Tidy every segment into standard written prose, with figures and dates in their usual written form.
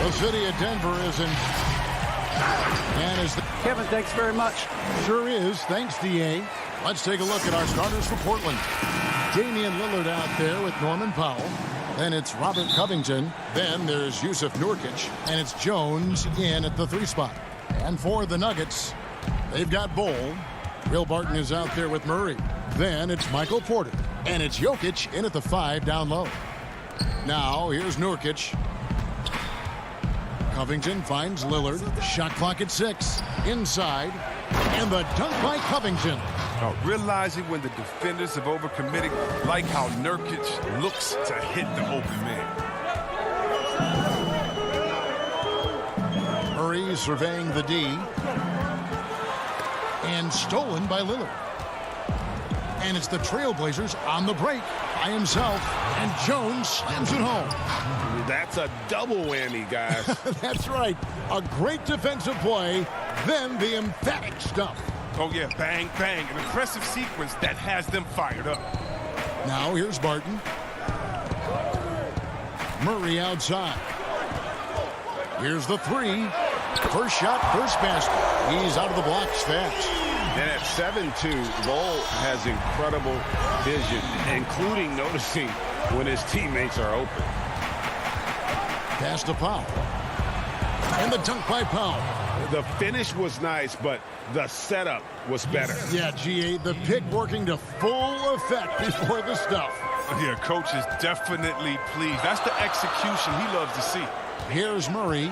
The city of Denver is in. And is Kevin, thanks very much. Sure is. Thanks, DA. Let's take a look at our starters for Portland. Damian Lillard out there with Norman Powell. Then it's Robert Covington. Then there's Yusuf Nurkic. And it's Jones in at the 3 spot. And for the Nuggets, they've got Bol. Will Barton is out there with Murray. Then it's Michael Porter. And it's Jokic in at the 5 down low. Now here's Nurkic. Covington finds Lillard. Shot clock at 6. Inside. And the dunk by Covington. Realizing when the defenders have overcommitted, like how Nurkic looks to hit the open man. Murray surveying the D. And stolen by Lillard. And it's the Trailblazers on the break by himself. And Jones slams it home. That's a double whammy, guys. That's right. A great defensive play, then the emphatic stuff. Oh, yeah, bang, bang. An impressive sequence that has them fired up. Now here's Barton. Murray outside. Here's the 3. First shot, first basket. He's out of the blocks fast. And at 7'2", Bol has incredible vision, including noticing when his teammates are open. Pass to Powell. And the dunk by Powell. The finish was nice, but the setup was better. Yeah, GA, the pick working to full effect before the stuff. Yeah, coach is definitely pleased. That's the execution he loves to see. Here's Murray.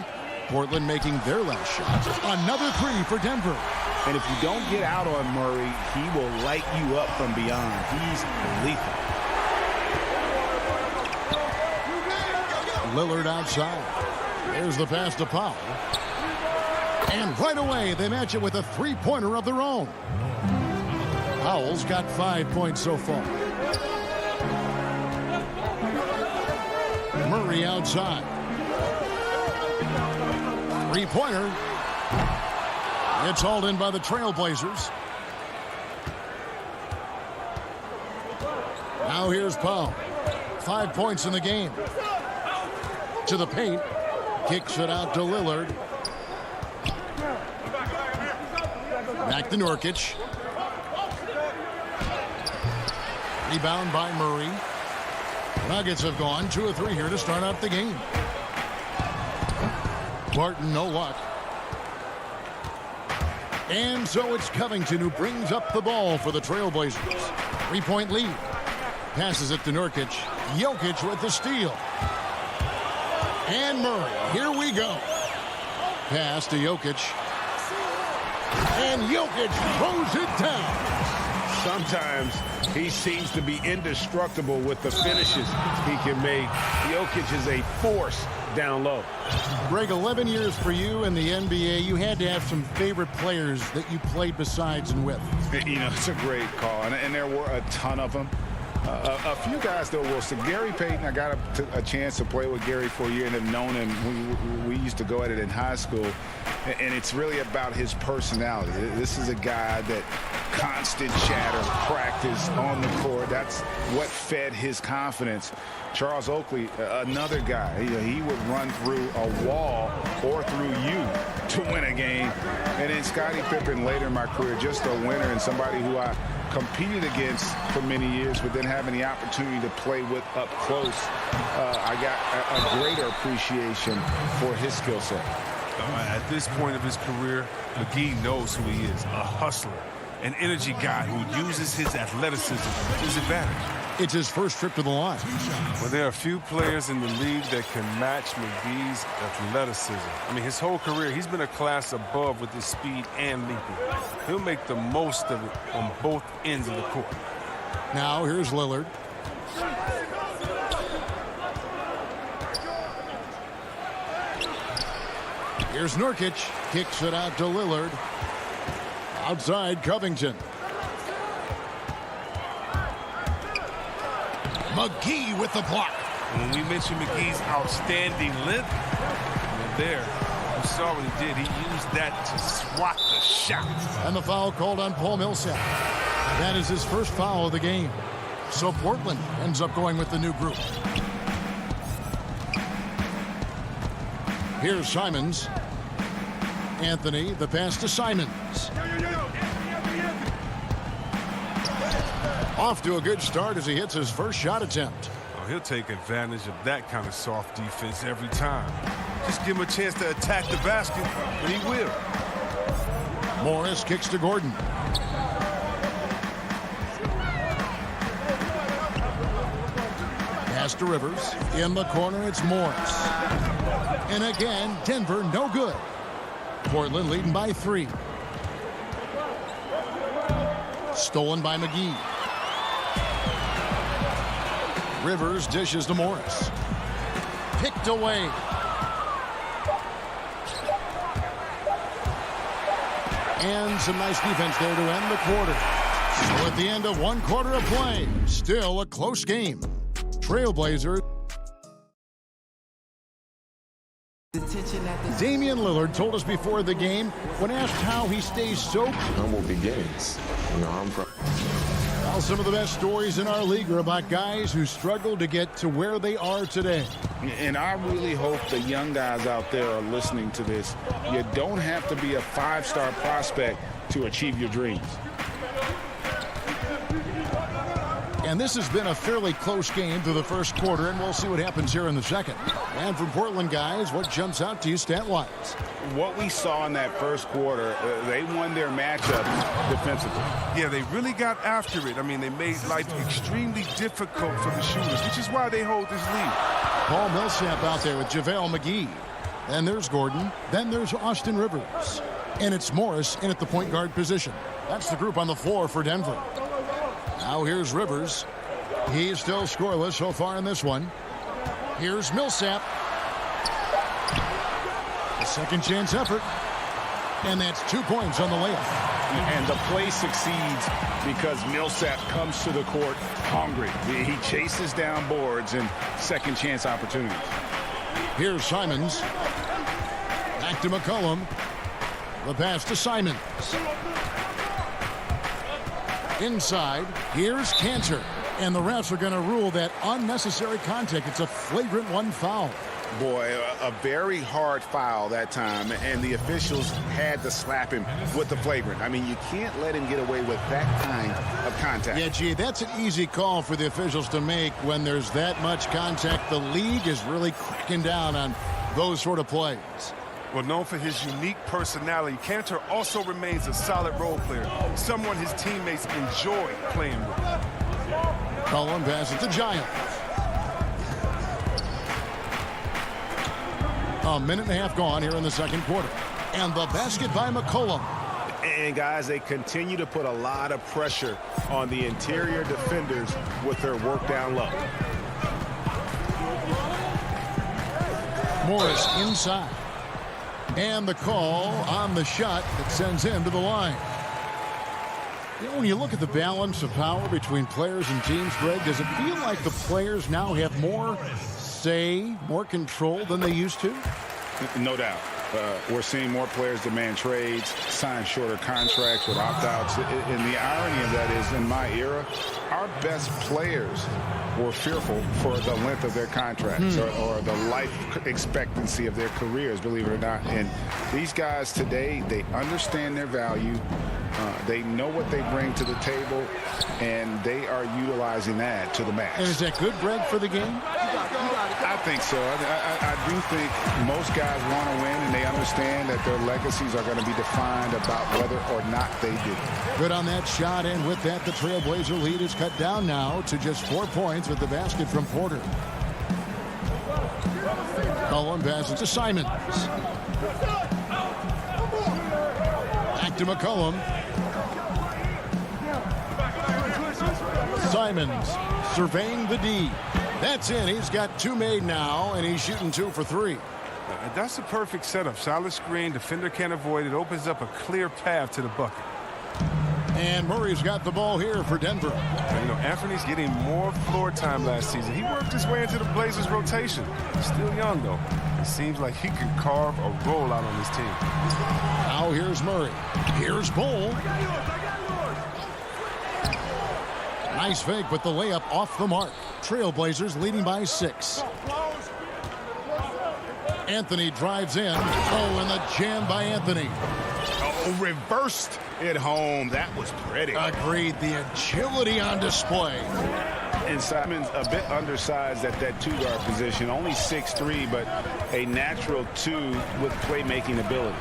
Portland making their last shot. Another 3 for Denver. And if you don't get out on Murray, he will light you up from beyond. He's lethal. Lillard outside. There's the pass to Powell. And right away, they match it with a 3-pointer of their own. Powell's got 5 points so far. Murray outside. 3-pointer. It's hauled in by the Trailblazers. Now here's Powell. 5 points in the game. To the paint. Kicks it out to Lillard. Back to Nurkic. Rebound by Murray. Nuggets have gone 2 of 3 here to start out the game. Barton, no luck. And so it's Covington who brings up the ball for the Trailblazers. 3-point lead. Passes it to Nurkic. Jokic with the steal. And Murray. Here we go. Pass to Jokic. And Jokic throws it down. Sometimes he seems to be indestructible with the finishes he can make. Jokic is a force down low. Greg, 11 years for you in the NBA. You had to have some favorite players that you played besides and with. You know, it's a great call, and there were a ton of them. A few guys, though, Wilson. Gary Payton, I got a chance to play with Gary for a year and have known him. We used to go at it in high school, and it's really about his personality. This is a guy that constant chatter, practice on the court. That's what fed his confidence. Charles Oakley, another guy, he would run through a wall or through you to win a game. And then Scottie Pippen later in my career, just a winner and somebody who I competed against for many years, but then having the opportunity to play with up close, I got a greater appreciation for his skill set. At this point of his career, McGee knows who he is, a hustler, an energy guy who uses his athleticism to his advantage. It's his first trip to the line. Well, there are a few players in the league that can match McGee's athleticism. I mean, his whole career, he's been a class above with his speed and leaping. He'll make the most of it on both ends of the court. Now here's Lillard. Here's Nurkic. Kicks it out to Lillard. Outside, Covington. McGee with the block. When we mentioned McGee's outstanding length, there, you saw what he did. He used that to swat the shot. And the foul called on Paul Millsap. That is his first foul of the game. So Portland ends up going with the new group. Here's Simons. Anthony, the pass to Simons. Off to a good start as he hits his first shot attempt. Oh, he'll take advantage of that kind of soft defense every time. Just give him a chance to attack the basket, and he will. Morris kicks to Gordon. Pass to Rivers. In the corner, it's Morris. And again, Denver no good. Portland leading by 3. Stolen by McGee. Rivers dishes to Morris. Picked away. And some nice defense there to end the quarter. So at the end of 1 quarter of play, still a close game. Trailblazers. Damian Lillard told us before the game, when asked how he stays so humble beginnings. You know, I'm from. Well, some of the best stories in our league are about guys who struggled to get to where they are today. And I really hope the young guys out there are listening to this. You don't have to be a 5-star prospect to achieve your dreams. And this has been a fairly close game through the first quarter, and we'll see what happens here in the second. And from Portland, guys, what jumps out to you stat-wise? What we saw in that first quarter, they won their matchup defensively. Yeah, they really got after it. I mean, they made life extremely difficult for the shooters, which is why they hold this lead. Paul Millsap out there with JaVale McGee. Then there's Gordon. Then there's Austin Rivers. And it's Morris in at the point guard position. That's the group on the floor for Denver. Now here's Rivers. He's still scoreless so far in this one. Here's Millsap. A second chance effort. And that's 2 points on the layup. And the play succeeds because Millsap comes to the court hungry. He chases down boards and second chance opportunities. Here's Simons. Back to McCollum. The pass to Simons. Inside, here's Cantor. And the refs are going to rule that unnecessary contact. It's a flagrant 1 foul. Boy, a very hard foul that time, and the officials had to slap him with the flagrant. I mean, you can't let him get away with that kind of contact. Yeah, gee, that's an easy call for the officials to make when there's that much contact. The league is really cracking down on those sort of plays. Well, known for his unique personality, Cantor also remains a solid role player, someone his teammates enjoy playing with. Cullen passes to Giant. A minute and a half gone here in the second quarter. And the basket by McCollum. And, guys, they continue to put a lot of pressure on the interior defenders with their work down low. Morris inside. And the call on the shot that sends him to the line. You know, when you look at the balance of power between players and teams, Greg, does it feel like the players now have more say, more control than they used to? No doubt. We're seeing more players demand trades, sign shorter contracts with opt-outs. And the irony of that is, in my era, our best players were fearful for the length of their contracts or the life expectancy of their careers, believe it or not. And these guys today, they understand their value. They know what they bring to the table, and they are utilizing that to the max. And is that good, Greg, for the game? I think so. I do think most guys want to win, and they understand that their legacies are going to be defined about whether or not they do. Good on that shot, and with that, the Trailblazer lead is cut down now to just 4 points with the basket from Porter. Cullen passes to Simons. Back to McCollum. Simons surveying the D. That's in. He's got 2 made now, and he's shooting 2 for 3. That's a perfect setup. Solid screen. Defender can't avoid it. Opens up a clear path to the bucket. And Murray's got the ball here for Denver. And, you know, Anthony's getting more floor time last season. He worked his way into the Blazers' rotation. He's still young, though. It seems like he can carve a roll out on his team. Now here's Murray. Here's Bull. Nice fake, but the layup off the mark. Trailblazers leading by 6. Anthony drives in. Oh, and the jam by Anthony. Oh, reversed it home. That was pretty. Agreed. The agility on display. And Simon's a bit undersized at that two-guard position. Only 6'3", but a natural 2 with playmaking ability.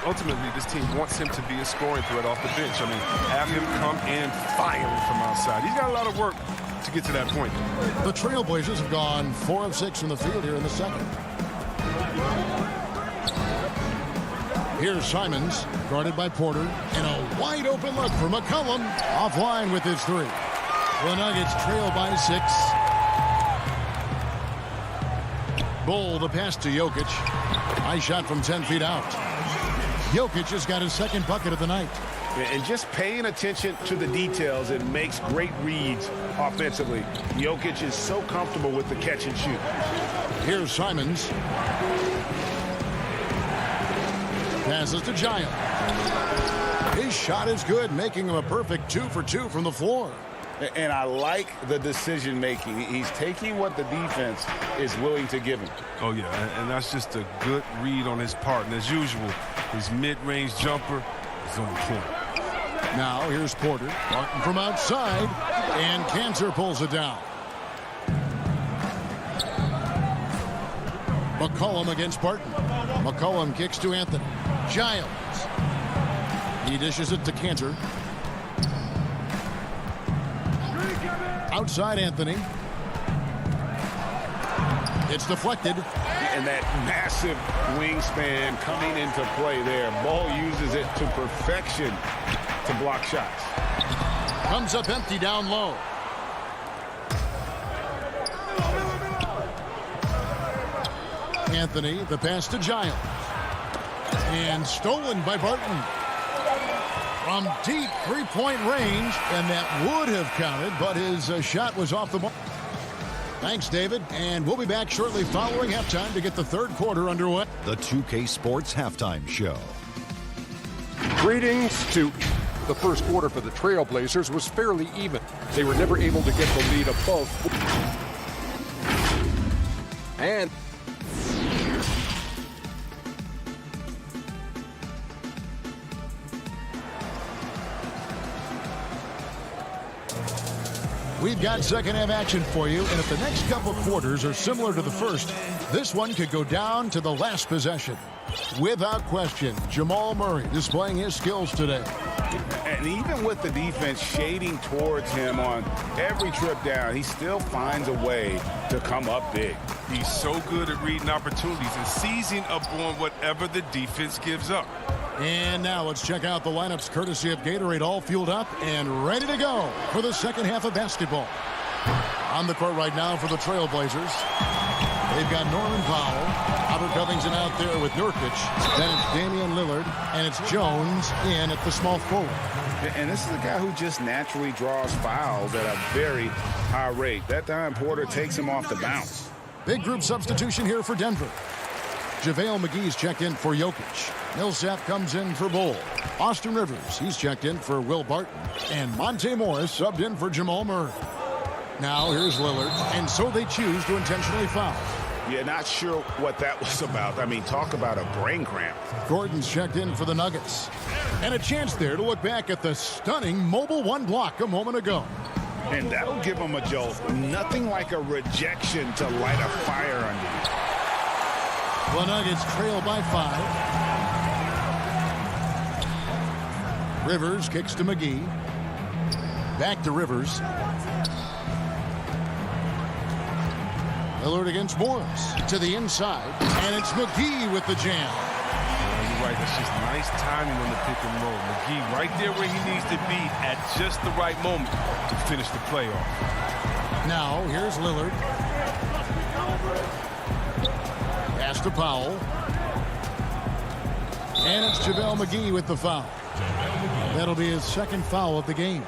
Ultimately, this team wants him to be a scoring threat off the bench. I mean, have him come in firing from outside. He's got a lot of work to get to that point. The Trailblazers have gone 4 of 6 from the field here in the second. Here's Simons, guarded by Porter, and a wide-open look for McCollum. Offline with his 3. The Nuggets trail by 6. Bull, the pass to Jokic. Nice shot from 10 feet out. Jokic has got his second bucket of the night. And just paying attention to the details, it makes great reads offensively. Jokic is so comfortable with the catch and shoot. Here's Simons. Passes to Giant. His shot is good, making him a perfect 2 for 2 from the floor. And I like the decision making. He's taking what the defense is willing to give him. Oh, yeah, and that's just a good read on his part. And as usual, his mid-range jumper is on point. Now here's Porter. Martin from outside, and Cancer pulls it down. McCollum against Barton. McCollum kicks to Anthony. Giles. He dishes it to Cantor. Outside Anthony. It's deflected. And that massive wingspan coming into play there. Ball uses it to perfection to block shots. Comes up empty down low. Anthony, the pass to Giles. And stolen by Barton. From deep three-point range, and that would have counted, but his shot was off the ball. Thanks, David, and we'll be back shortly following halftime to get the third quarter underway. The 2K Sports Halftime Show. Greetings to the first quarter for the Trailblazers was fairly even. They were never able to get the lead above. And we've got second half action for you, and if the next couple quarters are similar to the first, this one could go down to the last possession. Without question, Jamal Murray displaying his skills today. And even with the defense shading towards him on every trip down, he still finds a way to come up big. He's so good at reading opportunities and seizing up on whatever the defense gives up. And now let's check out the lineups courtesy of Gatorade, all fueled up and ready to go for the second half of basketball. On the court right now for the Trailblazers, they've got Norman Powell. Robert Covington out there with Nurkic. Then it's Damian Lillard, and it's Jones in at the small forward. And this is a guy who just naturally draws fouls at a very high rate. That time Porter takes him off the bounce. Big group substitution here for Denver. JaVale McGee's checked in for Jokic. Millsap comes in for Bull. Austin Rivers, he's checked in for Will Barton. And Monte Morris subbed in for Jamal Murray. Now here's Lillard, and so they choose to intentionally foul. Yeah, not sure what that was about. I mean, talk about a brain cramp. Gordon's checked in for the Nuggets. And a chance there to look back at the stunning Mobile One block a moment ago. And that'll give him a jolt. Nothing like a rejection to light a fire under. The Nuggets trail by 5. Rivers kicks to McGee. Back to Rivers. Lillard against Morris. To the inside. And it's McGee with the jam. You're right. That's just nice timing on the pick and roll. McGee right there where he needs to be at just the right moment to finish the play off. Now, here's Lillard. Pass to Powell. And it's JaVale McGee with the foul. That'll be his second foul of the game.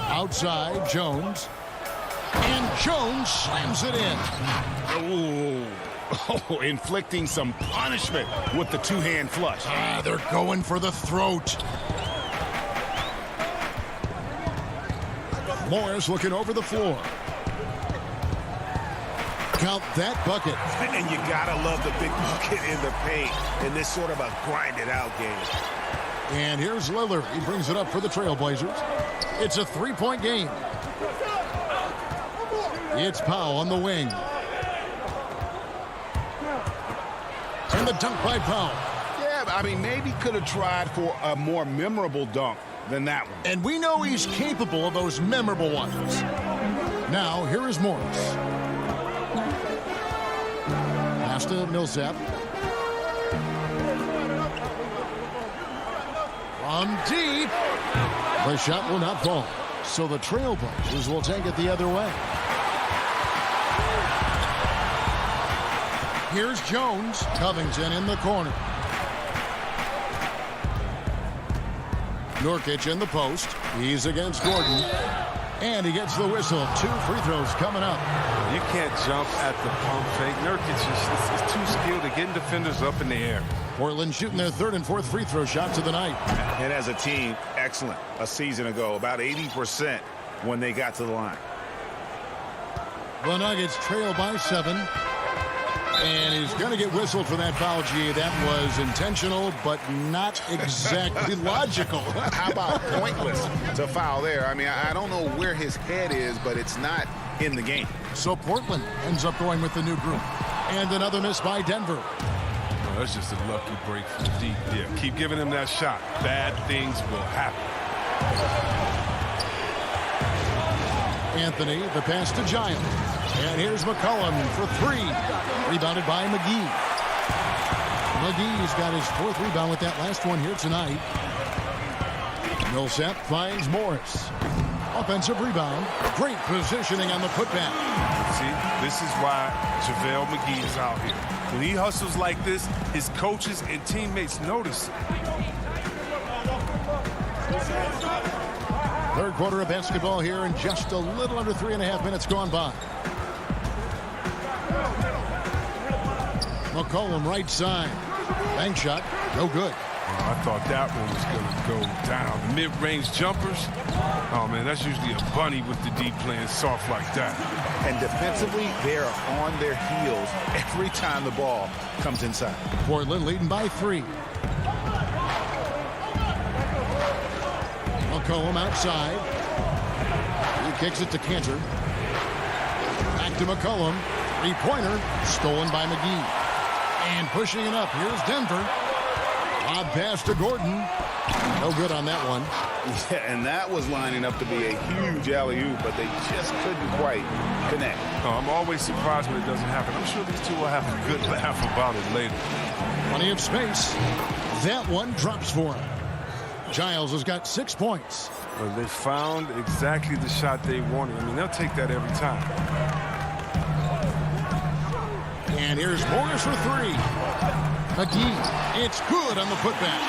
Outside, Jones. And Jones slams it in. Oh, inflicting some punishment with the two-hand flush. They're going for the throat. Morris looking over the floor. Count that bucket. And you got to love the big bucket in the paint in this sort of a grinded-out game. And here's Lillard. He brings it up for the Trailblazers. It's a three-point game. It's Powell on the wing. And the dunk by Powell. Yeah, I mean, maybe could have tried for a more memorable dunk than that one. And we know he's capable of those memorable ones. Now, here is Morris. Pass to Millsap. From deep. The shot will not fall. So the Trailblazers will take it the other way. Here's Jones. Covington in the corner. Nurkic in the post. He's against Gordon. And he gets the whistle. 2 free throws coming up. You can't jump at the pump fake. Nurkic is too skilled at getting defenders up in the air. Portland shooting their 3rd and 4th free throw shots of the night. And as a team, excellent. A season ago, about 80% when they got to the line. The Nuggets trail by 7. And he's going to get whistled for that foul, G. That was intentional, but not exactly logical. How about pointless to foul there? I mean, I don't know where his head is, but it's not in the game. So Portland ends up going with the new group. And another miss by Denver. Oh, that's just a lucky break from deep. Yeah, keep giving him that shot. Bad things will happen. Anthony, the pass to Giles. And here's McCollum for 3. Rebounded by McGee. McGee's got his 4th rebound with that last one here tonight. Millsap finds Morris. Offensive rebound. Great positioning on the putback. See, this is why JaVale McGee is out here. When he hustles like this, his coaches and teammates notice. 3rd quarter of basketball here, and just a little under 3.5 minutes gone by. McCollum right side. Bank shot. No good. I thought that one was going to go down. The mid-range jumpers. Oh, man, that's usually a bunny with the deep playing soft like that. And defensively, they're on their heels every time the ball comes inside. Portland leading by 3. McCollum outside. He kicks it to Cantor. Back to McCollum. 3-pointer stolen by McGee. And pushing it up. Here's Denver. Odd pass to Gordon. No good on that one. Yeah, and that was lining up to be a huge alley-oop, but they just couldn't quite connect. Oh, I'm always surprised when it doesn't happen. I'm sure these two will have a good laugh about it later. Plenty of space. That one drops for him. Giles has got 6 points. Well, they found exactly the shot they wanted. I mean, they'll take that every time. And here's Morris for 3. McGee, it's good on the putback.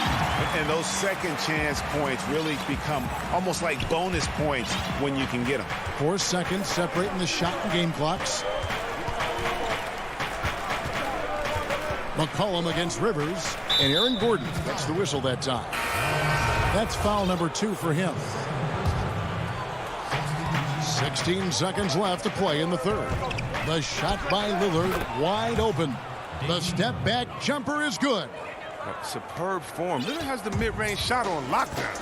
And those second chance points really become almost like bonus points when you can get them. 4 seconds separating the shot and game clocks. McCollum against Rivers. And Aaron Gordon gets the whistle that time. That's foul number 2 for him. 16 seconds left to play in the 3rd. The shot by Lillard wide open. The step back jumper is good. Superb form. Lillard has the mid-range shot on lockdown.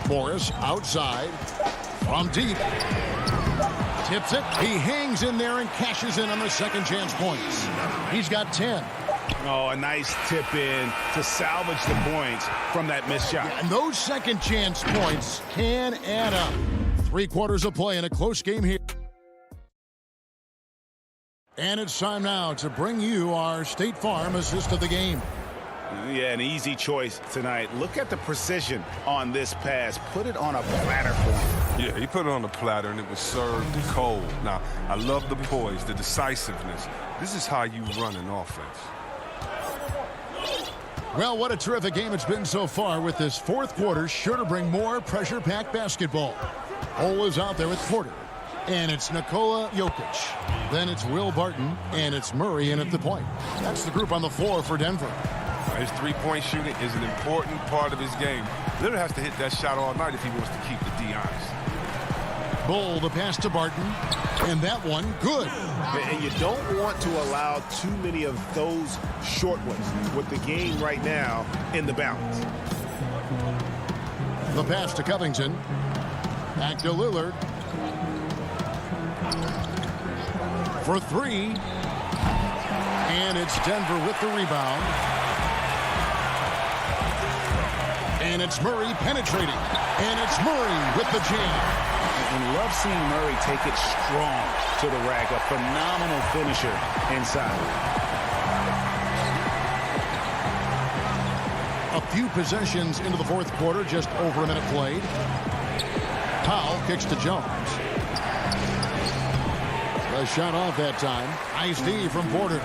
Morris outside from deep. Tips it. He hangs in there and cashes in on the second chance points. He's got 10. Oh, a nice tip in to salvage the points from that missed shot. And those second chance points can add up. 3 quarters of play in a close game here. And it's time now to bring you our State Farm assist of the game. Yeah, an easy choice tonight. Look at the precision on this pass. Put it on a platter for him. Yeah, he put it on the platter, and it was served cold. Now, I love the poise, the decisiveness. This is how you run an offense. Well, what a terrific game it's been so far, with this 4th quarter sure to bring more pressure-packed basketball. Cole is out there with Porter. And it's Nikola Jokic. Then it's Will Barton, and it's Murray in at the point. That's the group on the floor for Denver. His three-point shooting is an important part of his game. Lillard has to hit that shot all night if he wants to keep the D honest. Bull, the pass to Barton. And that one, good. And you don't want to allow too many of those short ones with the game right now in the balance. The pass to Covington. Back to Lillard. For three. And it's Denver with the rebound. And it's Murray penetrating. And it's Murray with the jam. And love seeing Murray take it strong to the rack. A phenomenal finisher inside. A few possessions into the fourth quarter, just over a minute played. Powell kicks to Jones. A shot off that time. Nice D from Porter.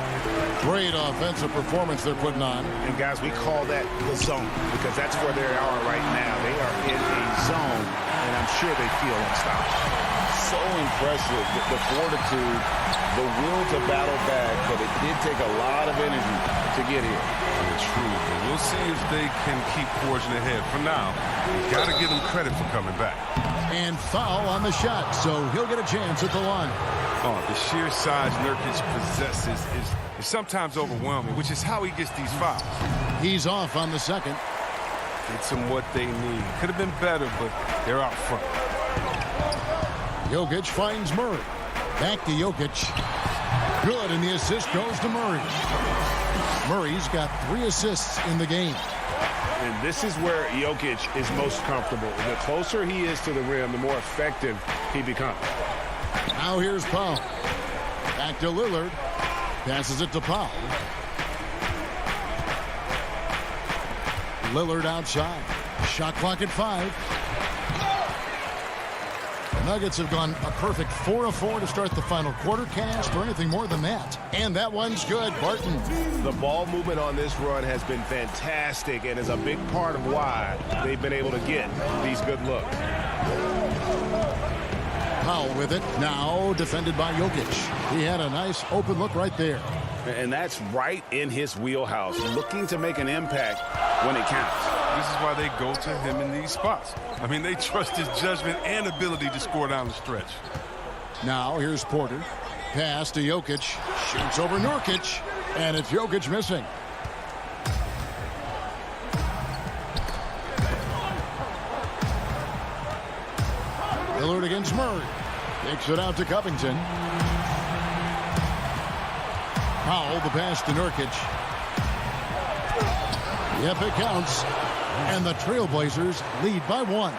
Great offensive performance they're putting on. And guys, we call that the zone because that's where they are right now. They are in a zone, and I'm sure they feel unstoppable. So impressive, the fortitude, the will to battle back, but it did take a lot of energy to get here. Yeah, true. But we'll see if they can keep forging ahead. For now, you got to give them credit for coming back. And foul on the shot, so he'll get a chance at the line. Oh, the sheer size Nurkic possesses is sometimes overwhelming, which is how he gets these fouls. He's off on the second. Gets them what they need. Could have been better, but they're out front. Jokic finds Murray. Back to Jokic. Good, and the assist goes to Murray. Murray's got 3 assists in the game. And this is where Jokic is most comfortable. The closer he is to the rim, the more effective he becomes. Now here's Powell. Back to Lillard. Passes it to Powell. Lillard outside. Shot clock at 5. The Nuggets have gone a perfect 4 of 4 to start the final quarter. Can't ask for anything more than that. And that one's good. Barton. The ball movement on this run has been fantastic and is a big part of why they've been able to get these good looks. Powell with it. Now defended by Jokic. He had a nice open look right there. And that's right in his wheelhouse, looking to make an impact when it counts. This is why they go to him in these spots. I mean, they trust his judgment and ability to score down the stretch. Now here's Porter. Pass to Jokic. Shoots over Nurkic. And it's Jokic missing. Lillard against Murray. Takes it out to Covington. Powell, the pass to Nurkic. Yep, it counts. And the Trailblazers lead by 1. Well,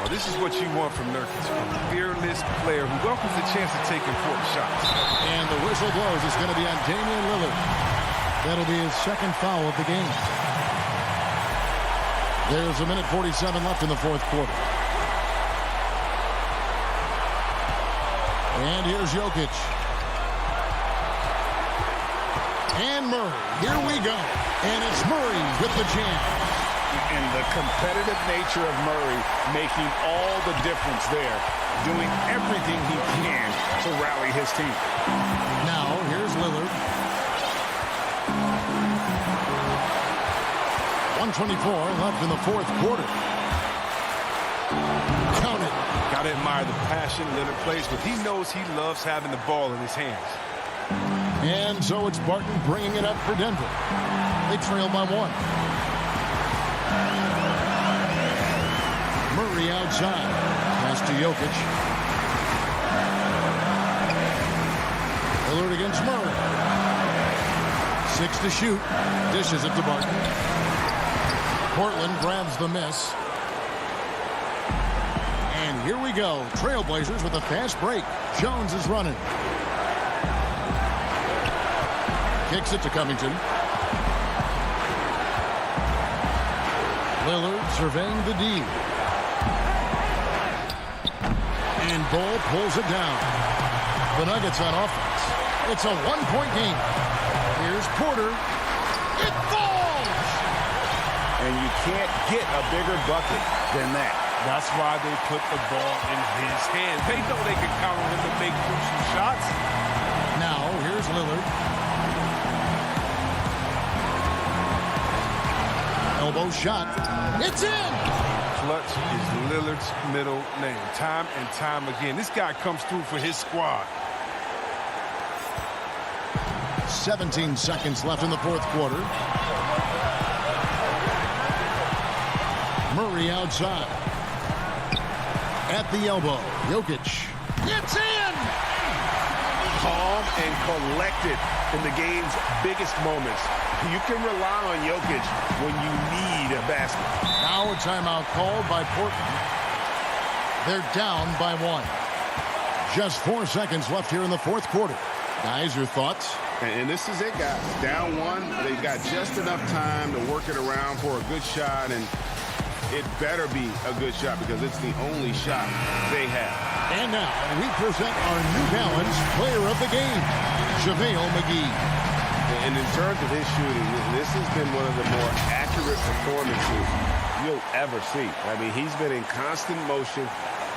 this is what you want from Nurkic, a fearless player who welcomes the chance to take important shots. And the whistle blows. It's going to be on Damian Lillard. That'll be his second foul of the game. There's a minute 47 left in the fourth quarter. And here's Jokic. And Murray. Here we go. And it's Murray with the jam. And the competitive nature of Murray making all the difference there, doing everything he can to rally his team. Now, here's Lillard. 1:24 left in the fourth quarter. Count it. Gotta admire the passion Lillard plays with. He knows he loves having the ball in his hands. And so it's Barton bringing it up for Denver. They trail by 1. Murray outside. Pass to Jokic. Lillard against Murray. 6 to shoot. Dishes it to Barton. Portland grabs the miss. And here we go. Trailblazers with a fast break. Jones is running. Kicks it to Covington. Lillard surveying the D. And Bull pulls it down. The Nuggets on offense. It's a 1-point game. Here's Porter. It falls! And you can't get a bigger bucket than that. That's why they put the ball in his hands. They know they can count on him to make crucial shots. Now, here's Lillard. Elbow shot. It's in! Clutch is Lillard's middle name. Time and time again, this guy comes through for his squad. 17 seconds left in the fourth quarter. Murray outside. At the elbow, Jokic. It's in! Calm and collected in the game's biggest moments. You can rely on Jokic when you need a basket. Now a timeout called by Portland. They're down by 1. Just 4 seconds left here in the fourth quarter. Guys, your thoughts? And this is it, guys. Down 1. They've got just enough time to work it around for a good shot, and it better be a good shot because it's the only shot they have. And now we present our New Balance Player of the Game, JaVale McGee. And in terms of his shooting, this has been one of the more accurate performances you'll ever see. I mean, he's been in constant motion,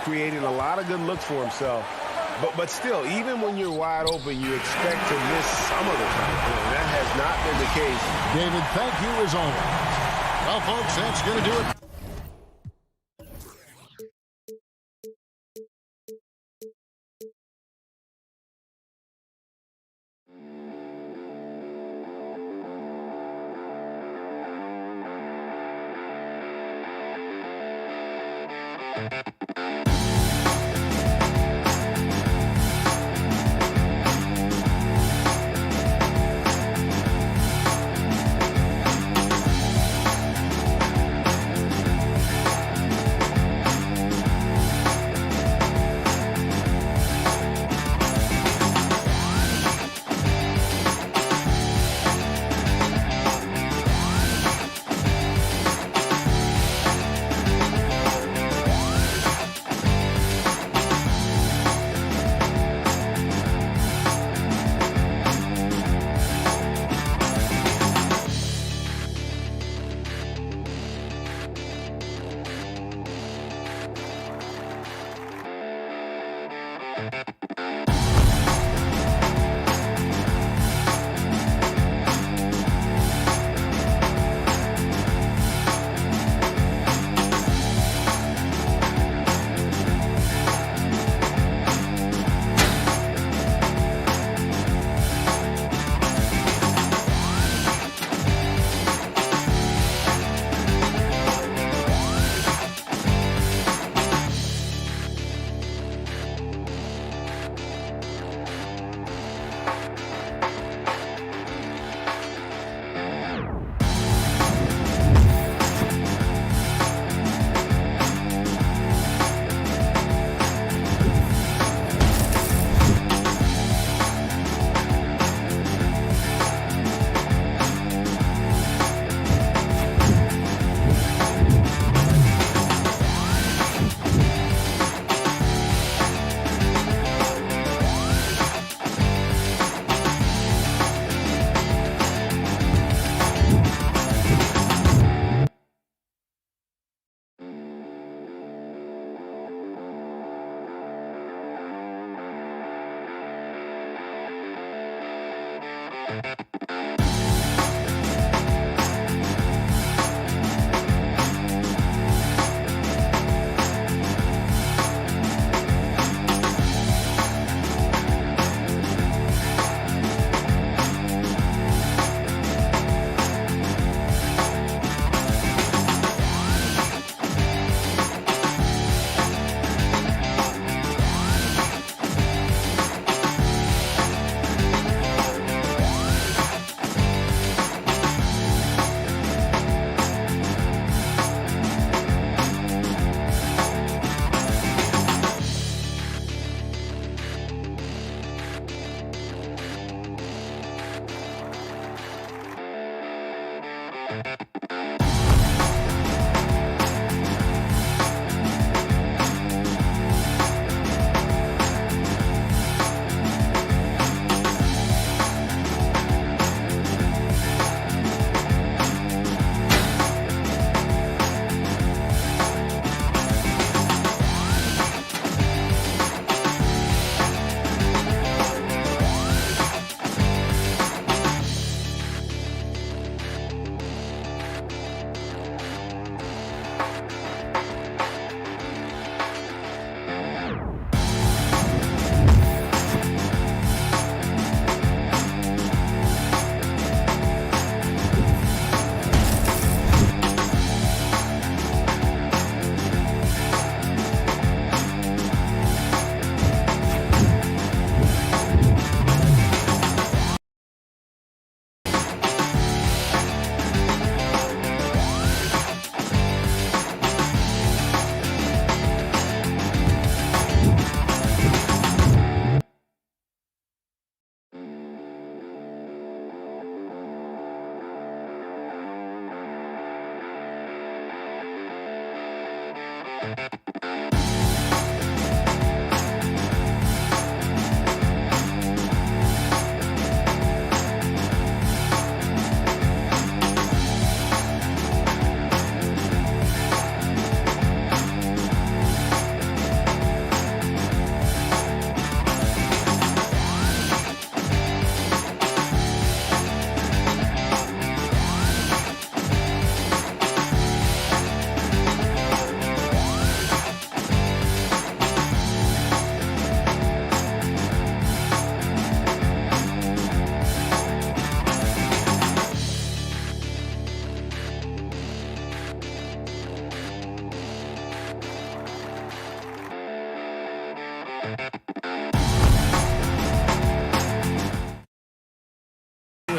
creating a lot of good looks for himself. But still, even when you're wide open, you expect to miss some of the time. And that has not been the case. David, thank you as always. Well, folks, that's going to do it.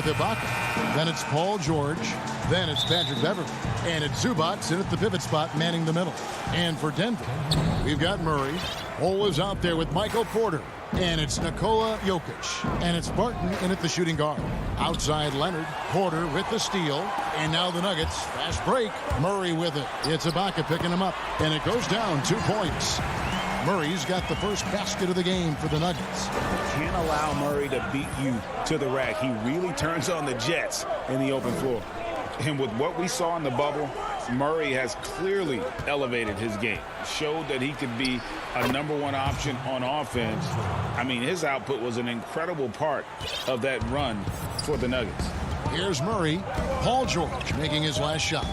With Ibaka. Then it's Paul George. Then it's Patrick Beverly. And it's Zubac in at the pivot spot, manning the middle. And for Denver, we've got Murray. Ole is out there with Michael Porter. And it's Nikola Jokic. And it's Barton in at the shooting guard. Outside Leonard. Porter with the steal. And now the Nuggets. Fast break. Murray with it. It's Ibaka picking him up. And it goes down 2 points. Murray's got the first basket of the game for the Nuggets. Can't allow Murray to beat you to the rack. He really turns on the Jets in the open floor. And with what we saw in the bubble, Murray has clearly elevated his game. Showed that he could be a #1 option on offense. I mean, his output was an incredible part of that run for the Nuggets. Here's Murray. Paul George making his last shot.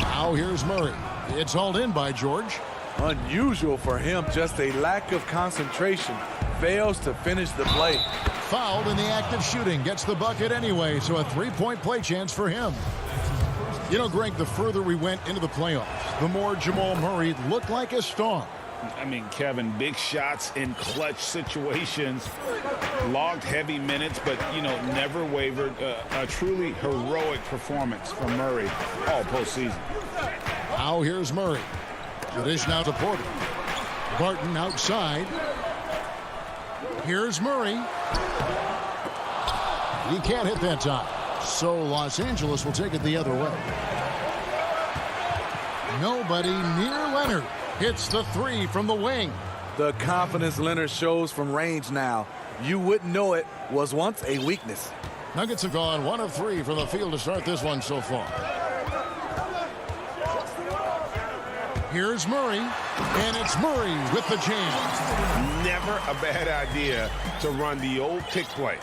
Now here's Murray. It's hauled in by George. Unusual for him, just a lack of concentration. Fails to finish the play. Fouled in the act of shooting. Gets the bucket anyway, so a 3-point play chance for him. You know, Greg, the further we went into the playoffs, the more Jamal Murray looked like a star. I mean, Kevin, big shots in clutch situations, logged heavy minutes, but, you know, never wavered. A truly heroic performance from Murray all postseason. Now here's Murray. The dish now to Porter. Barton outside. Here's Murray. He can't hit that time. So Los Angeles will take it the other way. Nobody near Leonard. Hits the 3 from the wing. The confidence Leonard shows from range now, you wouldn't know it was once a weakness. Nuggets have gone 1 of 3 from the field to start this one so far. Here's Murray, and it's Murray with the jam. Never a bad idea to run the old pick play.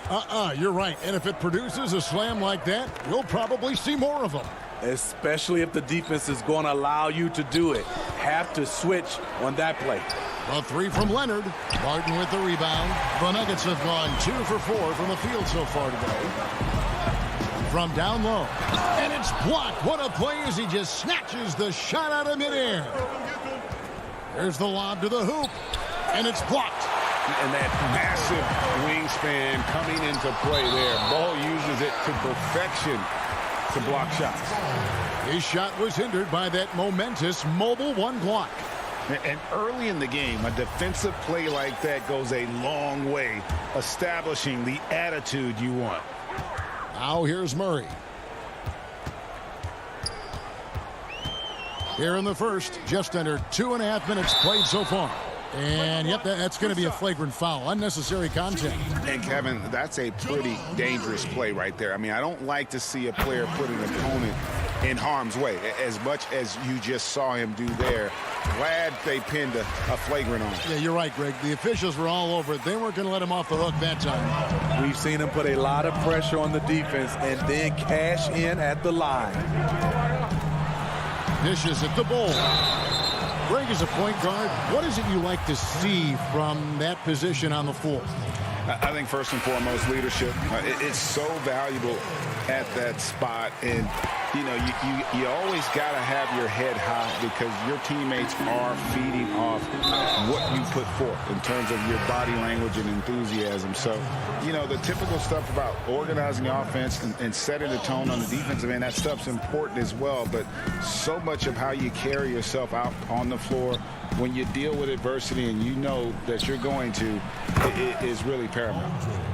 You're right. And if it produces a slam like that, we'll probably see more of them. Especially if the defense is going to allow you to do it. Have to switch on that play. A 3 from Leonard. Barton with the rebound. The Nuggets have gone 2 for 4 from the field so far today. From down low. And it's blocked. What a play as he just snatches the shot out of midair. There's the lob to the hoop. And it's blocked. And that massive wingspan coming into play there. Ball uses it to perfection to block shots. His shot was hindered by that momentous mobile 1 block. And early in the game, a defensive play like that goes a long way, establishing the attitude you want. Now here's Murray. Here in the first, just under 2.5 minutes played so far. And, yep, that's going to be a flagrant foul. Unnecessary contact. And, Kevin, that's a pretty dangerous play right there. I mean, I don't like to see a player put an opponent in harm's way, as much as you just saw him do there. Glad they pinned a flagrant on him. Yeah, you're right, Greg. The officials were all over it. They weren't going to let him off the hook that time. We've seen him put a lot of pressure on the defense and then cash in at the line. Dishes at the bowl. Greg, as a point guard, what is it you like to see from that position on the floor? I think first and foremost, leadership. It's so valuable at that spot. And, you know, you always got to have your head high because your teammates are feeding off what you put forth in terms of your body language and enthusiasm. So, you know, the typical stuff about organizing the offense and setting the tone on the defensive end, that stuff's important as well. But so much of how you carry yourself out on the floor when you deal with adversity and you know that you're going to, it is really paramount.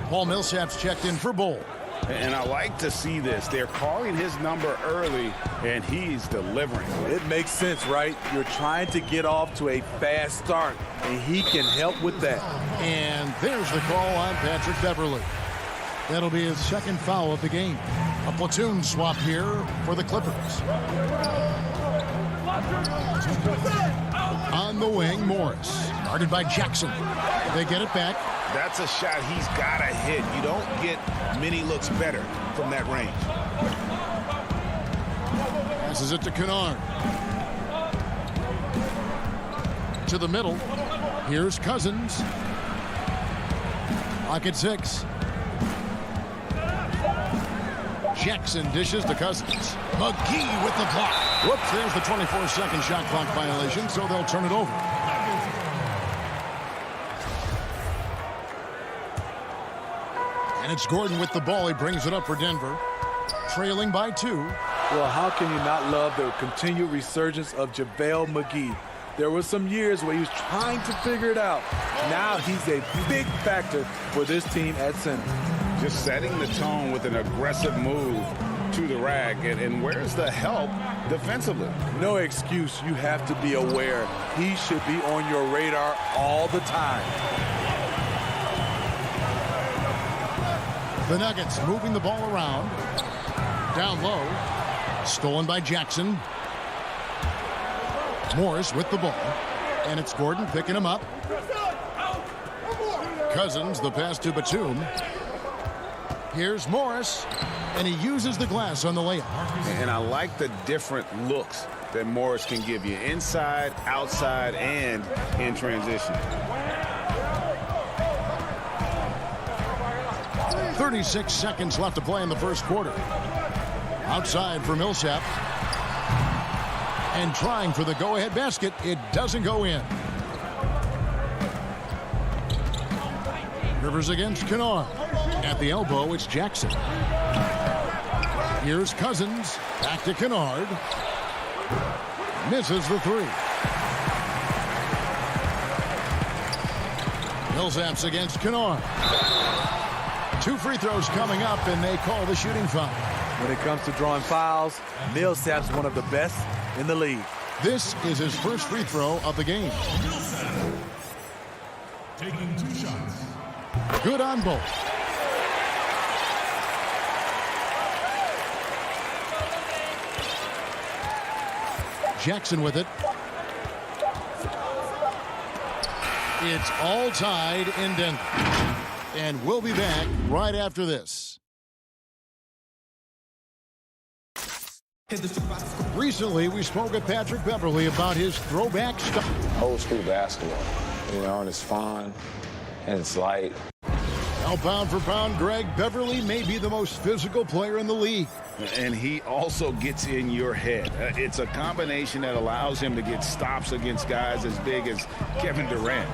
Paul Millsap's checked in for Bowl. And I like to see this. They're calling his number early, and he's delivering. It makes sense, right? You're trying to get off to a fast start, and he can help with that. And there's the call on Patrick Beverley. That'll be his second foul of the game. A platoon swap here for the Clippers. On the wing, Morris. Guarded by Jackson. They get it back. That's a shot he's got to hit. You don't get many looks better from that range. Passes it to Kennard. To the middle. Here's Cousins. Lock at 6. Jackson dishes to Cousins. McGee with the block. Whoops, there's the 24-second shot clock violation, so they'll turn it over. And it's Gordon with the ball. He brings it up for Denver. Trailing by 2. Well, how can you not love the continued resurgence of JaVale McGee? There were some years where he was trying to figure it out. Now he's a big factor for this team at center. Just setting the tone with an aggressive move to the rack. And where's the help defensively? No excuse. You have to be aware. He should be on your radar all the time. The Nuggets moving the ball around. Down low. Stolen by Jackson. Morris with the ball. And it's Gordon picking him up. Cousins, the pass to Batum. Here's Morris. And he uses the glass on the layup. And I like the different looks that Morris can give you. Inside, outside, and in transition. 36 seconds left to play in the first quarter. Outside for Millsap. And trying for the go-ahead basket. It doesn't go in. Rivers against Kennard. At the elbow, it's Jackson. Here's Cousins. Back to Kennard. Misses the 3. Millsap's against Kennard. 2 free throws coming up, and they call the shooting foul. When it comes to drawing fouls, Millsap's one of the best in the league. This is his first free throw of the game. Taking 2 shots. Good on both. Jackson with it. It's all tied in Denver. And we'll be back right after this. Recently, we spoke with Patrick Beverley about his throwback stuff. Old school basketball, and it's fun and it's light. Now, pound for pound, Greg, Beverley may be the most physical player in the league. And he also gets in your head. It's a combination that allows him to get stops against guys as big as Kevin Durant.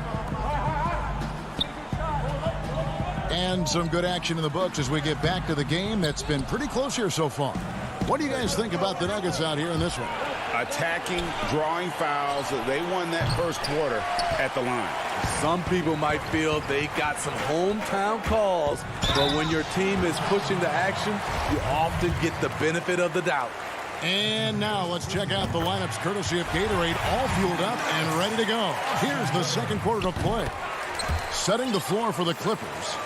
And some good action in the books as we get back to the game that's been pretty close here so far. What do you guys think about the Nuggets out here in this one? Attacking, drawing fouls. They won that first quarter at the line. Some people might feel they got some hometown calls, but when your team is pushing the action, you often get the benefit of the doubt. And now let's check out the lineups courtesy of Gatorade, all fueled up and ready to go. Here's the second quarter of play. Setting the floor for the Clippers.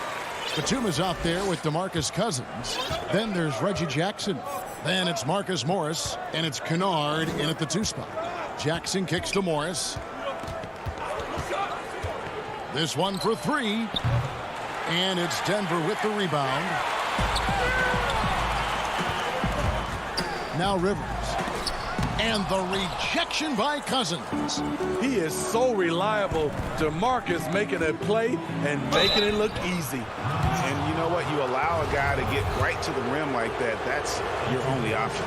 Batum is out there with DeMarcus Cousins. Then there's Reggie Jackson. Then it's Marcus Morris, and it's Kennard in at the 2 spot. Jackson kicks to Morris. This one for 3. And it's Denver with the rebound. Now Rivers. And the rejection by Cousins. He is so reliable. DeMarcus making a play and making it look easy. And you know what? You allow a guy to get right to the rim like that. That's your only option.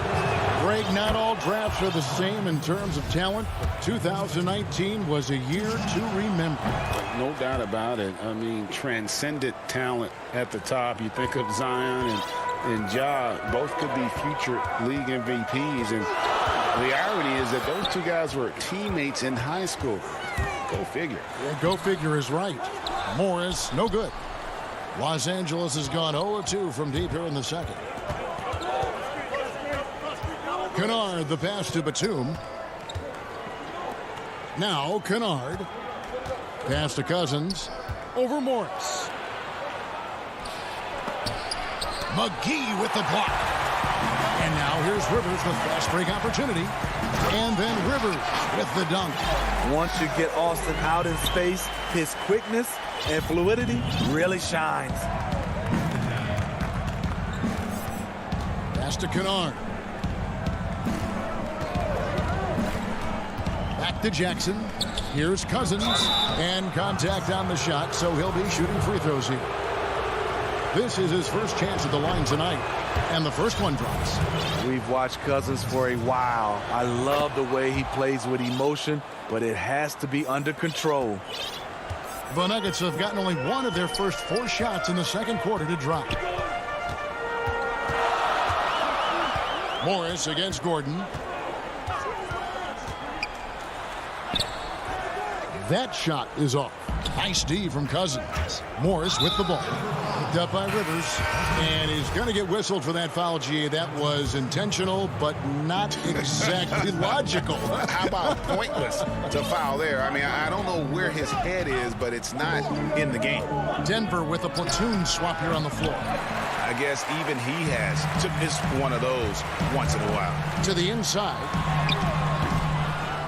Greg, not all drafts are the same in terms of talent. 2019 was a year to remember. No doubt about it. I mean, transcendent talent at the top. You think of Zion and Ja, both could be future league MVPs. And the irony is that those 2 guys were teammates in high school. Go figure. Yeah, go figure is right. Morris, no good. Los Angeles has gone 0-2 from deep here in the second. Kennard, the pass to Batum. Now Kennard. Pass to Cousins. Over Morris. McGee with the block. And now here's Rivers with fast break opportunity. And then Rivers with the dunk. Once you get Austin out in space, his quickness and fluidity really shines. Pass to Kennard. Back to Jackson. Here's Cousins. And contact on the shot, so he'll be shooting free throws here. This is his first chance at the line tonight. And the first one drops. We've watched Cousins for a while. I love the way he plays with emotion, but it has to be under control. The Nuggets have gotten only one of their first 4 shots in the second quarter to drop. Morris against Gordon. That shot is off. Nice D from Cousins. Morris with the ball. Picked up by Rivers. And he's going to get whistled for that foul, G. That was intentional, but not exactly logical. How about pointless to foul there? I mean, I don't know where his head is, but it's not in the game. Denver with a platoon swap here on the floor. I guess even he has to miss one of those once in a while. To the inside.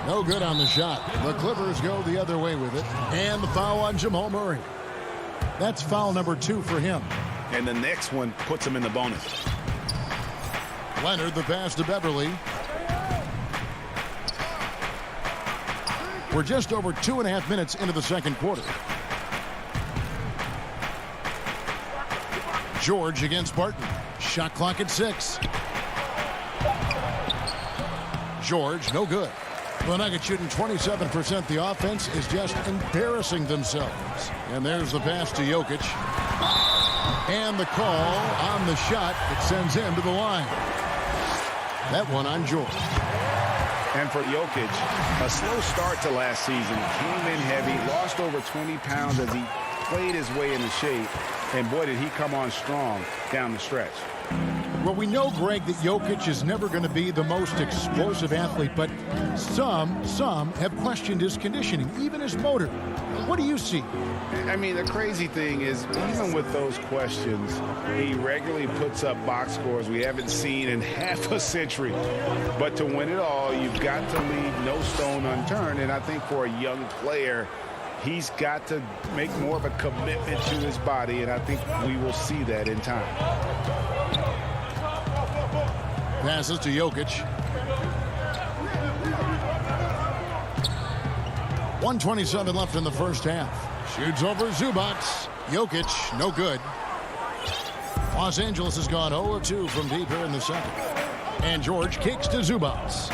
No good on the shot. The Clippers go the other way with it. And the foul on Jamal Murray. That's foul number 2 for him. And the next one puts him in the bonus. Leonard, the pass to Beverly. We're just over 2.5 minutes into the second quarter. George against Barton. Shot clock at 6. George, no good. The Nuggets shooting 27%. The offense is just embarrassing themselves. And there's the pass to Jokic. And the call on the shot that sends him to the line. That one on George. And for Jokic, a slow start to last season. Came in heavy, lost over 20 pounds as he played his way into shape. And boy, did he come on strong down the stretch. Well, we know, Greg, that Jokic is never going to be the most explosive athlete, but some have questioned his conditioning, even his motor. What do you see? I mean, the crazy thing is, even with those questions, he regularly puts up box scores we haven't seen in half a century. But to win it all, you've got to leave no stone unturned. And I think for a young player, he's got to make more of a commitment to his body, and I think we will see that in time. Passes to Jokic. 1:27 left in the first half. Shoots over Zubac. Jokic, no good. Los Angeles has gone 0-2 from deep here in the second. And George kicks to Zubac.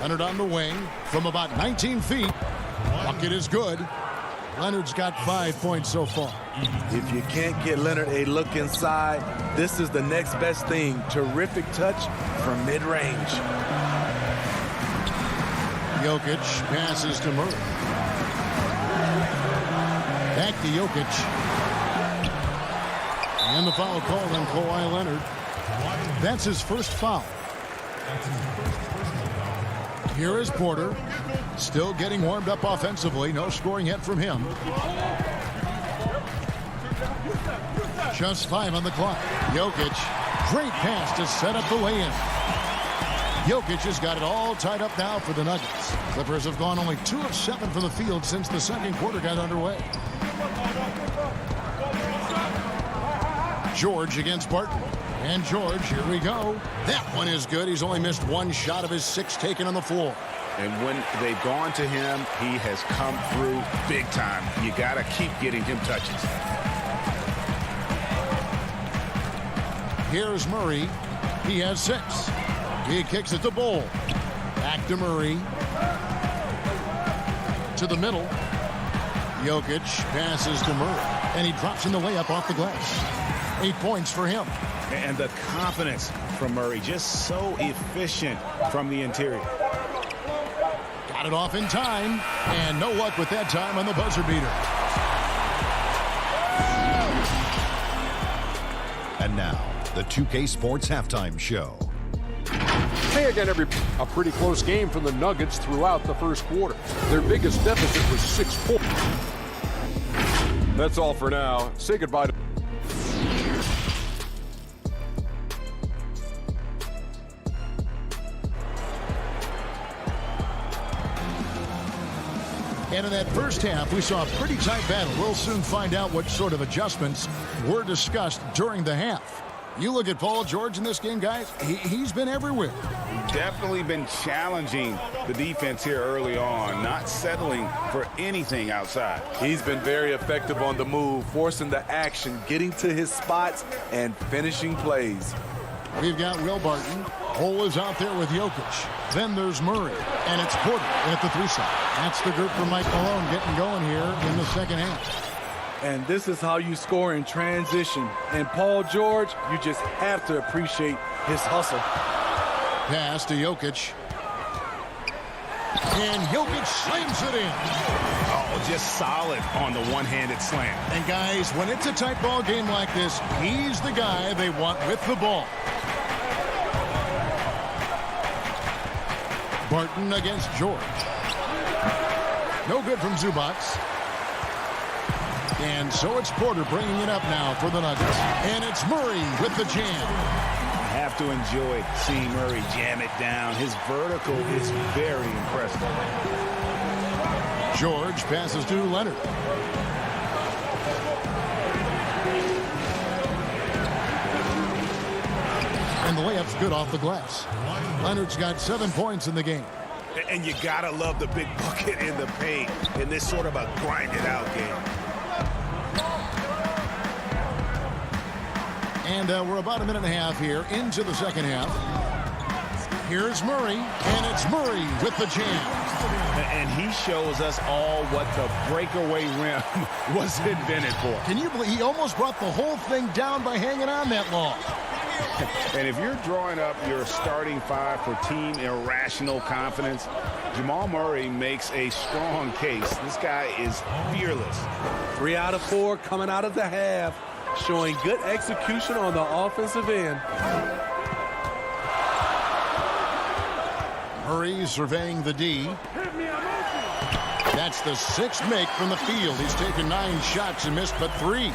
Leonard on the wing from about 19 feet. Bucket is good. Leonard's got 5 points so far. If you can't get Leonard a look inside, this is the next best thing. Terrific touch from mid-range. Jokic passes to Murray. Back to Jokic. And the foul called on Kawhi Leonard. That's his first foul. Here is Porter. Still getting warmed up offensively. No scoring yet from him. Just 5 on the clock. Jokic. Great pass to set up the lay-in. Jokic has got it all tied up now for the Nuggets. Clippers have gone only 2 of 7 from the field since the second quarter got underway. George against Barton. And George, here we go. That one is good. He's only missed 1 shot of his 6 taken on the floor. And when they've gone to him, he has come through big time. You got to keep getting him touches. Here's Murray. He has 6. He kicks it to Bull. Back to Murray. To the middle. Jokic passes to Murray. And he drops in the layup off the glass. 8 points for him. And the confidence from Murray, just so efficient from the interior. Got it off in time. And no luck with that time on the buzzer beater. And now, the 2K Sports Halftime Show. Hey again, a pretty close game for the Nuggets throughout the first quarter. Their biggest deficit was 6 points. That's all for now. Say goodbye to... And in that first half, we saw a pretty tight battle. We'll soon find out what sort of adjustments were discussed during the half. You look at Paul George in this game, guys, he's been everywhere. Definitely been challenging the defense here early on, not settling for anything outside. He's been very effective on the move, forcing the action, getting to his spots, and finishing plays. We've got Will Barton. Cole is out there with Jokic. Then there's Murray, and it's Porter at the 3-side. That's the group for Mike Malone getting going here in the second half. And this is how you score in transition. And Paul George, you just have to appreciate his hustle. Pass to Jokic. And Jokic slams it in. Oh, just solid on the one-handed slam. And guys, when it's a tight ball game like this, he's the guy they want with the ball. Barton against George. No good from Zubac. And so it's Porter bringing it up now for the Nuggets. And it's Murray with the jam. Have to enjoy seeing Murray jam it down. His vertical is very impressive. George passes to Leonard. And the layup's good off the glass. Leonard's got 7 points in the game. And you gotta love the big bucket in the paint in this sort of a grind-it-out game. And we're about a minute and a half here into the second half. Here's Murray, and it's Murray with the jam. And he shows us all what the breakaway rim was invented for. Can you believe he almost brought the whole thing down by hanging on that long? And if you're drawing up your starting five for team irrational confidence, Jamal Murray makes a strong case. This guy is fearless. 3 out of 4 coming out of the half, showing good execution on the offensive end. Murray surveying the D. That's the 6th make from the field. He's taken 9 shots and missed but 3.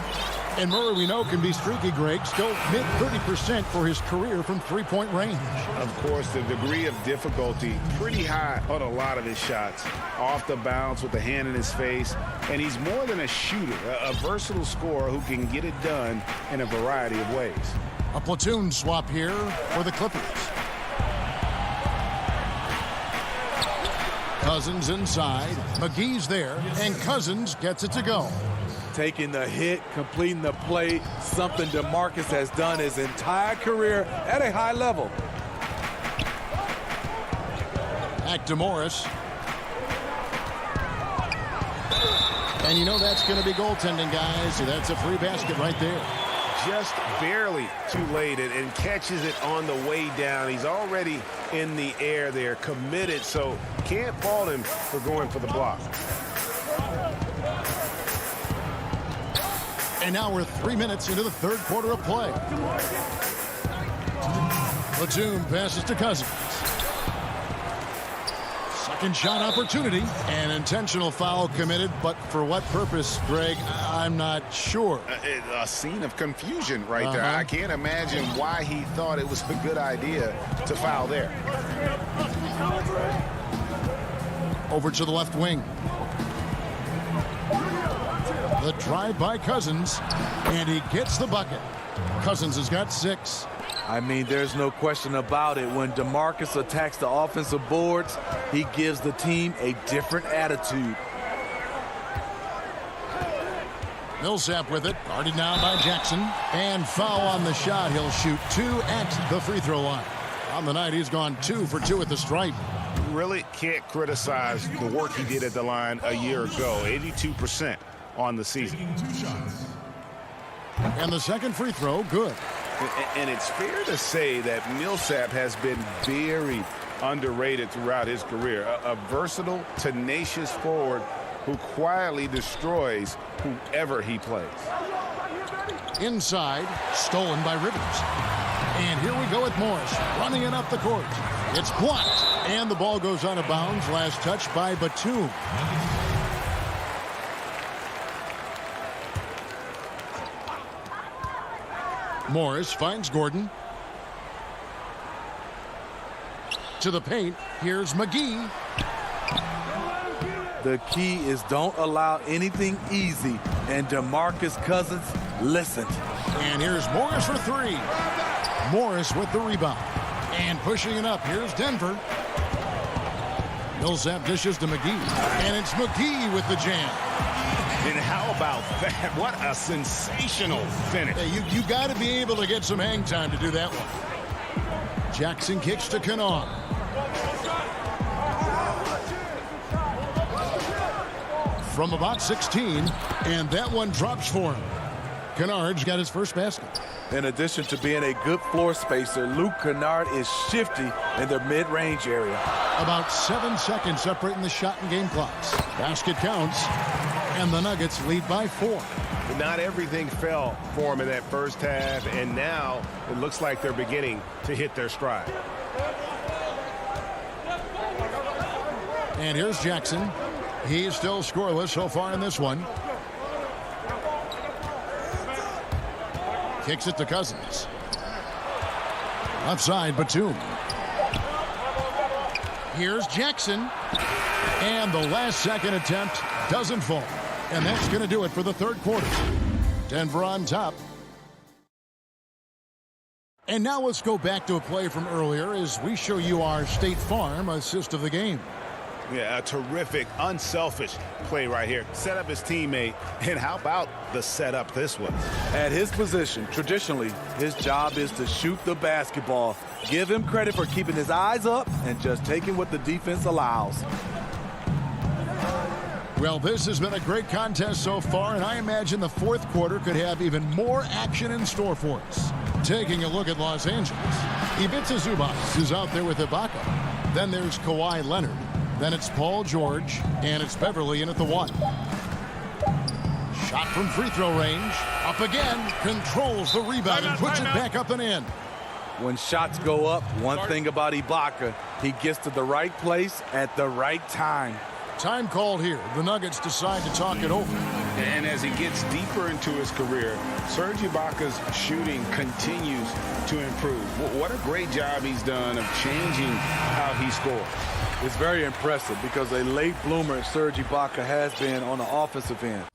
And Murray, we know, can be streaky, Greg. Still mid-30% for his career from three-point range. Of course, the degree of difficulty pretty high on a lot of his shots. Off the bounce with the hand in his face. And he's more than a shooter, a versatile scorer who can get it done in a variety of ways. A platoon swap here for the Clippers. Cousins inside. McGee's there, and Cousins gets it to go. Taking the hit, completing the play, something DeMarcus has done his entire career at a high level. Back to Morris. And you know that's going to be goaltending, guys. So that's a free basket right there. Just barely too late and catches it on the way down. He's already in the air there, committed, so can't fault him for going for the block. And now we're 3 minutes into the third quarter of play. Platoon passes to Cousins. Second shot opportunity. An intentional foul committed, but for what purpose, Greg, I'm not sure. A scene of confusion right there. I can't imagine why he thought it was a good idea to foul there. Over to the left wing. The drive by Cousins, and he gets the bucket. Cousins has got 6. I mean, there's no question about it. When DeMarcus attacks the offensive boards, he gives the team a different attitude. Millsap with it, guarded now by Jackson. And foul on the shot. He'll shoot 2 at the free throw line. On the night, he's gone 2 for 2 at the stripe. Really can't criticize the work he did at the line a year ago. 82% on the season. And the second free throw, good. And it's fair to say that Millsap has been very underrated throughout his career. A versatile, tenacious forward who quietly destroys whoever he plays. Inside, stolen by Rivers. And here we go with Morris, running it up the court. It's blocked, and the ball goes out of bounds. Last touch by Batum. Morris finds Gordon. To the paint, here's McGee. The key is don't allow anything easy, and DeMarcus Cousins listened. And here's Morris for three. Morris with the rebound. And pushing it up, here's Denver. Millsap dishes to McGee. And it's McGee with the jam. And how about that? What a sensational finish. Hey, you got to be able to get some hang time to do that one. Jackson kicks to Kennard. From about 16, and that one drops for him. Kennard's got his first basket. In addition to being a good floor spacer, Luke Kennard is shifty in the mid-range area. About 7 seconds separating the shot and game clocks. Basket counts, and the Nuggets lead by 4. Not everything fell for them in that first half, and now it looks like they're beginning to hit their stride. And here's Jackson. He's still scoreless so far in this one. Kicks it to Cousins. Outside, Batum. Here's Jackson. And the last second attempt doesn't fall. And that's going to do it for the third quarter. Denver on top. And now let's go back to a play from earlier as we show you our State Farm assist of the game. Yeah, a terrific, unselfish play right here. Set up his teammate, and how about the setup this was? At his position, traditionally, his job is to shoot the basketball. Give him credit for keeping his eyes up and just taking what the defense allows. Well, this has been a great contest so far, and I imagine the fourth quarter could have even more action in store for us. Taking a look at Los Angeles, Ivica Zubac is out there with Ibaka. Then there's Kawhi Leonard. Then it's Paul George, and it's Beverly in at the 1. Shot from free throw range. Up again. Controls the rebound and puts it back up and in. When shots go up, one thing about Ibaka, he gets to the right place at the right time. Time called here. The Nuggets decide to talk it over. And as he gets deeper into his career, Serge Ibaka's shooting continues to improve. What a great job he's done of changing how he scores. It's very impressive because a late bloomer Serge Ibaka has been on the offensive end.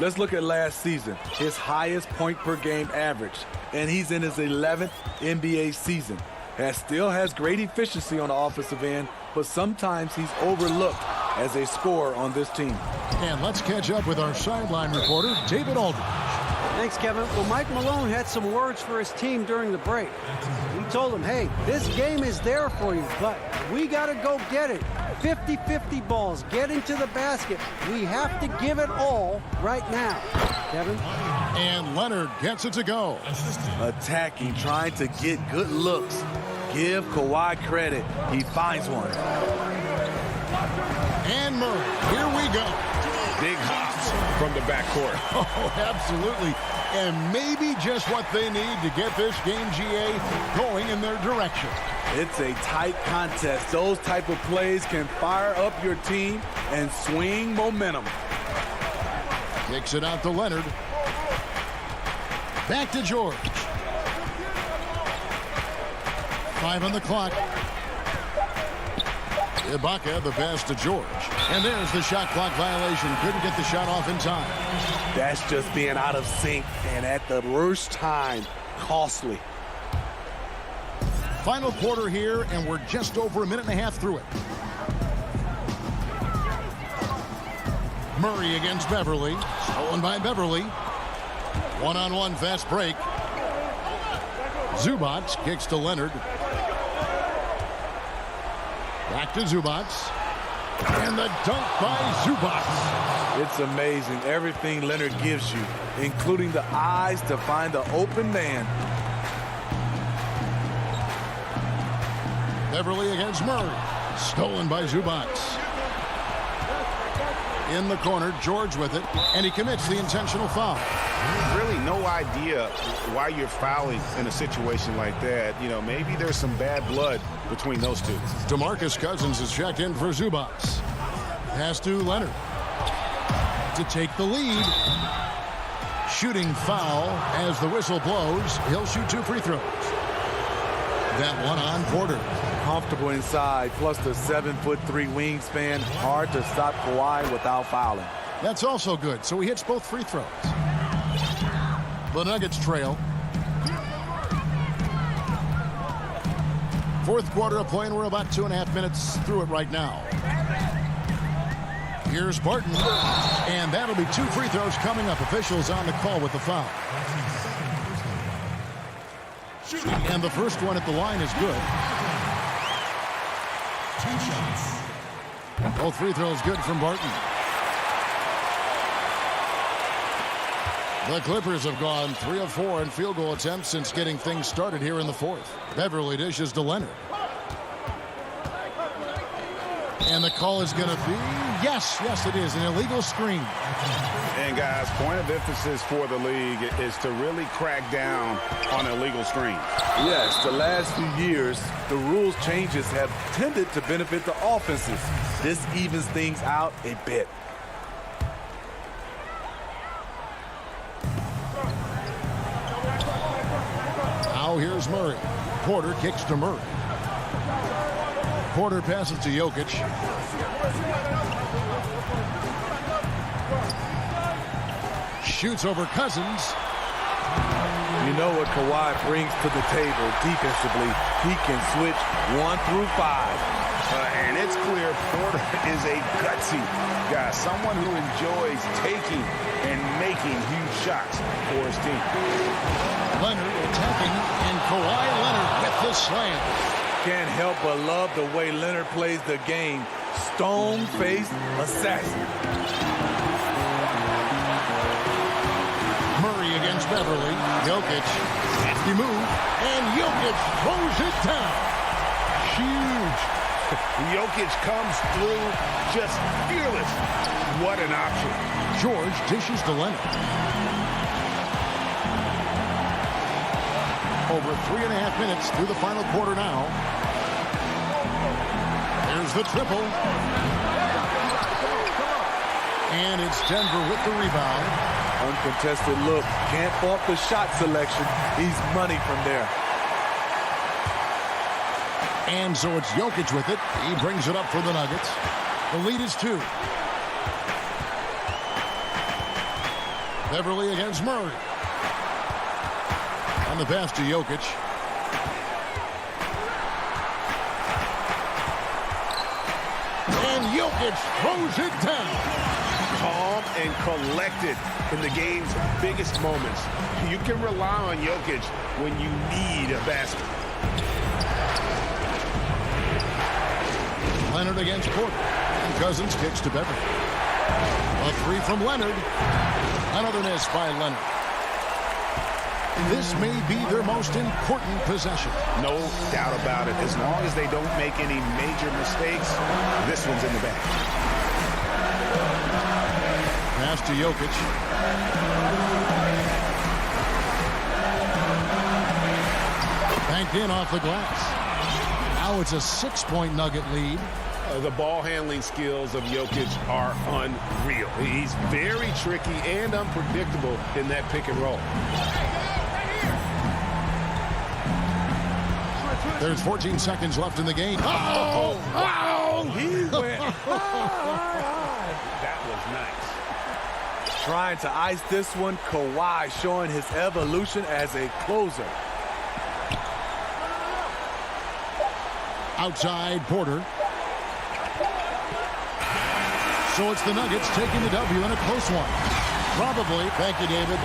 Let's look at last season, his highest point per game average, and he's in his 11th NBA season. Still has great efficiency on the offensive end, but sometimes he's overlooked as a scorer on this team. And let's catch up with our sideline reporter, David Aldridge. Thanks, Kevin. Well, Mike Malone had some words for his team during the break. He told them, hey, this game is there for you, but we got to go get it. 50-50 balls, get into the basket. We have to give it all right now. Kevin? And Leonard gets it to go. Attacking, trying to get good looks. Give Kawhi credit. He finds one. And Murray, here we go. Big hops from the backcourt. Oh, absolutely. And maybe just what they need to get this game, GA, going in their direction. It's a tight contest. Those type of plays can fire up your team and swing momentum. Kicks it out to Leonard. Back to George. 5 on the clock. Ibaka, the pass to George. And there's the shot clock violation. Couldn't get the shot off in time. That's just being out of sync, and at the worst time, costly. Final quarter here, and we're just over a minute and a half through it. Murray against Beverly. Stolen by Beverly. One-on-one fast break. Zubac kicks to Leonard. Back to Zubac. And the dunk by Zubac. It's amazing everything Leonard gives you, including the eyes to find the open man. Beverly against Murray. Stolen by Zubac. In the corner, George with it, and he commits the intentional foul. Really no idea why you're fouling in a situation like that. You know, maybe there's some bad blood between those two. DeMarcus Cousins is checked in for Zubats. Pass to Leonard to take the lead. Shooting foul as the whistle blows. He'll shoot 2 free throws. That one on Porter. Comfortable inside, plus the 7'3" wingspan. Hard to stop Kawhi without fouling. That's also good, so he hits both free throws. The Nuggets trail. Fourth quarter of play, and we're about 2.5 minutes through it right now. Here's Barton, and that'll be 2 free throws coming up. Officials on the call with the foul. And the first one at the line is good. 2 shots. Both free throws good from Barton. The Clippers have gone 3 of 4 in field goal attempts since getting things started here in the fourth. Beverly dishes to Leonard. And the call is going to be, yes, it is, an illegal screen. And guys, point of emphasis for the league is to really crack down on illegal screens. Yes, the last few years, the rules changes have tended to benefit the offenses. This evens things out a bit. Now here's Murray. Porter kicks to Murray. Porter passes to Jokic. Shoots over Cousins. You know what Kawhi brings to the table defensively. He can switch 1 through 5. And it's clear Porter is a gutsy guy, someone who enjoys taking and making huge shots for his team. Leonard attacking, and Kawhi Leonard with the slam. Can't help but love the way Leonard plays the game. Stone-faced assassin. Murray against Beverly. Jokic. Nasty move. And Jokic throws it down. Huge. Jokic comes through just fearless. What an option. George dishes to Leonard. Over 3.5 minutes through the final quarter now. There's the triple. And it's Denver with the rebound. Uncontested look. Can't fault the shot selection. He's money from there. And so it's Jokic with it. He brings it up for the Nuggets. The lead is 2. Beverly against Murray. On the pass to Jokic. And Jokic throws it down. Calm and collected in the game's biggest moments. You can rely on Jokic when you need a basket. Leonard against Porter. And Cousins kicks to Beverly. A 3 from Leonard. Another miss by Leonard. This may be their most important possession. No doubt about it. As long as they don't make any major mistakes, this one's in the bag. Pass to Jokic. Banked in off the glass. Now it's a 6-point Nugget lead. The ball handling skills of Jokic are unreal. He's very tricky and unpredictable in that pick and roll. There's 14 seconds left in the game. Oh, wow! He went That was nice. Trying to ice this one. Kawhi showing his evolution as a closer. Outside Porter. So it's the Nuggets taking the W in a close one. Probably. Thank you, David.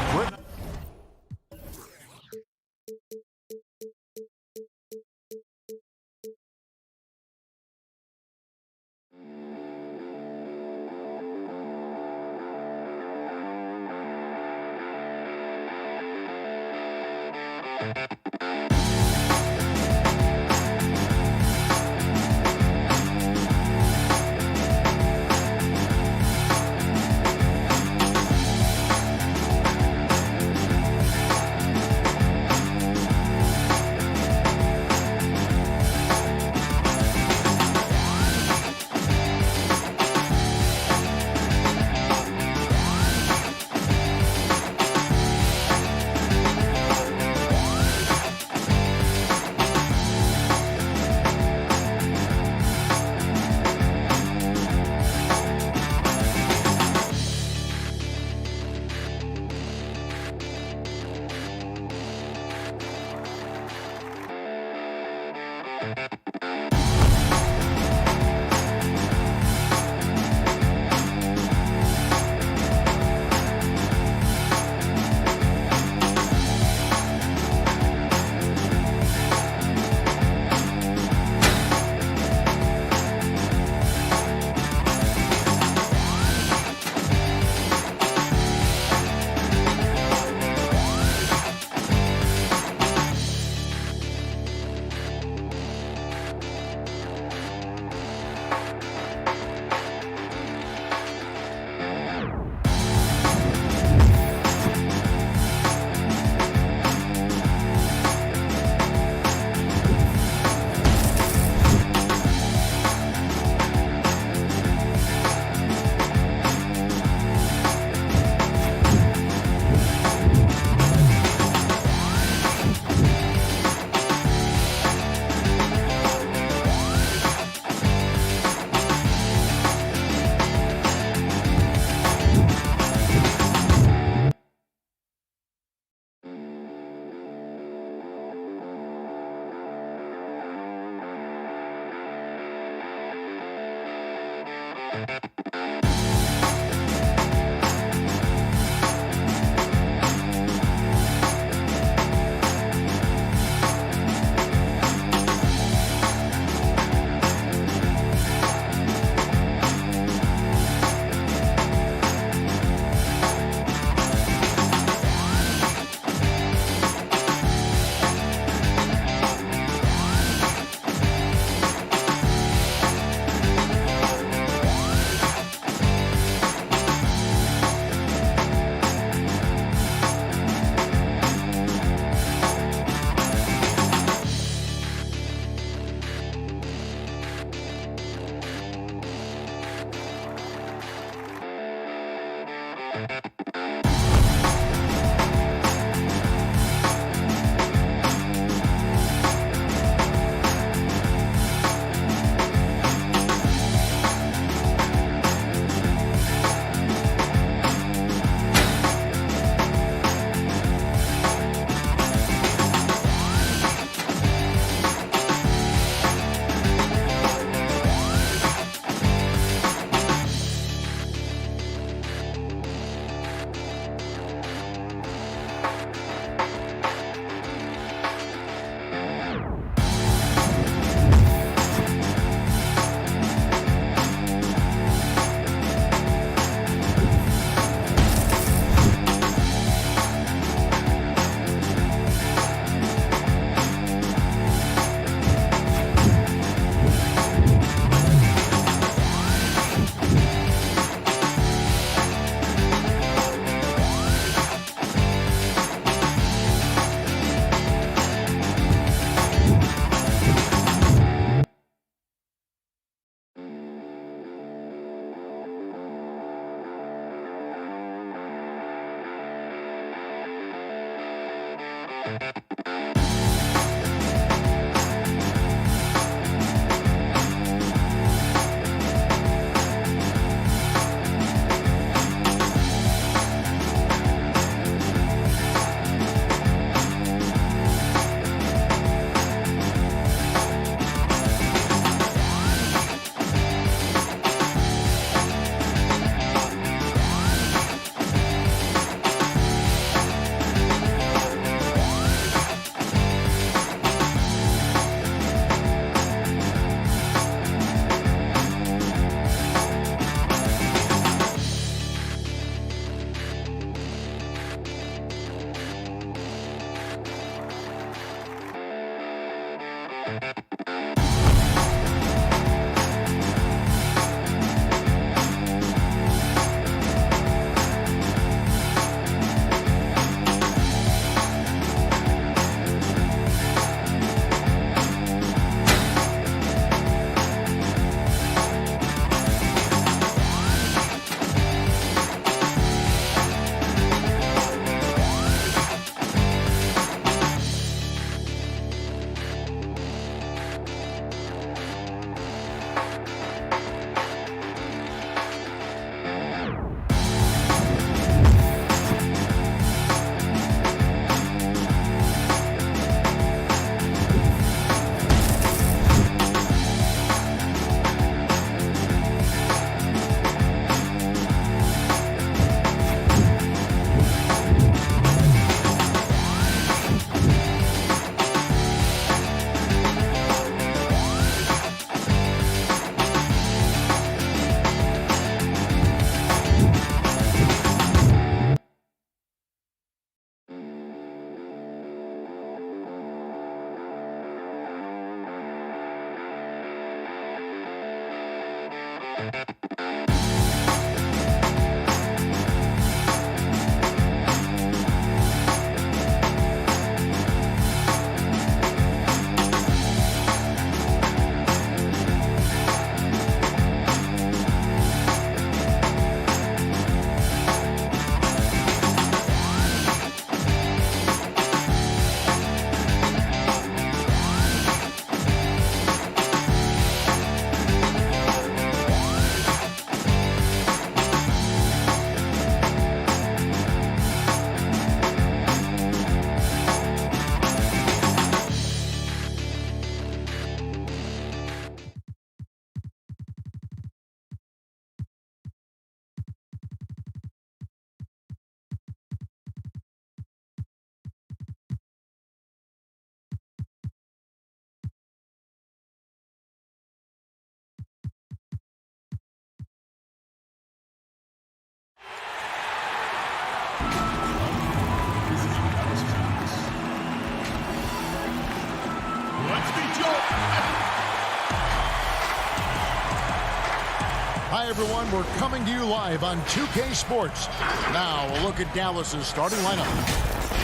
Hi, everyone. We're coming to you live on 2K Sports. Now, a look at Dallas's starting lineup.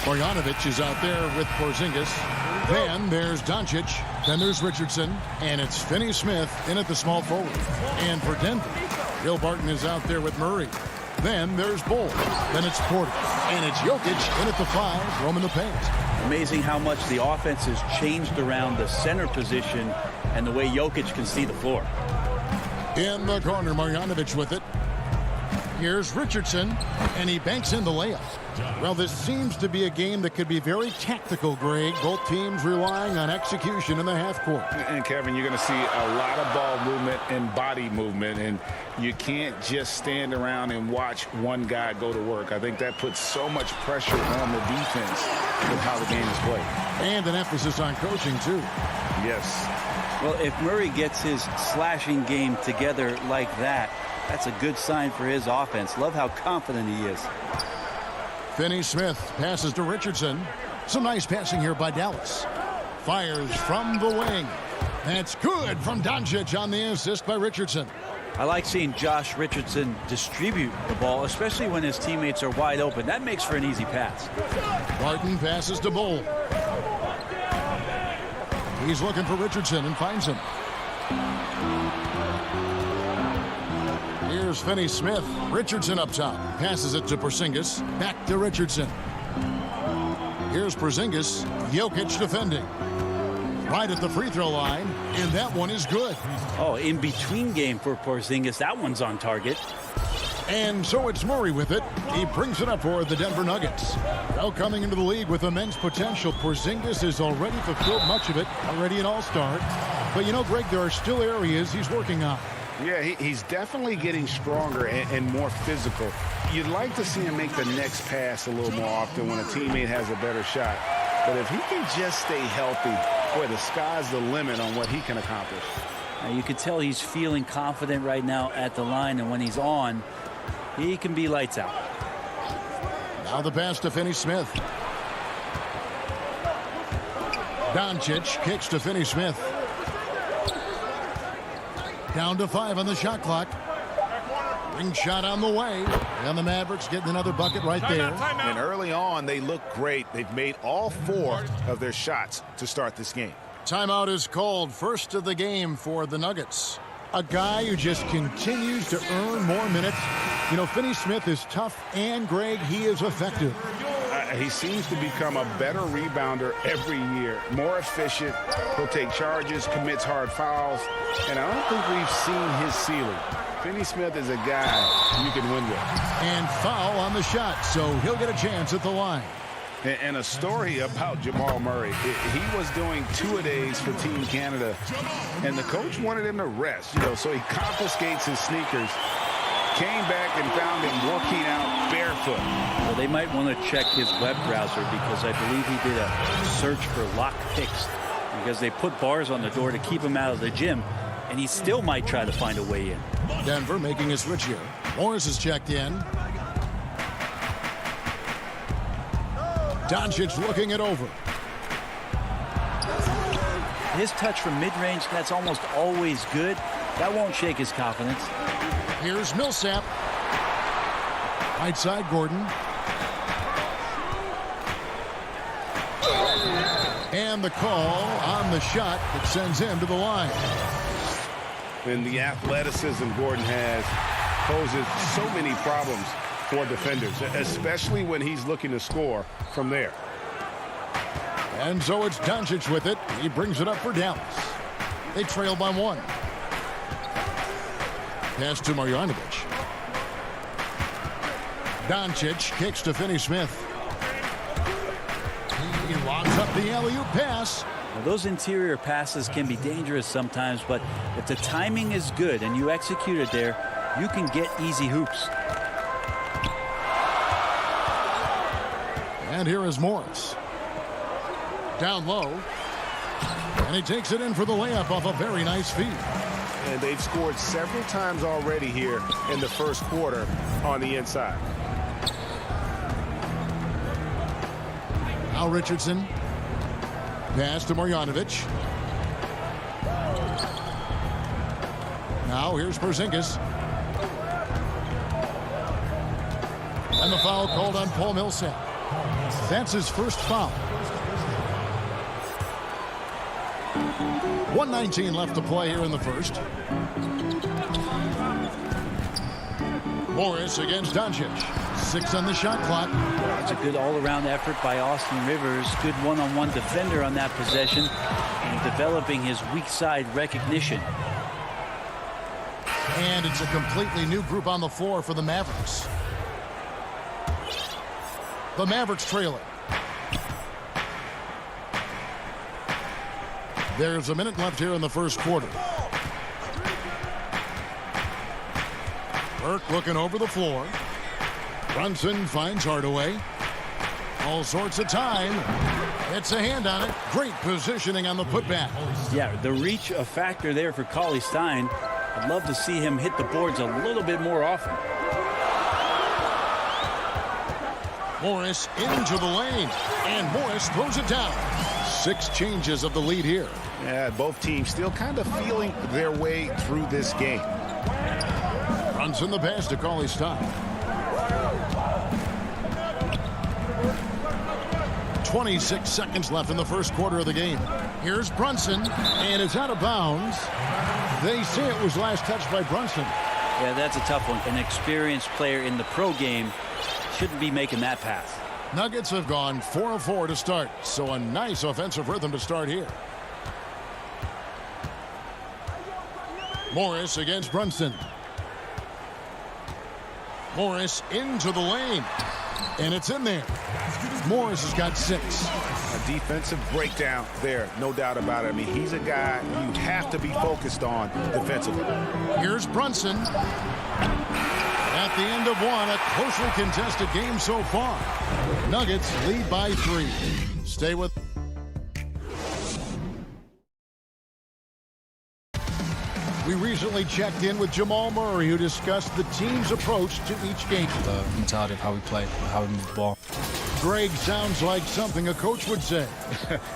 Marjanovic is out there with Porzingis. Then there's Doncic. Then there's Richardson. And it's Finney-Smith in at the small forward. And for Denver, Bill Barton is out there with Murray. Then there's Bull. Then it's Porter. And it's Jokic in at the 5, roaming the paint. Amazing how much the offense has changed around the center position and the way Jokic can see the floor. In the corner, Marjanovic with it. Here's Richardson, and he banks in the layup. Well, this seems to be a game that could be very tactical, Greg. Both teams relying on execution in the half court. And, Kevin, you're going to see a lot of ball movement and body movement, and you can't just stand around and watch one guy go to work. I think that puts so much pressure on the defense with how the game is played. And an emphasis on coaching, too. Yes. Well, if Murray gets his slashing game together like that, that's a good sign for his offense. Love how confident he is. Finney-Smith passes to Richardson. Some nice passing here by Dallas. Fires from the wing. That's good from Doncic on the assist by Richardson. I like seeing Josh Richardson distribute the ball, especially when his teammates are wide open. That makes for an easy pass. Barton passes to Bull. He's looking for Richardson and finds him. Here's Finney-Smith. Richardson up top. Passes it to Porzingis. Back to Richardson. Here's Porzingis. Jokic defending. Right at the free throw line. And that one is good. Oh, in between game for Porzingis. That one's on target. And so it's Murray with it. He brings it up for the Denver Nuggets. Well, coming into the league with immense potential, Porzingis has already fulfilled much of it. Already an all-star. But, you know, Greg, there are still areas he's working on. Yeah, he's definitely getting stronger and more physical. You'd like to see him make the next pass a little more often when a teammate has a better shot. But if he can just stay healthy, boy, the sky's the limit on what he can accomplish. Now, you can tell he's feeling confident right now at the line, and when he's on, he can be lights out. Now the pass to Finney-Smith. Doncic kicks to Finney-Smith. Down to 5 on the shot clock. Ring shot on the way. And the Mavericks getting another bucket right there. And early on, they look great. They've made all 4 of their shots to start this game. Timeout is called. First of the game for the Nuggets. A guy who just continues to earn more minutes. You know, Finney-Smith is tough, and, Greg, he is effective. He seems to become a better rebounder every year. More efficient. He'll take charges, commits hard fouls. And I don't think we've seen his ceiling. Finney-Smith is a guy you can win with. And foul on the shot, so he'll get a chance at the line. And a story about Jamal Murray. He was doing 2-a-days for Team Canada, and the coach wanted him to rest, so he confiscates his sneakers, came back and found him working out barefoot. Well, they might want to check his web browser because I believe he did a search for lock picks because they put bars on the door to keep him out of the gym, and he still might try to find a way in. Denver making a switch here. Morris is checked in. Doncic looking it over. His touch from mid-range, that's almost always good. That won't shake his confidence. Here's Millsap. Right side, Gordon. And the call on the shot that sends him to the line. And the athleticism Gordon has poses so many problems for defenders, especially when he's looking to score from there. And so it's Doncic with it. He brings it up for Dallas. They trail by 1. Pass to Marjanovic. Doncic kicks to Finney-Smith. He lobs up the alley-oop pass. Now, those interior passes can be dangerous sometimes, but if the timing is good and you execute it there, you can get easy hoops. And here is Morris. Down low. And he takes it in for the layup off a very nice feed. And they've scored several times already here in the first quarter on the inside. Now Richardson. Pass to Marjanovic. Now here's Porzingis. And the foul called on Paul Millsap. That's his first foul. 1:19 left to play here in the first. Morris against Doncic. 6 on the shot clock. It's a good all-around effort by Austin Rivers. Good one-on-one defender on that possession and developing his weak side recognition. And it's a completely new group on the floor for the Mavericks. The Mavericks trailing. There's a minute left here in the first quarter. Burke looking over the floor. Brunson finds Hardaway. All sorts of time. It's a hand on it. Great positioning on the putback. Yeah, the reach a factor there for Cauley Stein. I'd love to see him hit the boards a little bit more often. Morris into the lane. And Morris throws it down. 6 changes of the lead here. Yeah, both teams still kind of feeling their way through this game. Brunson the pass to Cauley Stein. 26 seconds left in the first quarter of the game. Here's Brunson, and it's out of bounds. They say it was last touched by Brunson. Yeah, that's a tough one. An experienced player in the pro game shouldn't be making that pass. Nuggets have gone 4 of 4 to start, so a nice offensive rhythm to start here. Morris against Brunson. Morris into the lane, and it's in there. Morris has got 6. A defensive breakdown there, no doubt about it. I mean, he's a guy you have to be focused on defensively. Here's Brunson. At the end of one, a closely contested game so far. Nuggets lead by 3. Stay with. We recently checked in with Jamal Murray, who discussed the team's approach to each game. The mentality of how we play, how we move the ball. Greg sounds like something a coach would say.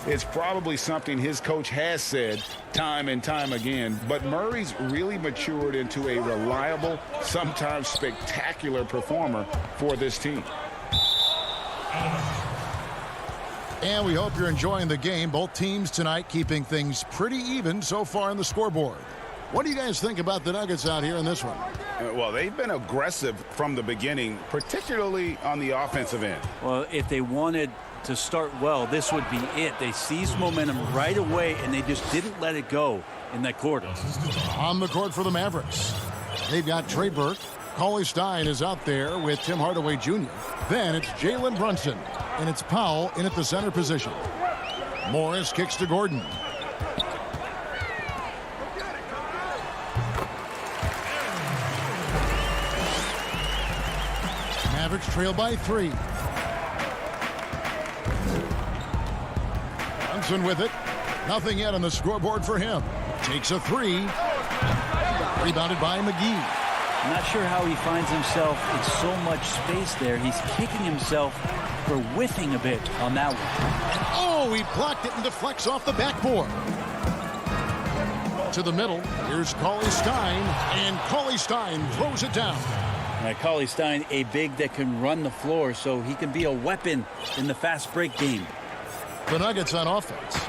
It's probably something his coach has said time and time again, but Murray's really matured into a reliable, sometimes spectacular performer for this team. And we hope you're enjoying the game. Both teams tonight keeping things pretty even so far on the scoreboard. What do you guys think about the Nuggets out here in this one? Well, they've been aggressive from the beginning, particularly on the offensive end. Well, if they wanted to start well, this would be it. They seized momentum right away, and they just didn't let it go in that quarter. On the court for the Mavericks, they've got Trey Burke. Cauley Stein is out there with Tim Hardaway Jr. Then it's Jalen Brunson, and it's Powell in at the center position. Morris kicks to Gordon. Mavericks trail by 3. Brunson with it. Nothing yet on the scoreboard for him. Takes a 3. Rebounded by McGee. I'm not sure how he finds himself in so much space there. He's kicking himself for whiffing a bit on that one. Oh, he blocked it and deflects off the backboard. To the middle. Here's Cauley Stein, and Cauley Stein throws it down. Cauley Stein, a big that can run the floor, so he can be a weapon in the fast break game. The Nuggets on offense.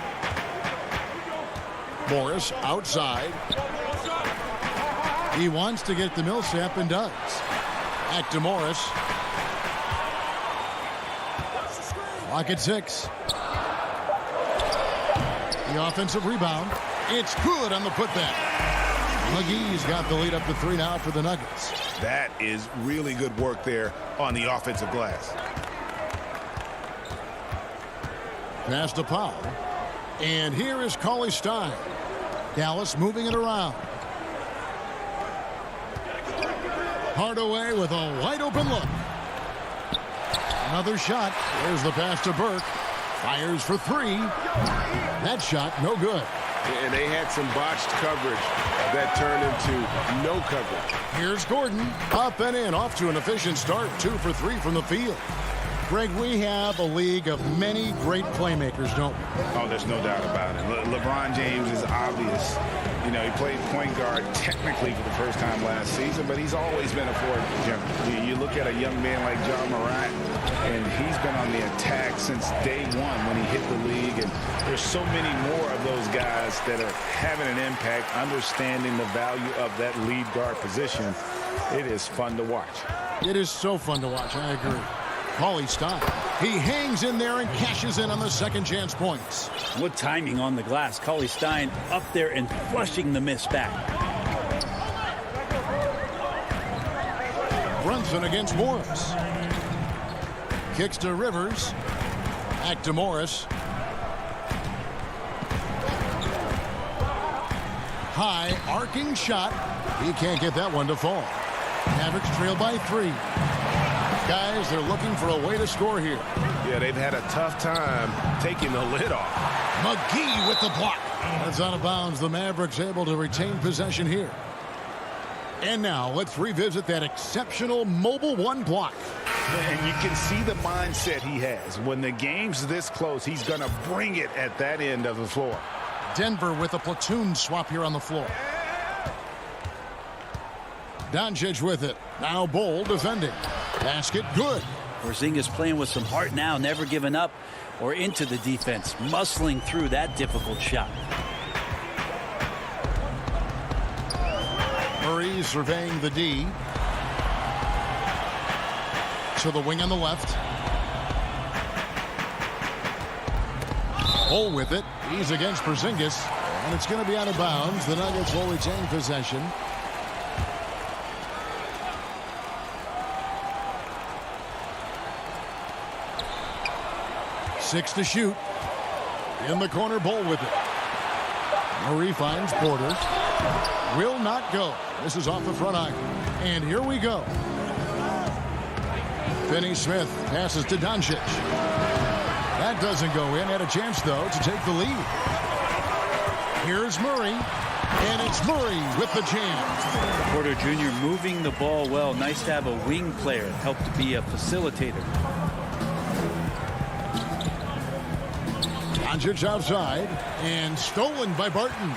Morris outside. He wants to get to Millsap and does. Back to Morris. Clock at 6. The offensive rebound. It's good on the putback. McGee's got the lead up to 3 now for the Nuggets. That is really good work there on the offensive glass. Pass to Powell. And here is Cauley Stein. Dallas moving it around. Hardaway with a wide open look. Another shot. There's the pass to Burke. Fires for 3. That shot no good. And they had some botched coverage that turned into no coverage. Here's Gordon. Up and in. Off to an efficient start. 2 for 3 from the field. Greg, we have a league of many great playmakers, don't we? Oh, there's no doubt about it. LeBron James is obvious. You know, he played point guard technically for the first time last season, but he's always been a forward general. You look at a young man like John Morant, and he's been on the attack since day one when he hit the league. And there's so many more of those guys that are having an impact, understanding the value of that lead guard position. It is fun to watch. It is so fun to watch. I agree. Cauley Stein. He hangs in there and cashes in on the second chance points. What timing on the glass. Cauley Stein up there and flushing the miss back. Brunson against Morris. Kicks to Rivers. Back to Morris. High arcing shot. He can't get that one to fall. Mavericks trail by 3. Guys, they're looking for a way to score here. Yeah, they've had a tough time taking the lid off. McGee with the block. That's out of bounds. The Mavericks able to retain possession here. And now let's revisit that exceptional mobile 1 block. And you can see the mindset he has. When the game's this close, he's going to bring it at that end of the floor. Denver with a platoon swap here on the floor. Doncic with it. Now Bol defending. Basket good. Porzingis playing with some heart now, never giving up or into the defense, muscling through that difficult shot. Murray surveying the D. To the wing on the left. Bol with it. He's against Porzingis. And it's going to be out of bounds. The Nuggets will retain possession. Six to shoot. In the corner, Bol with it. Murray finds Porter. Will not go. This is off the front iron. And here we go. Finney-Smith passes to Doncic. That doesn't go in. Had a chance, though, to take the lead. Here's Murray. And it's Murray with the jam. Porter Jr. moving the ball well. Nice to have a wing player help to be a facilitator. Doncic outside and stolen by Barton.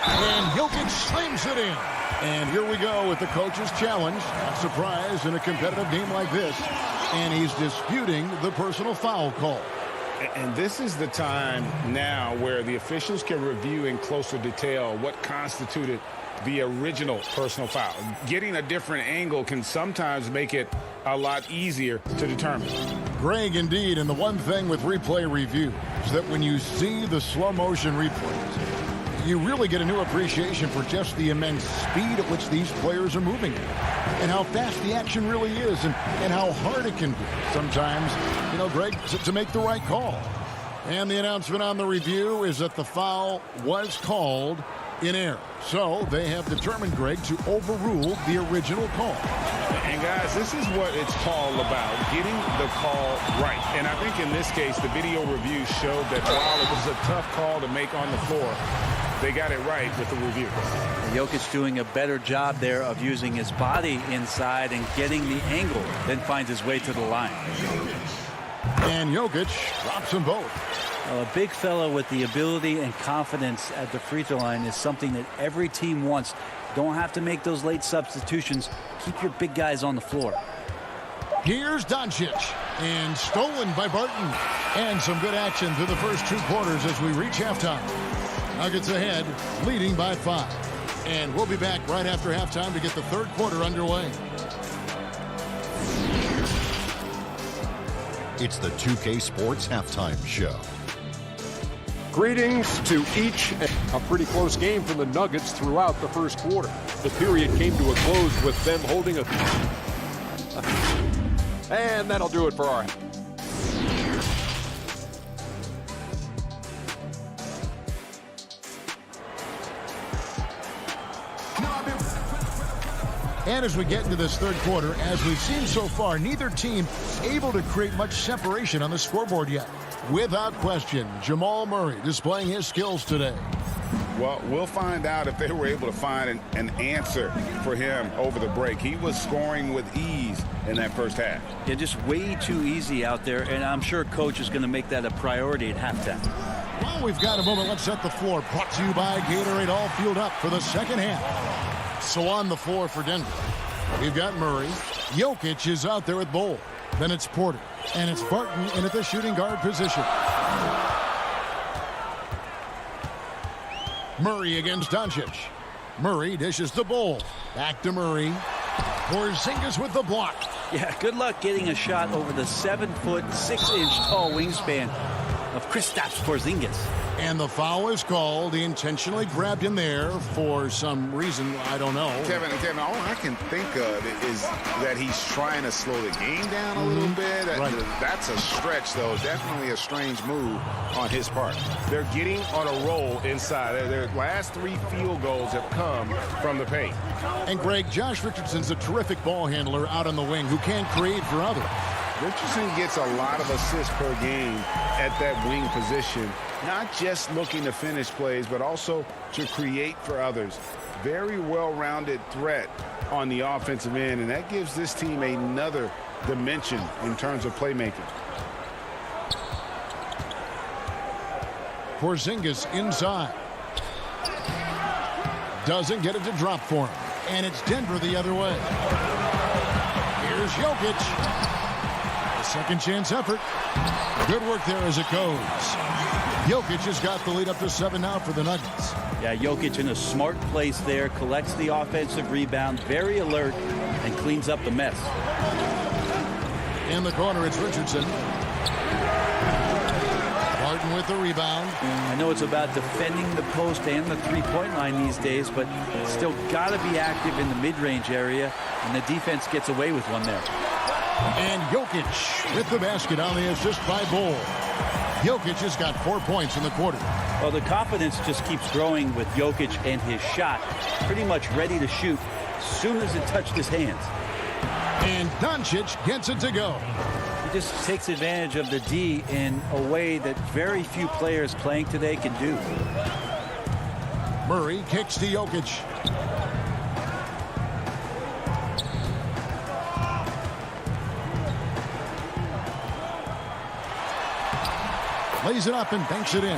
And Jokic slams it in. And here we go with the coach's challenge. Not surprised in a competitive game like this. And he's disputing the personal foul call. And this is the time now where the officials can review in closer detail what constituted the original personal foul. Getting a different angle can sometimes make it a lot easier to determine. Greg, indeed, and the one thing with replay review is that when you see the slow motion replays, you really get a new appreciation for just the immense speed at which these players are moving and how fast the action really is and how hard it can be sometimes, you know, Greg, to make the right call. And the announcement on the review is that the foul was called in error. So they have determined, Greg, to overrule the original call. And guys, this is what it's all about, getting the call right. And I think in this case, the video review showed that while it was a tough call to make on the floor, they got it right with the review. Jokic doing a better job there of using his body inside and getting the angle, then finds his way to the line. And Jokic drops them both. Well, a big fellow with the ability and confidence at the free throw line is something that every team wants. Don't have to make those late substitutions. Keep your big guys on the floor. Here's Doncic, and stolen by Barton. And some good action through the first 2 quarters as we reach halftime. Nuggets ahead, leading by 5. And we'll be back right after halftime to get the third quarter underway. It's the 2K Sports Halftime Show. Greetings to each. A pretty close game for the Nuggets throughout the first quarter. The period came to a close with them holding a... And that'll do it for our... And as we get into this third quarter, as we've seen so far, neither team able to create much separation on the scoreboard yet. Without question, Jamal Murray displaying his skills today. Well, we'll find out if they were able to find an answer for him over the break. He was scoring with ease in that first half. Yeah, just way too easy out there, and I'm sure coach is going to make that a priority at halftime. Well, we've got a moment. Let's set the floor. Brought to you by Gatorade, all fueled up for the second half. So on the floor for Denver, we've got Murray. Jokic is out there with Bol. Then it's Porter. And it's Barton in at the shooting guard position. Murray against Doncic. Murray dishes the Bol. Back to Murray. Porzingis with the block. Yeah, good luck getting a shot over the 7-foot, 6-inch tall wingspan of Kristaps Porzingis. And the foul is called. He intentionally grabbed him there for some reason. I don't know. Kevin, all I can think of is that he's trying to slow the game down a little bit. Right. That's a stretch, though. Definitely a strange move on his part. They're getting on a roll inside. Their last 3 field goals have come from the paint. And Greg, Josh Richardson's a terrific ball handler out on the wing who can create for others. Richardson gets a lot of assists per game at that wing position, not just looking to finish plays, but also to create for others. Very well-rounded threat on the offensive end, and that gives this team another dimension in terms of playmaking. Porzingis inside. Doesn't get it to drop for him. And it's Denver the other way. Here's Jokic. Second chance effort. Good work there as it goes. Jokic has got the lead up to 7 now for the Nuggets. Yeah, Jokic in a smart place there, collects the offensive rebound, very alert, and cleans up the mess. In the corner, it's Richardson. Barton with the rebound. I know it's about defending the post and the three-point line these days, but still got to be active in the mid-range area, and the defense gets away with one there. And Jokic with the basket on the assist by Bol. Jokic has got 4 points in the quarter. Well, the confidence just keeps growing with Jokic and his shot. Pretty much ready to shoot as soon as it touched his hands. And Doncic gets it to go. He just takes advantage of the D in a way that very few players playing today can do. Murray kicks to Jokic. Lays it up and banks it in.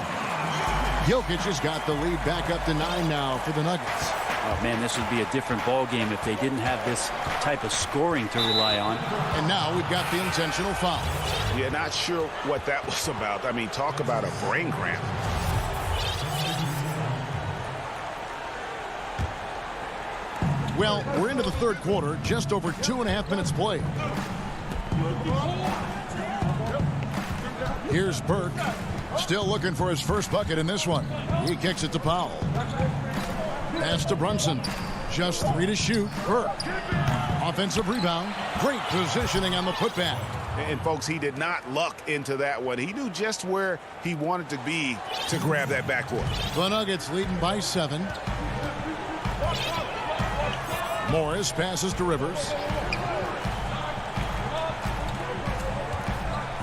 Jokic has got the lead back up to 9 now for the Nuggets. Oh, man, this would be a different ball game if they didn't have this type of scoring to rely on. And now we've got the intentional foul. Yeah, not sure what that was about. I mean, talk about a brain cramp. Well, we're into the third quarter, just over 2.5 minutes played. Here's Burke, still looking for his first bucket in this one. He kicks it to Powell. Pass to Brunson. Just 3 to shoot. Burke. Offensive rebound. Great positioning on the putback. And, folks, he did not luck into that one. He knew just where he wanted to be to grab that backcourt. The Nuggets leading by 7. Morris passes to Rivers.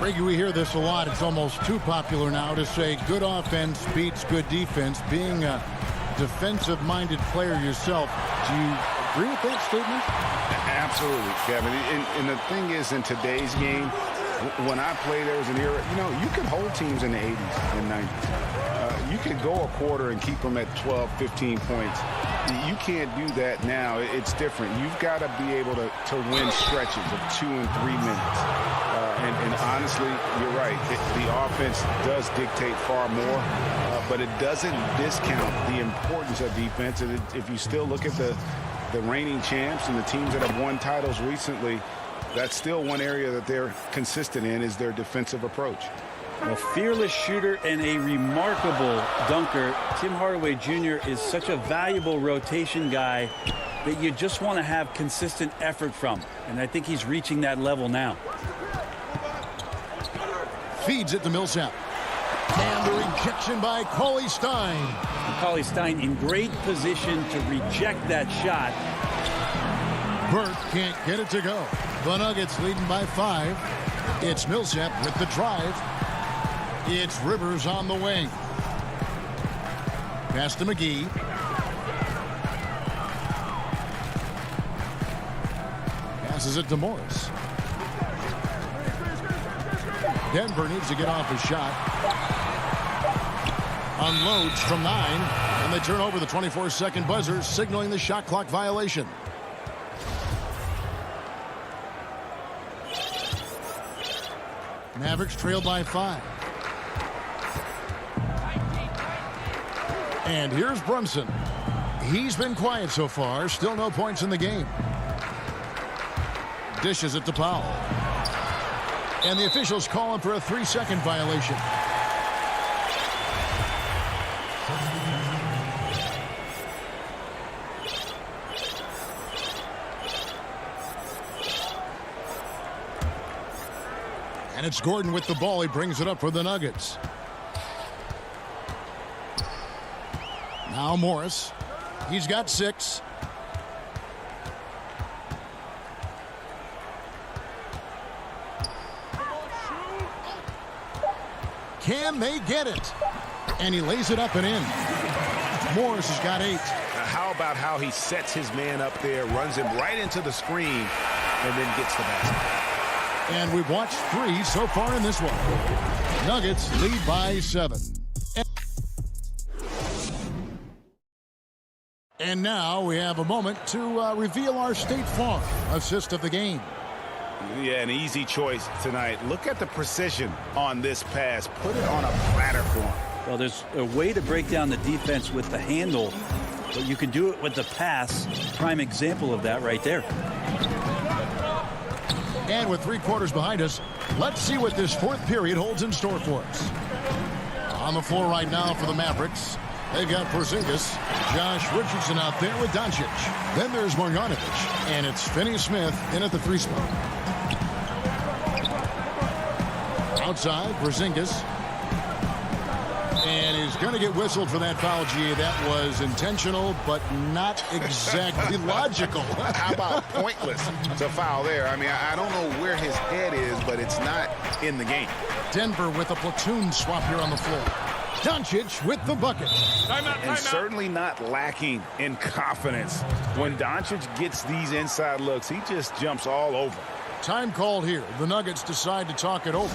Reggie, we hear this a lot. It's almost too popular now to say good offense beats good defense. Being a defensive-minded player yourself, do you agree with that statement? Absolutely, Kevin. And the thing is, in today's game, when I played, there was an era, you could hold teams in the 80s and 90s. You could go a quarter and keep them at 12, 15 points. You can't do that now. It's different. You've got to be able to win stretches of 2 and 3 minutes. And honestly, you're right. The offense does dictate far more, but it doesn't discount the importance of defense. And if you still look at the reigning champs and the teams that have won titles recently, that's still one area that they're consistent in, is their defensive approach. A fearless shooter and a remarkable dunker. Tim Hardaway Jr. is such a valuable rotation guy that you just want to have consistent effort from. And I think he's reaching that level now. Feeds it to Millsap. And the rejection by Cauley Stein. Cauley Stein in great position to reject that shot. Burke can't get it to go. The Nuggets leading by 5. It's Millsap with the drive. It's Rivers on the wing. Pass to McGee. Passes it to Morris. Denver needs to get off his shot. Unloads from 9, and they turn over the 24-second buzzer, signaling the shot clock violation. Mavericks trail by 5. And here's Brunson. He's been quiet so far. Still no points in the game. Dishes it to Powell. And the officials call him for a 3-second violation. And it's Gordon with the ball. He brings it up for the Nuggets. Now Morris. He's got 6. Can they get it? And he lays it up and in. Morris has got 8. Now how about how he sets his man up there, runs him right into the screen, and then gets the basket. And we've watched 3 so far in this one. Nuggets lead by 7. And now we have a moment to reveal our State Farm assist of the game. Yeah, an easy choice tonight. Look at the precision on this pass. Put it on a platter for him. Well, there's a way to break down the defense with the handle, but you can do it with the pass. Prime example of that right there. And with 3 quarters behind us, let's see what this 4th period holds in store for us. On the floor right now for the Mavericks, they've got Porzingis, Josh Richardson out there with Doncic. Then there's Marjanovic, and it's Finney-Smith in at the 3 spot. Outside, Porzingis. And he's going to get whistled for that foul, GA. That was intentional, but not exactly logical. How about pointless? It's a foul there. I mean, I don't know where his head is, but it's not in the game. Denver with a platoon swap here on the floor. Doncic with the bucket. And certainly not lacking in confidence. When Doncic gets these inside looks, he just jumps all over. Time called here. The Nuggets decide to talk it over.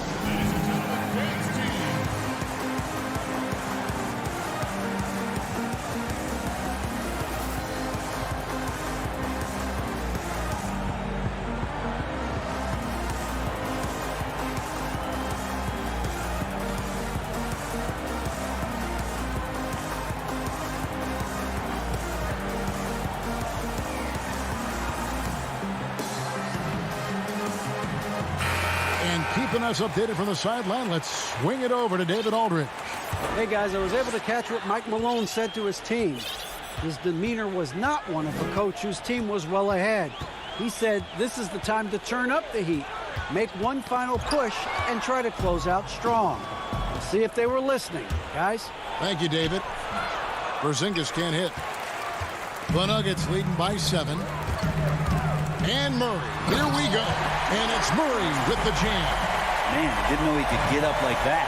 Keeping us updated from the sideline, let's swing it over to David Aldridge. Hey, guys, I was able to catch what Mike Malone said to his team. His demeanor was not one of a coach whose team was well ahead. He said this is the time to turn up the heat, make one final push, and try to close out strong. Let's see if they were listening, guys. Thank you, David. Porzingis can't hit. The Nuggets leading by 7. And Murray, here we go. And it's Murray with the jam. Man, didn't know he could get up like that.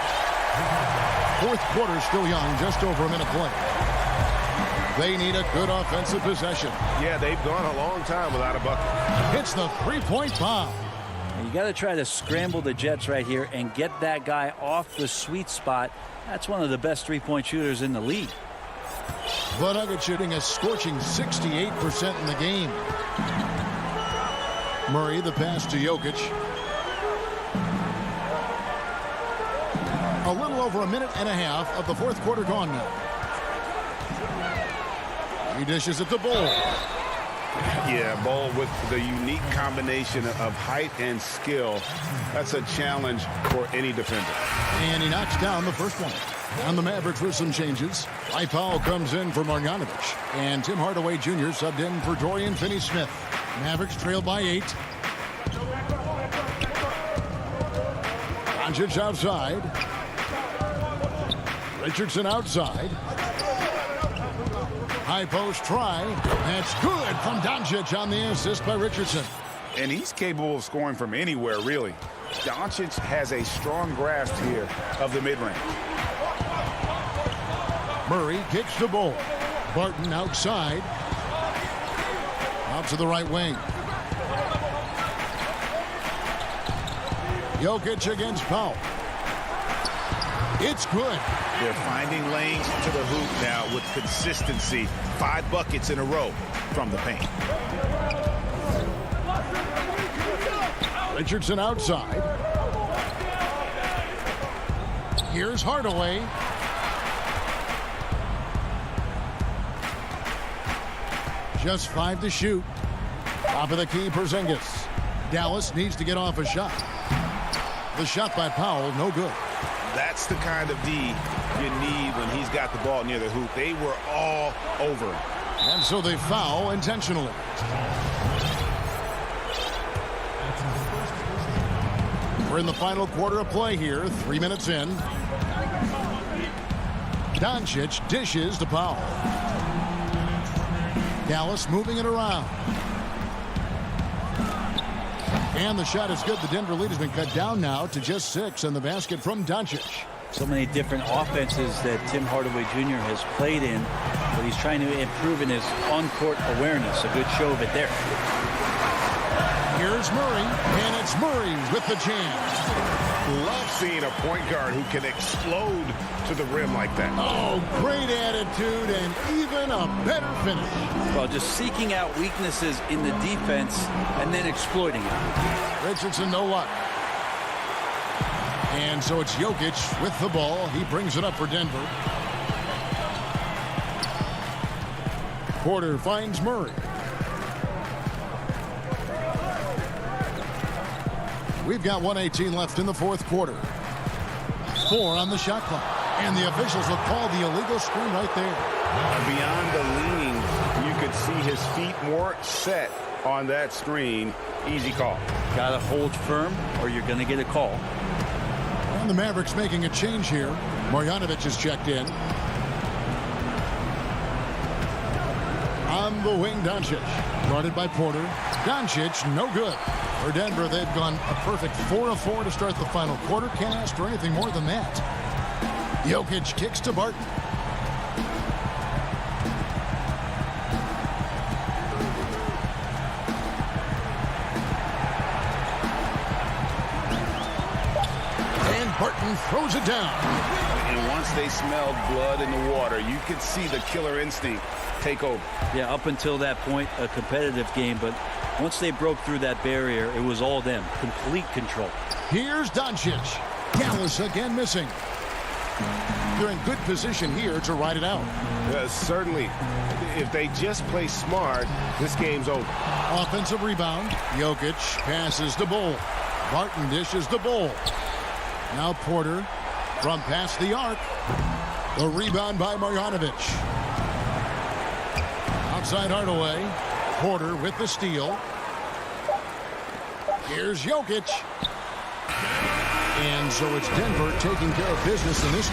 4th quarter still young, just over a minute play. They need a good offensive possession. Yeah, they've gone a long time without a bucket. Hits the 3-point bomb. You got to try to scramble the Jets right here and get that guy off the sweet spot. That's one of the best 3-point shooters in the league. The Nuggets shooting a scorching 68% in the game. Murray, the pass to Jokic. A little over a minute and a half of the 4th quarter gone now. He dishes it to Bol. Yeah, Bol with the unique combination of height and skill. That's a challenge for any defender. And he knocks down the first one. On the Mavericks with some changes. Powell comes in for Marjanovic. And Tim Hardaway Jr. subbed in for Dorian Finney-Smith. Mavericks trail by 8. Doncic outside. Richardson outside. High post try. That's good from Doncic on the assist by Richardson. And he's capable of scoring from anywhere, really. Doncic has a strong grasp here of the mid-range. Murray kicks the ball. Barton outside. Out to the right wing. Jokic against Powell. It's good. They're finding lanes to the hoop now with consistency. 5 buckets in a row from the paint. Richardson outside. Here's Hardaway. Just 5 to shoot. Top of the key, Porzingis. Dallas needs to get off a shot. The shot by Powell, no good. That's the kind of D you need when he's got the ball near the hoop. They were all over him. And so they foul intentionally. We're in the final quarter of play here, 3 minutes in. Doncic dishes to Powell. Dallas moving it around. And the shot is good. The Denver lead has been cut down now to just 6, and the basket from Doncic. So many different offenses that Tim Hardaway Jr. has played in, but he's trying to improve in his on-court awareness. A good show of it there. Here's Murray, and it's Murray with the jam. Love seeing a point guard who can explode to the rim like that. Oh, great attitude and even a better finish. Well, just seeking out weaknesses in the defense and then exploiting it. Richardson, no luck. And so it's Jokic with the ball. He brings it up for Denver. Porter finds Murray. We've got 1:18 left in the fourth quarter. 4 on the shot clock. And the officials will call the illegal screen right there. Beyond the leaning, you could see his feet more set on that screen. Easy call. Got to hold firm or you're going to get a call. And the Mavericks making a change here. Marjanovic is checked in. On the wing, Doncic. Guarded by Porter. Doncic, no good. For Denver, they've gone a perfect 4 of 4 to start the final quarter. Can't ask for anything more than that. Jokic kicks to Barton. And Barton throws it down. And once they smelled blood in the water, you could see the killer instinct take over. Yeah, up until that point, a competitive game, but once they broke through that barrier, it was all them. Complete control. Here's Doncic. Dallas again missing. They're in good position here to ride it out. Certainly, if they just play smart, this game's over. Offensive rebound. Jokic passes to Bull. Barton dishes to Bull. Now Porter from past the arc. The rebound by Marjanovic. Outside Hardaway. Porter with the steal. Here's Jokic. And so it's Denver taking care of business in this.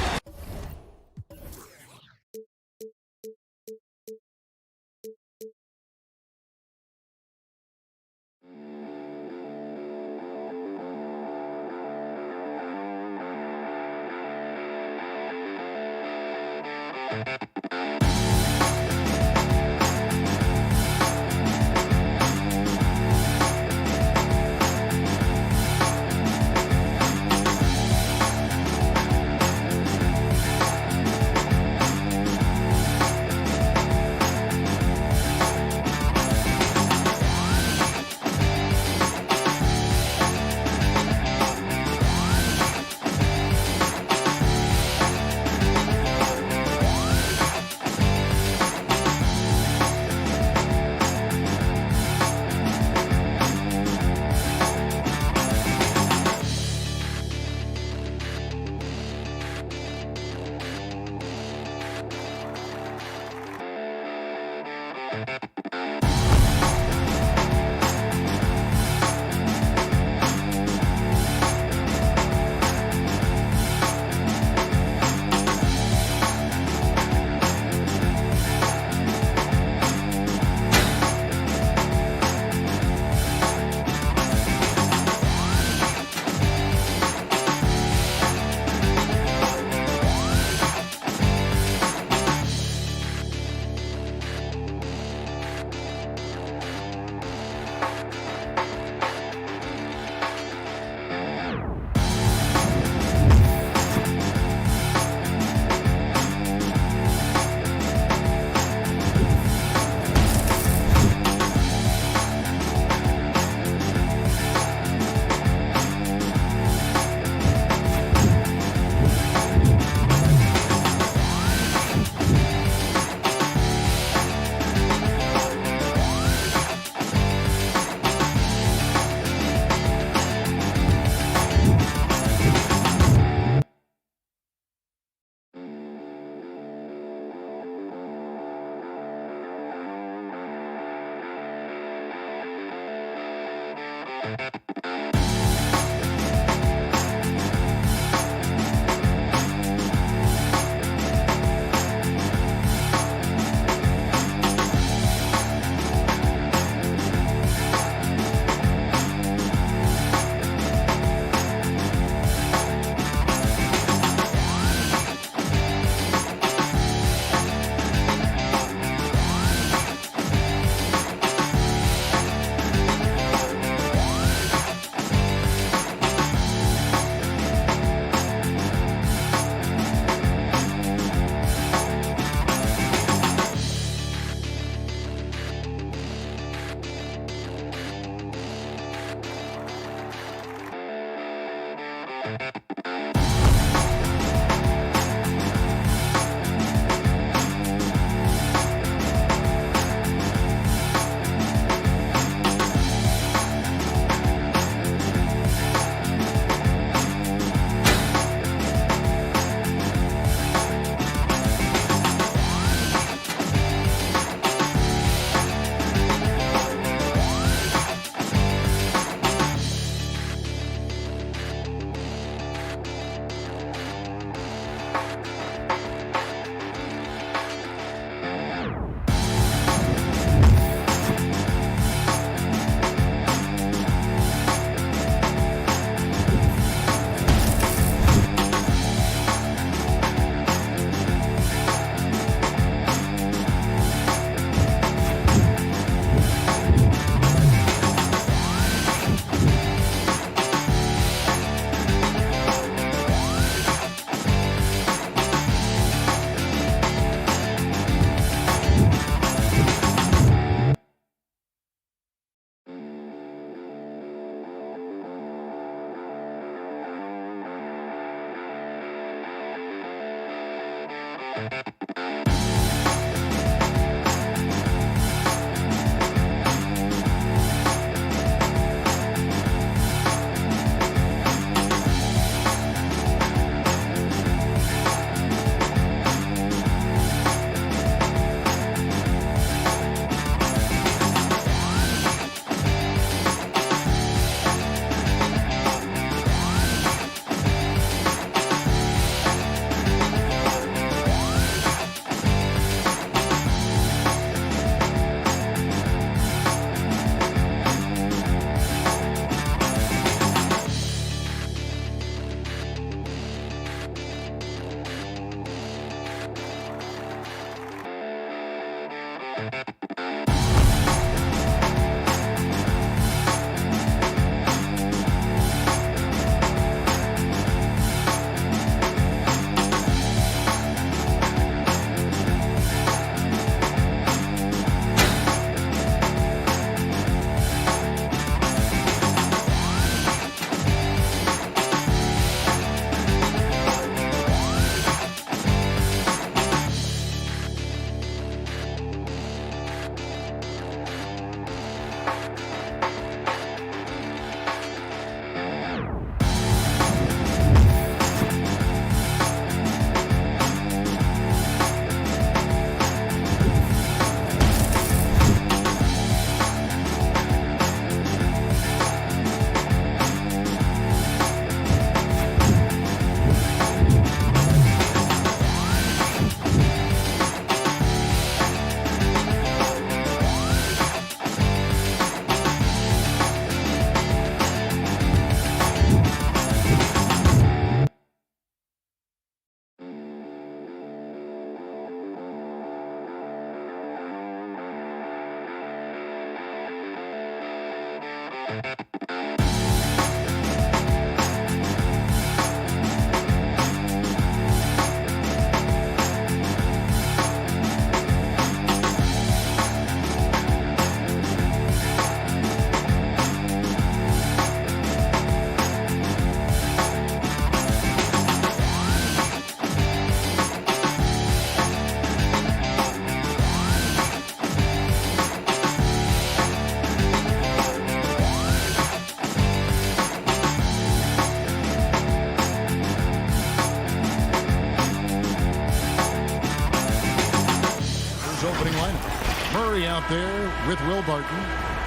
out there with Will Barton.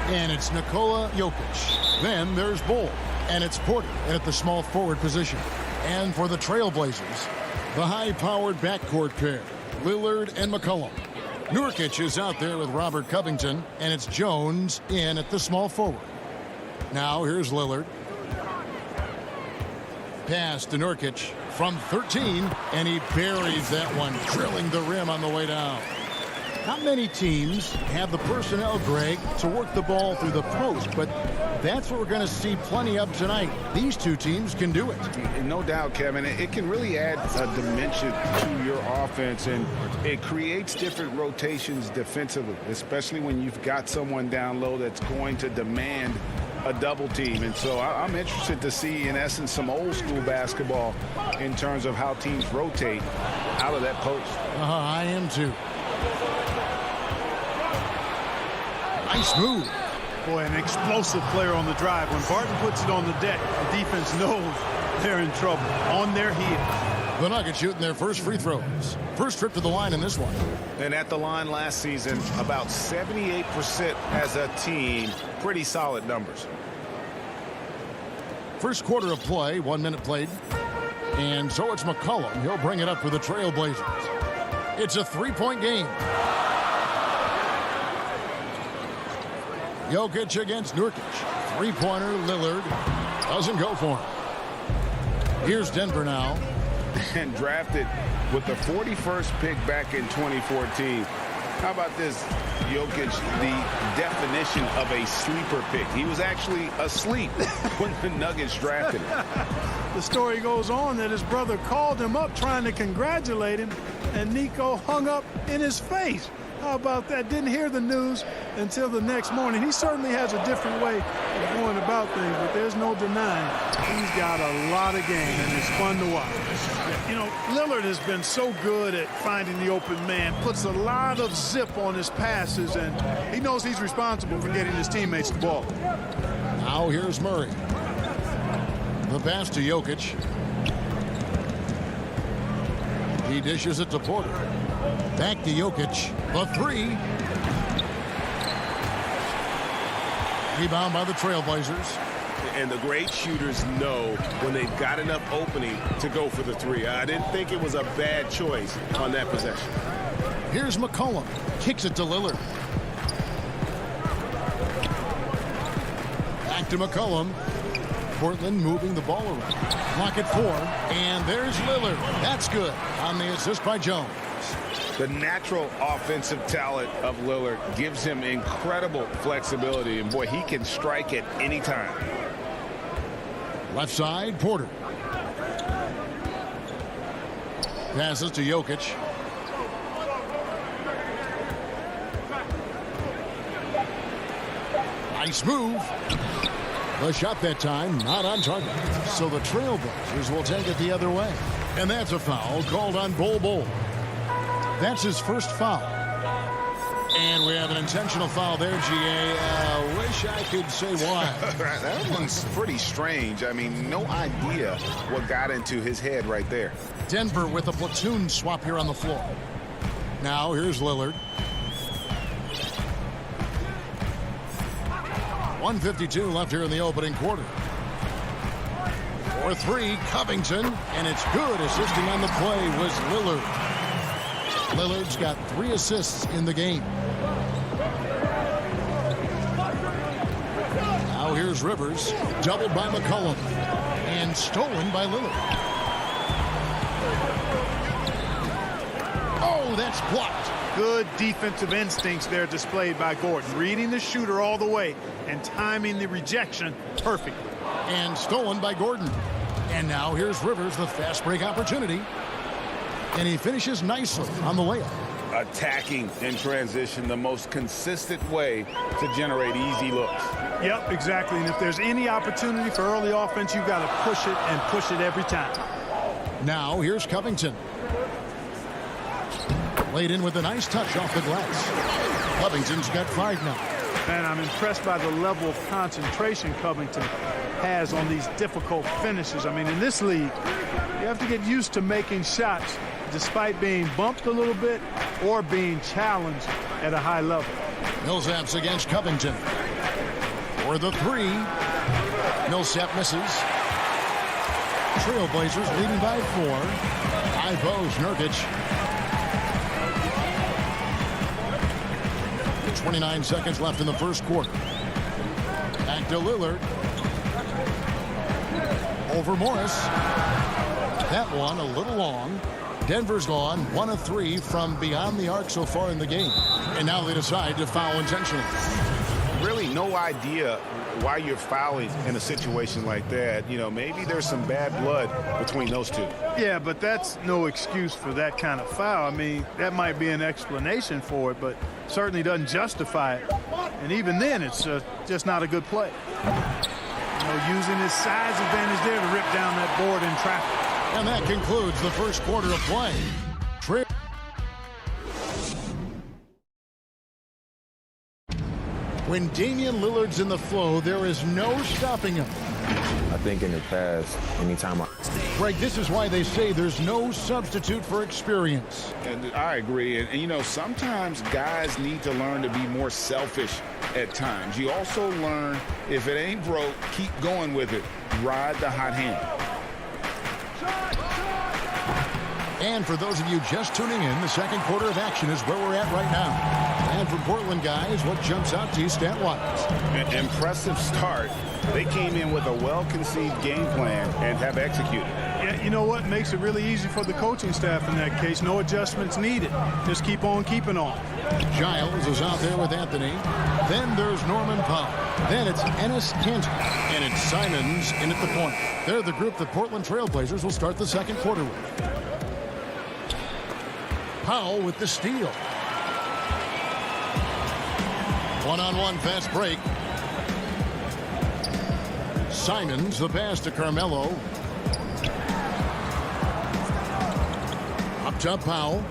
And it's Nikola Jokic. Then there's Bull. And it's Porter at the small forward position. And for the Trailblazers, the high-powered backcourt pair, Lillard and McCollum. Nurkic is out there with Robert Covington, and it's Jones in at the small forward. Now here's Lillard. Pass to Nurkic from 13, and he buries that one, drilling the rim on the way down. Not many teams have the personnel, Greg, to work the ball through the post, but that's what we're going to see plenty of tonight. These two teams can do it. No doubt, Kevin. It can really add a dimension to your offense, and it creates different rotations defensively, especially when you've got someone down low that's going to demand a double team. And so I'm interested to see, in essence, some old school basketball in terms of how teams rotate out of that post. I am too. Nice move. Boy, an explosive player on the drive. When Barton puts it on the deck, the defense knows they're in trouble. On their heels. The Nuggets shooting their first free throws. First trip to the line in this one. And at the line last season, about 78% as a team. Pretty solid numbers. First quarter of play, 1 minute played. And so it's McCollum. He'll bring it up for the Trailblazers. It's a three-point game. Jokic against Nurkic. Three-pointer, Lillard. Doesn't go for him. Here's Denver now. And drafted with the 41st pick back in 2014. How about this? Jokic, the definition of a sleeper pick. He was actually asleep when the Nuggets drafted him. The story goes on that his brother called him up trying to congratulate him, and Nico hung up in his face. How about that? Didn't hear the news until the next morning. He certainly has a different way of going about things, but there's no denying he's got a lot of game, and it's fun to watch. You know, Lillard has been so good at finding the open man, puts a lot of zip on his passes, and he knows he's responsible for getting his teammates the ball. Now here's Murray. The pass to Jokic. He dishes it to Porter. Back to Jokic. The three. Rebound by the Trailblazers. And the great shooters know when they've got enough opening to go for the three. I didn't think it was a bad choice on that possession. Here's McCollum. Kicks it to Lillard. Back to McCollum. Portland moving the ball around. Clock at 4. And there's Lillard. That's good on the assist by Jones. The natural offensive talent of Lillard gives him incredible flexibility. And, boy, he can strike at any time. Left side, Porter. Passes to Jokic. Nice move. The shot that time not on target. So the Trailblazers will take it the other way. And that's a foul called on Bull. That's his first foul. And we have an intentional foul there, G.A. Wish I could say why. That one's pretty strange. I mean, no idea what got into his head right there. Denver with a platoon swap here on the floor. Now here's Lillard. 1:52 left here in the opening quarter. 4-3, Covington, and it's good. Assisting on the play was Lillard. Lillard's got 3 assists in the game. Now here's Rivers, doubled by McCollum, and stolen by Lillard. Oh, that's blocked. Good defensive instincts there displayed by Gordon. Reading the shooter all the way and timing the rejection perfectly. And stolen by Gordon. And now here's Rivers, the fast break opportunity. And he finishes nicely on the layup. Attacking in transition, the most consistent way to generate easy looks. Yep, exactly. And if there's any opportunity for early offense, you've got to push it and push it every time. Now here's Covington. Laid in with a nice touch off the glass. Covington's got 5 now. And I'm impressed by the level of concentration Covington has on these difficult finishes. I mean, in this league, you have to get used to making shots despite being bumped a little bit or being challenged at a high level. Millsap's against Covington. For the three. Millsap misses. Trailblazers leading by 4. High post, Nurkic. 29 seconds left in the first quarter. Back to Lillard. Over Morris. That one a little long. Denver's gone 1 of 3 from beyond the arc so far in the game. And now they decide to foul intentionally. Really no idea why you're fouling in a situation like that. You know, maybe there's some bad blood between those two. Yeah, but that's no excuse for that kind of foul. I mean, that might be an explanation for it, but certainly doesn't justify it. And even then, it's just not a good play. You know, using his size advantage there to rip down that board in traffic. And that concludes the first quarter of play. When Damian Lillard's in the flow, there is no stopping him. I think in the past, anytime Greg, this is why they say there's no substitute for experience. And I agree. And, you know, sometimes guys need to learn to be more selfish at times. You also learn, if it ain't broke, keep going with it. Ride the hot hand. And for those of you just tuning in, the second quarter of action is where we're at right now. And for Portland guys, what jumps out to you stat-wise? An impressive start. They came in with a well-conceived game plan and have executed. Yeah, you know what? Makes it really easy for the coaching staff in that case. No adjustments needed. Just keep on keeping on. Giles is out there with Anthony. Then there's Norman Powell. Then it's Enes Kanter. And it's Simons in at the point. They're the group that Portland Trailblazers will start the second quarter with. Powell with the steal. One-on-one fast break. Simons the pass to Carmelo. Up top Powell.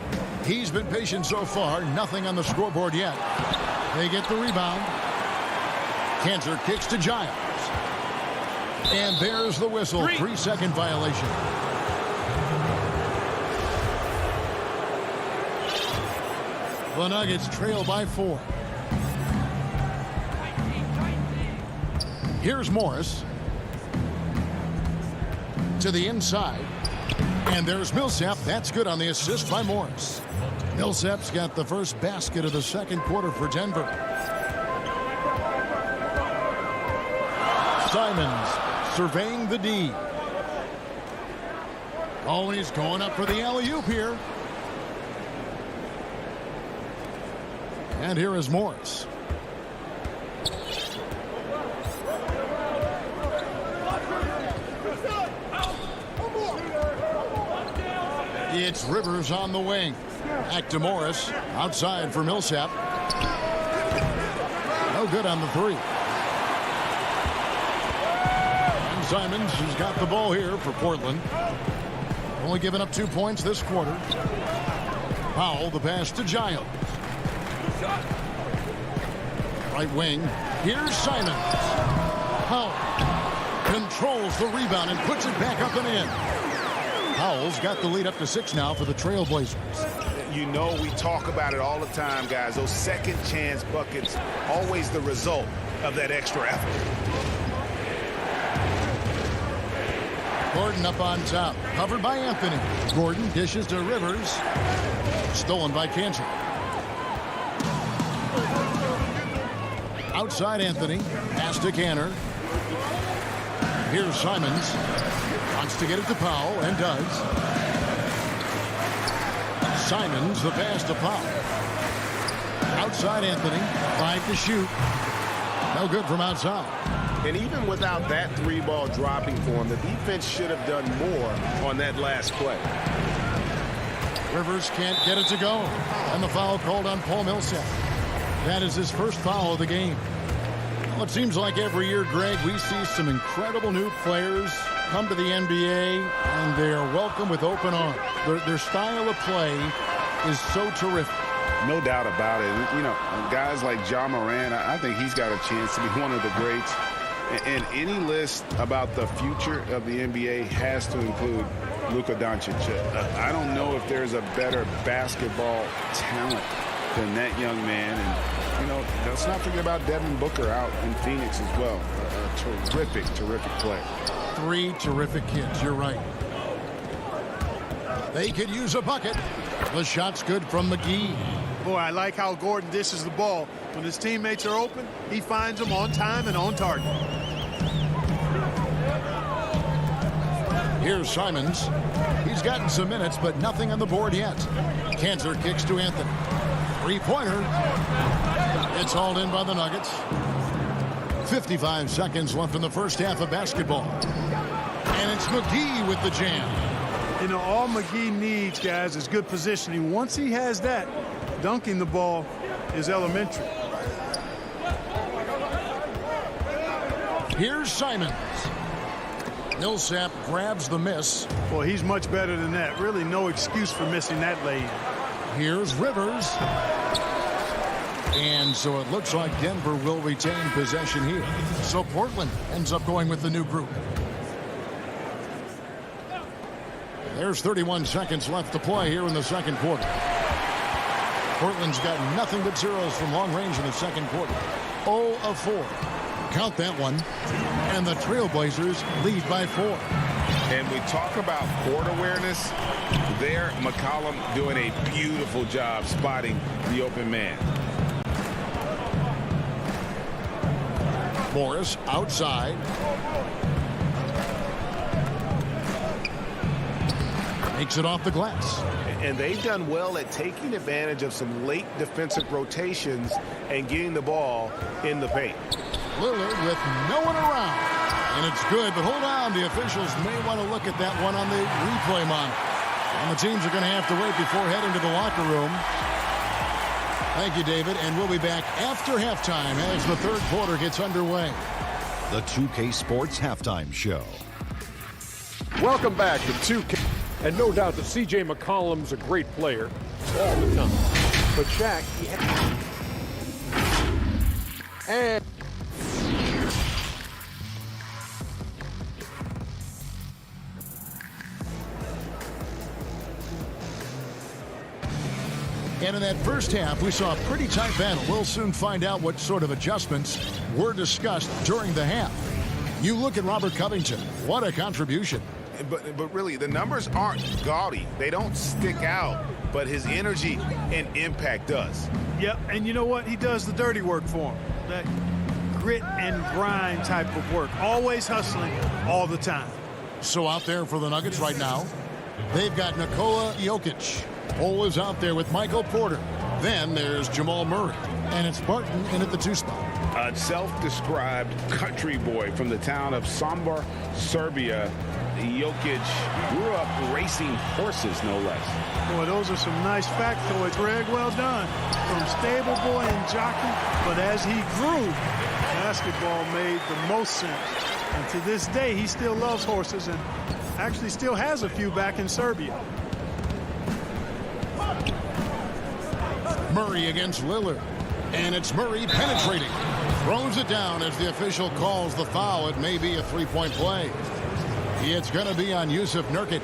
He's been patient so far. Nothing on the scoreboard yet. They get the rebound. Kanter kicks to Giles. And there's the whistle. 3-second violation. The Nuggets trail by 4. Here's Morris. To the inside. And there's Millsap. That's good on the assist by Morris. Millsap's got the first basket of the second quarter for Denver. Simons surveying the D. Oh, he's going up for the alley-oop here. And here is Morris. It's Rivers on the wing. Back to Morris. Outside for Millsap. No good on the three. And Simons has got the ball here for Portland. Only giving up 2 points this quarter. Powell the pass to Giles. Right wing. Here's Simons. Powell controls the rebound and puts it back up and in. Powell's got the lead up to 6 now for the Trailblazers. You know, we talk about it all the time, guys. Those second chance buckets, always the result of that extra effort. Gordon up on top. Covered by Anthony. Gordon dishes to Rivers. Stolen by Kanter. Outside Anthony. Pass to Kanter. Here's Simons. Wants to get it to Powell and does. Simons the pass to Powell. Outside Anthony. 5 to shoot. No good from outside. And even without that 3-ball dropping for him, the defense should have done more on that last play. Rivers can't get it to go. And the foul called on Paul Millsap. That is his first foul of the game. Well, it seems like every year, Greg, we see some incredible new players come to the NBA, and they are welcome with open arms. Their style of play is so terrific. No doubt about it. You know, guys like Ja Morant, I think he's got a chance to be one of the greats. And any list about the future of the NBA has to include Luka Doncic. I don't know if there's a better basketball talent than that young man. And, you know, let's not forget about Devin Booker out in Phoenix as well. A terrific, terrific play. 3 terrific kids, you're right. They could use a bucket. The shot's good from McGee. Boy, I like how Gordon dishes the ball. When his teammates are open, he finds them on time and on target. Here's Simons. He's gotten some minutes, but nothing on the board yet. Kanter kicks to Anthony. Three-pointer. It's hauled in by the Nuggets. 55 seconds left in the first half of basketball. And it's McGee with the jam. You know, all McGee needs, guys, is good positioning. Once he has that, dunking the ball is elementary. Here's Simons. Millsap grabs the miss. Well, he's much better than that. Really no excuse for missing that lay-in. Here's Rivers. And so it looks like Denver will retain possession here. So Portland ends up going with the new group. There's 31 seconds left to play here in the second quarter. Portland's got nothing but zeros from long range in the second quarter. 0 of 4. Count that one. And the Trailblazers lead by 4. And we talk about court awareness. There, McCollum doing a beautiful job spotting the open man. Morris outside. Makes it off the glass. And they've done well at taking advantage of some late defensive rotations and getting the ball in the paint. Lillard with no one around. And it's good, but hold on. The officials may want to look at that one on the replay monitor. And the teams are going to have to wait before heading to the locker room. Thank you, David. And we'll be back after halftime as the third quarter gets underway. The 2K Sports Halftime Show. Welcome back to 2K. And no doubt that C.J. McCollum's a great player all the time. But Shaq, and in that first half, we saw a pretty tight battle. We'll soon find out what sort of adjustments were discussed during the half. You look at Robert Covington. What a contribution. But really, the numbers aren't gaudy. They don't stick out, but his energy and impact does. Yep, and you know what? He does the dirty work for him. That grit and grind type of work. Always hustling all the time. So out there for the Nuggets right now, they've got Nikola Jokic. Cole is out there with Michael Porter. Then there's Jamal Murray. And it's Barton in at the 2 spot. A self-described country boy from the town of Sombor, Serbia. Jokic grew up racing horses, no less. Boy, those are some nice factoids, Greg. Well done. From stable boy and jockey, but as he grew, basketball made the most sense. And to this day, he still loves horses and actually still has a few back in Serbia. Murray against Lillard. And it's Murray penetrating. Throws it down as the official calls the foul. It may be a three-point play. It's going to be on Yusuf Nurkic.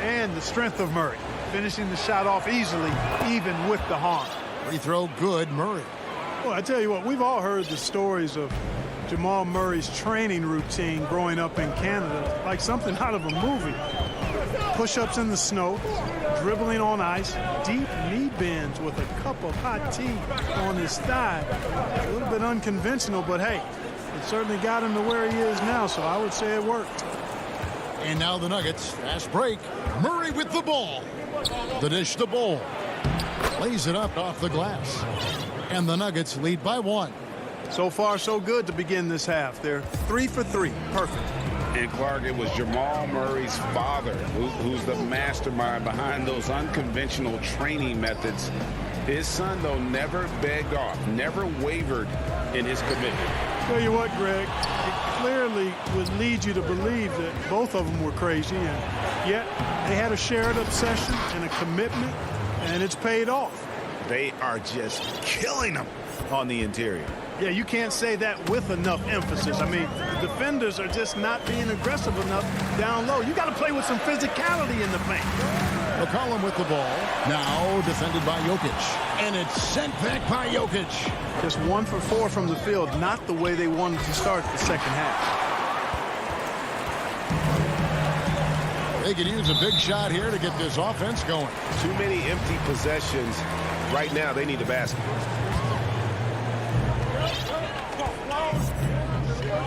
And the strength of Murray, finishing the shot off easily, even with the harm. Free throw good, Murray. Well, I tell you what, we've all heard the stories of Jamal Murray's training routine growing up in Canada, like something out of a movie. Push-ups in the snow, dribbling on ice, deep knee bends with a cup of hot tea on his thigh. A little bit unconventional, but hey, it certainly got him to where he is now, so I would say it worked. And now the Nuggets, fast break. Murray with the ball. The dish to Bol. Lays it up off the glass. And the Nuggets lead by 1. So far, so good to begin this half. They're 3 for 3. Perfect. And Clark, it was Jamal Murray's father who's the mastermind behind those unconventional training methods. His son, though, never begged off, never wavered in his commitment. Tell you what, Greg, it clearly would lead you to believe that both of them were crazy, and yet they had a shared obsession and a commitment, and it's paid off. They are just killing them on the interior. Yeah, you can't say that with enough emphasis. I mean, the defenders are just not being aggressive enough down low. You got to play with some physicality in the paint. McCollum with the ball. Now defended by Jokic. And it's sent back by Jokic. Just 1 for 4 from the field. Not the way they wanted to start the second half. They could use a big shot here to get this offense going. Too many empty possessions. Right now, they need a basket.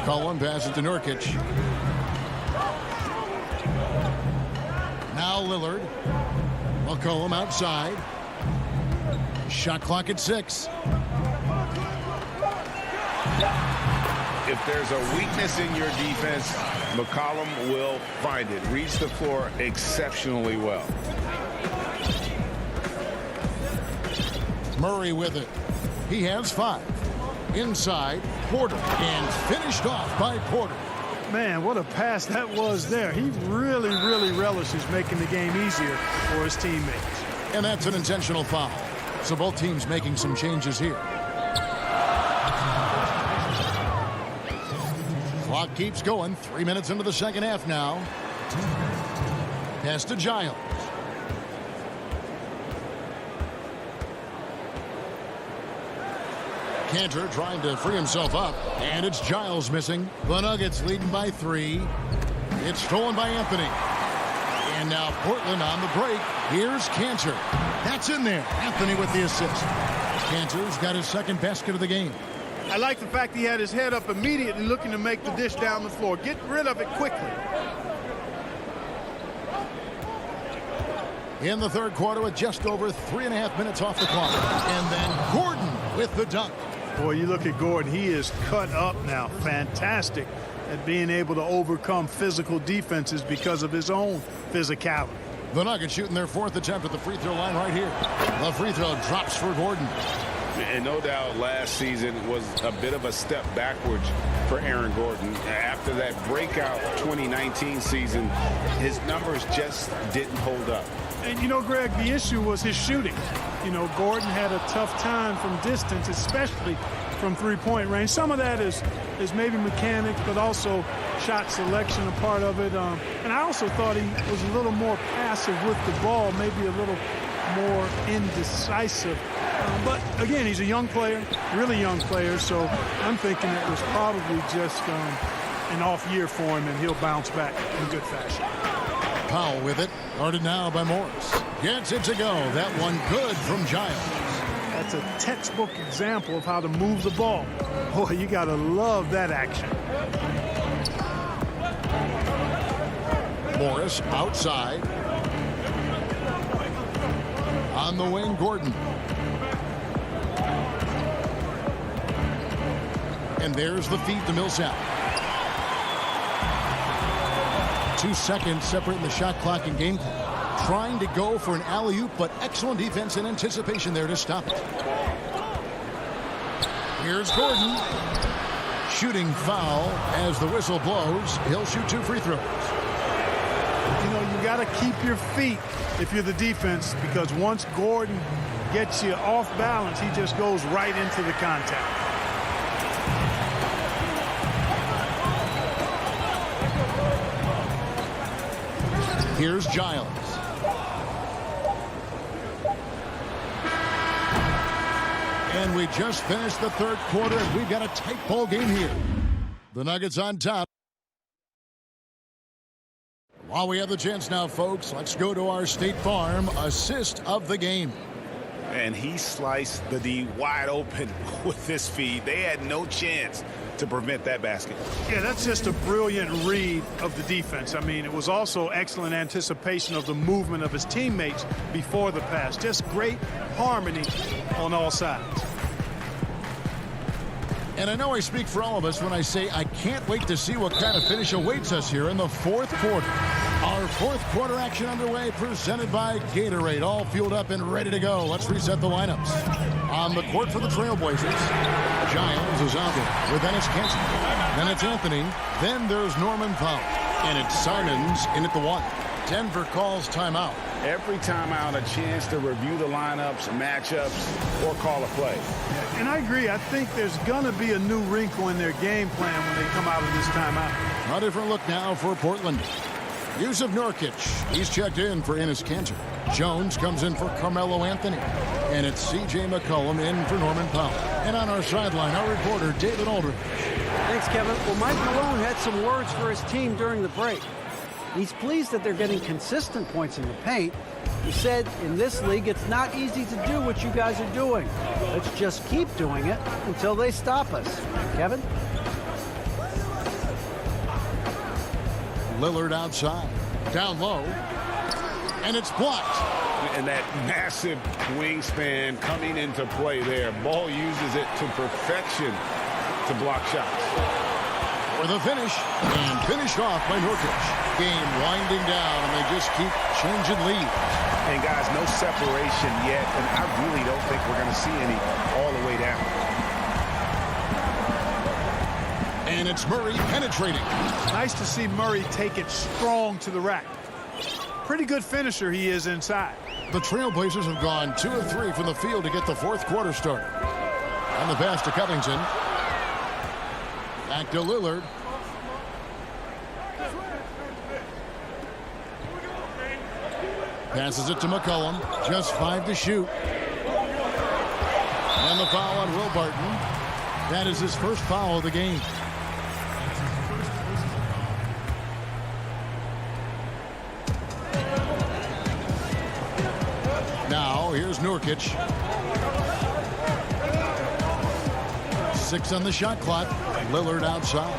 McCollum passes to Nurkic. Now Lillard. McCollum outside. Shot clock at 6. If there's a weakness in your defense, McCollum will find it. Reads the floor exceptionally well. Murray with it. He has 5. Inside, Porter. And finished off by Porter. Man, what a pass that was there. He really, really relishes making the game easier for his teammates. And that's an intentional foul. So both teams making some changes here. Clock keeps going. 3 minutes into the second half now. Pass to Giles. Cantor trying to free himself up. And it's Giles missing. The Nuggets leading by 3. It's stolen by Anthony. And now Portland on the break. Here's Cantor. That's in there. Anthony with the assist. Cantor's got his second basket of the game. I like the fact he had his head up immediately looking to make the dish down the floor. Get rid of it quickly. In the third quarter with just over 3.5 minutes off the clock. And then Gordon with the dunk. Boy, you look at Gordon. He is cut up now. Fantastic at being able to overcome physical defenses because of his own physicality. The Nuggets shooting their 4th attempt at the free throw line right here. The free throw drops for Gordon. And no doubt last season was a bit of a step backwards for Aaron Gordon. After that breakout 2019 season, his numbers just didn't hold up. And, you know, Greg, the issue was his shooting. You know, Gordon had a tough time from distance, especially from three-point range. Some of that is maybe mechanics, but also shot selection a part of it. And I also thought he was a little more passive with the ball, maybe a little more indecisive. But, again, he's a young player, really young player, so I'm thinking it was probably just an off year for him, and he'll bounce back in good fashion. Powell with it, guarded now by Morris. Gets it to go. That one good from Giles. That's a textbook example of how to move the ball. Boy, you got to love that action. Morris outside. On the wing, Gordon. And there's the feed to Millsap. 2 seconds separating the shot clock and game clock. Trying to go for an alley-oop, but excellent defense and anticipation there to stop it. Here's Gordon. Shooting foul as the whistle blows. He'll shoot 2 free throws. You know, you got to keep your feet if you're the defense, because once Gordon gets you off balance, he just goes right into the contact. Here's Giles. And we just finished the third quarter, and we've got a tight ball game here. The Nuggets on top. While we have the chance now, folks, let's go to our State Farm assist of the game. And he sliced the D wide open with this feed. They had no chance to prevent that basket. Yeah, that's just a brilliant read of the defense. I mean, it was also excellent anticipation of the movement of his teammates before the pass. Just great harmony on all sides. And I know I speak for all of us when I say I can't wait to see what kind of finish awaits us here in the fourth quarter. Our fourth quarter action underway, presented by Gatorade, all fueled up and ready to go. Let's reset the lineups. On the court for the Trailblazers, Giles is out there with Ennis Cantor. Then it's Anthony. Then there's Norman Powell. And it's Simons in at the 1. Denver calls timeout. Every timeout, a chance to review the lineups, matchups, or call a play. And I agree. I think there's going to be a new wrinkle in their game plan when they come out of this timeout. A different look now for Portland. Yusuf Nurkic. He's checked in for Ennis Cantor. Jones comes in for Carmelo Anthony. And it's C.J. McCollum in for Norman Powell. And on our sideline, our reporter, David Aldridge. Thanks, Kevin. Well, Mike Malone had some words for his team during the break. He's pleased that they're getting consistent points in the paint. He said, in this league, it's not easy to do what you guys are doing. Let's just keep doing it until they stop us. Kevin? Lillard outside. Down low. And it's blocked. And that massive wingspan coming into play there. Ball uses it to perfection to block shots. For the finish, and finished off by Nurkic. Game winding down, and they just keep changing leads. And guys, no separation yet, and I really don't think we're going to see any all the way down. And it's Murray penetrating. Nice to see Murray take it strong to the rack. Pretty good finisher he is inside. The Trailblazers have gone 2 of 3 from the field to get the fourth quarter started. And the pass to Covington. Back to Lillard. Passes it to McCollum. Just 5 to shoot. And the foul on Will Barton. That is his first foul of the game. Now, here's Nurkic. 6 on the shot clock. Lillard outside.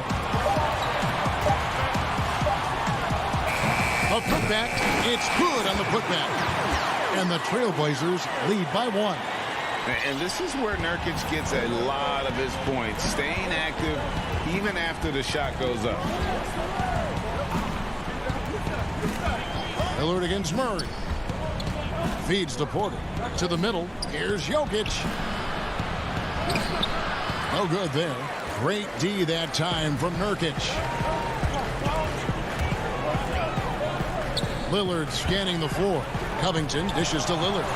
A putback. It's good on the putback. And the Trailblazers lead by 1. And this is where Nurkic gets a lot of his points, staying active even after the shot goes up. Lillard against Murray. Feeds to Porter. To the middle. Here's Jokic. No good there. Great D that time from Nurkic. Lillard scanning the floor. Covington dishes to Lillard.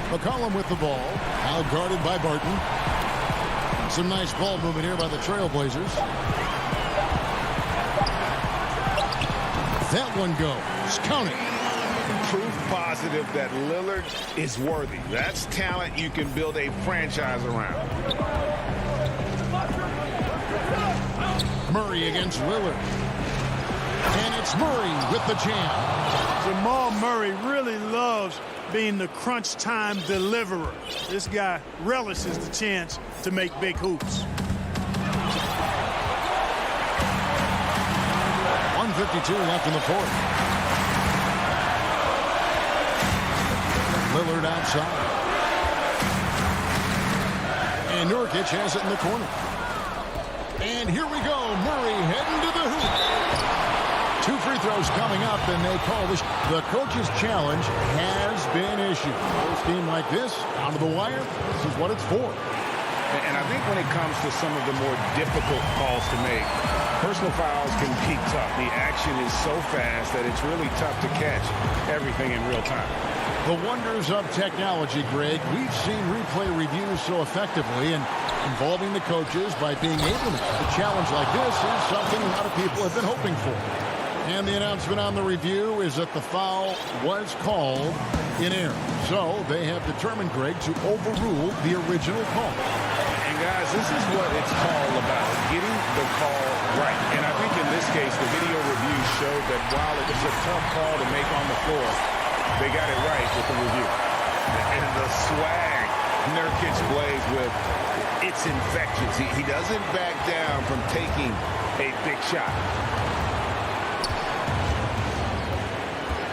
McCollum with the ball. Now guarded by Barton. Some nice ball movement here by the Trailblazers. That one goes. Count it. Proof positive that Lillard is worthy. That's talent you can build a franchise around. Murray against Lillard. And it's Murray with the jam. Jamal Murray really loves being the crunch time deliverer. This guy relishes the chance to make big hoops. 1:52 left in the fourth. Lillard outside. And Nurkic has it in the corner. And here we go. Murray heading to the hoop. 2 free throws coming up, and they call this. The coach's challenge has been issued. A team like this, down to the wire, this is what it's for. And I think when it comes to some of the more difficult calls to make, personal fouls can be tough. The action is so fast that it's really tough to catch everything in real time. The wonders of technology, Greg. We've seen replay reviews so effectively, and involving the coaches by being able to make a challenge like this is something a lot of people have been hoping for. And the announcement on the review is that the foul was called in error. So they have determined, Greg, to overrule the original call. And guys, this is what it's all about, getting the call right. And I think in this case, the video review showed that while it was a tough call to make on the floor, they got it right with the review. And the swag Nurkic plays with, it's infectious. He doesn't back down from taking a big shot.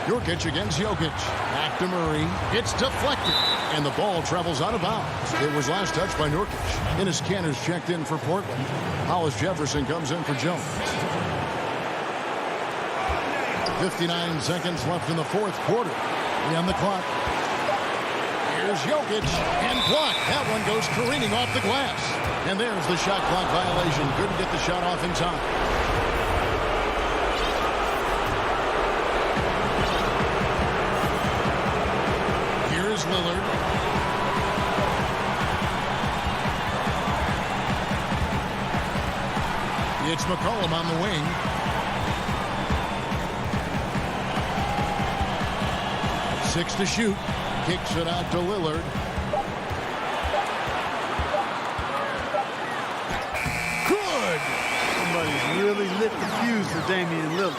Nurkic against Jokic. Back to Murray. It's deflected. And the ball travels out of bounds. It was last touched by Nurkic. Enes Kanter's checked in for Portland. Hollis Jefferson comes in for Jones. 59 seconds left in the fourth quarter. On the clock. Here's Jokic. And blocked. That one goes careening off the glass. And there's the shot clock violation. Couldn't get the shot off in time. Lillard. It's McCollum on the wing. 6 to shoot. Kicks it out to Lillard. Good! Somebody's really lit the fuse for Damian Lillard.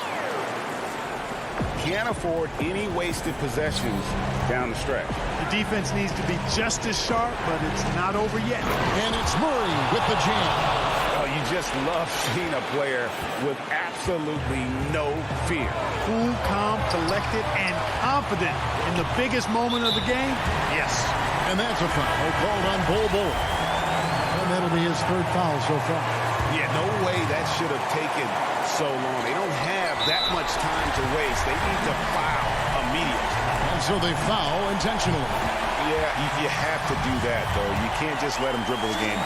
Can't afford any wasted possessions down the stretch. The defense needs to be just as sharp, but it's not over yet. And it's Murray with the jam. Oh, you just love seeing a player with absolutely no fear. Cool, calm, collected, and confident in the biggest moment of the game. Yes. And that's a foul called on Bol. And that'll be his 3rd foul so far. Yeah, no way that should have taken so long. They don't have that much time to waste. They need to foul immediately. And so they foul intentionally. Yeah, you have to do that, though. You can't just let them dribble the game.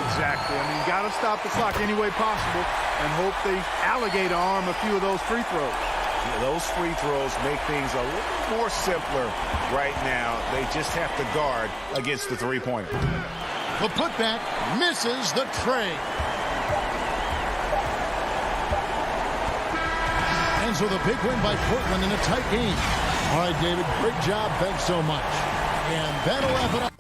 Exactly. I mean, you got to stop the clock any way possible and hope they alligator arm a few of those free throws. Yeah, those free throws make things a little more simpler right now. They just have to guard against the three-pointer. The putback misses the tray. And so the big win by Portland in a tight game. All right, David, great job. Thanks so much. And that'll wrap it up.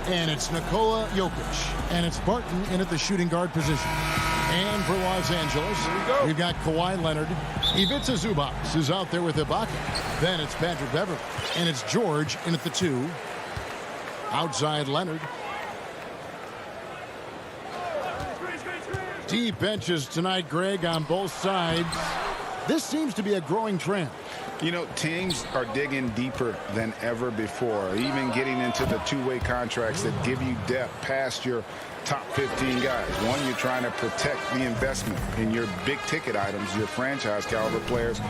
And it's Nikola Jokic. And it's Barton in at the shooting guard position. And for Los Angeles, we've got Kawhi Leonard. Ivica Zubac is out there with Ibaka. Then it's Patrick Beverley. And it's George in at the 2. Outside Leonard. Deep benches tonight, Greg, on both sides. This seems to be a growing trend. You know, teams are digging deeper than ever before, even getting into the two-way contracts that give you depth past your top 15 guys. One, you're trying to protect the investment in your big-ticket items, your franchise-caliber players,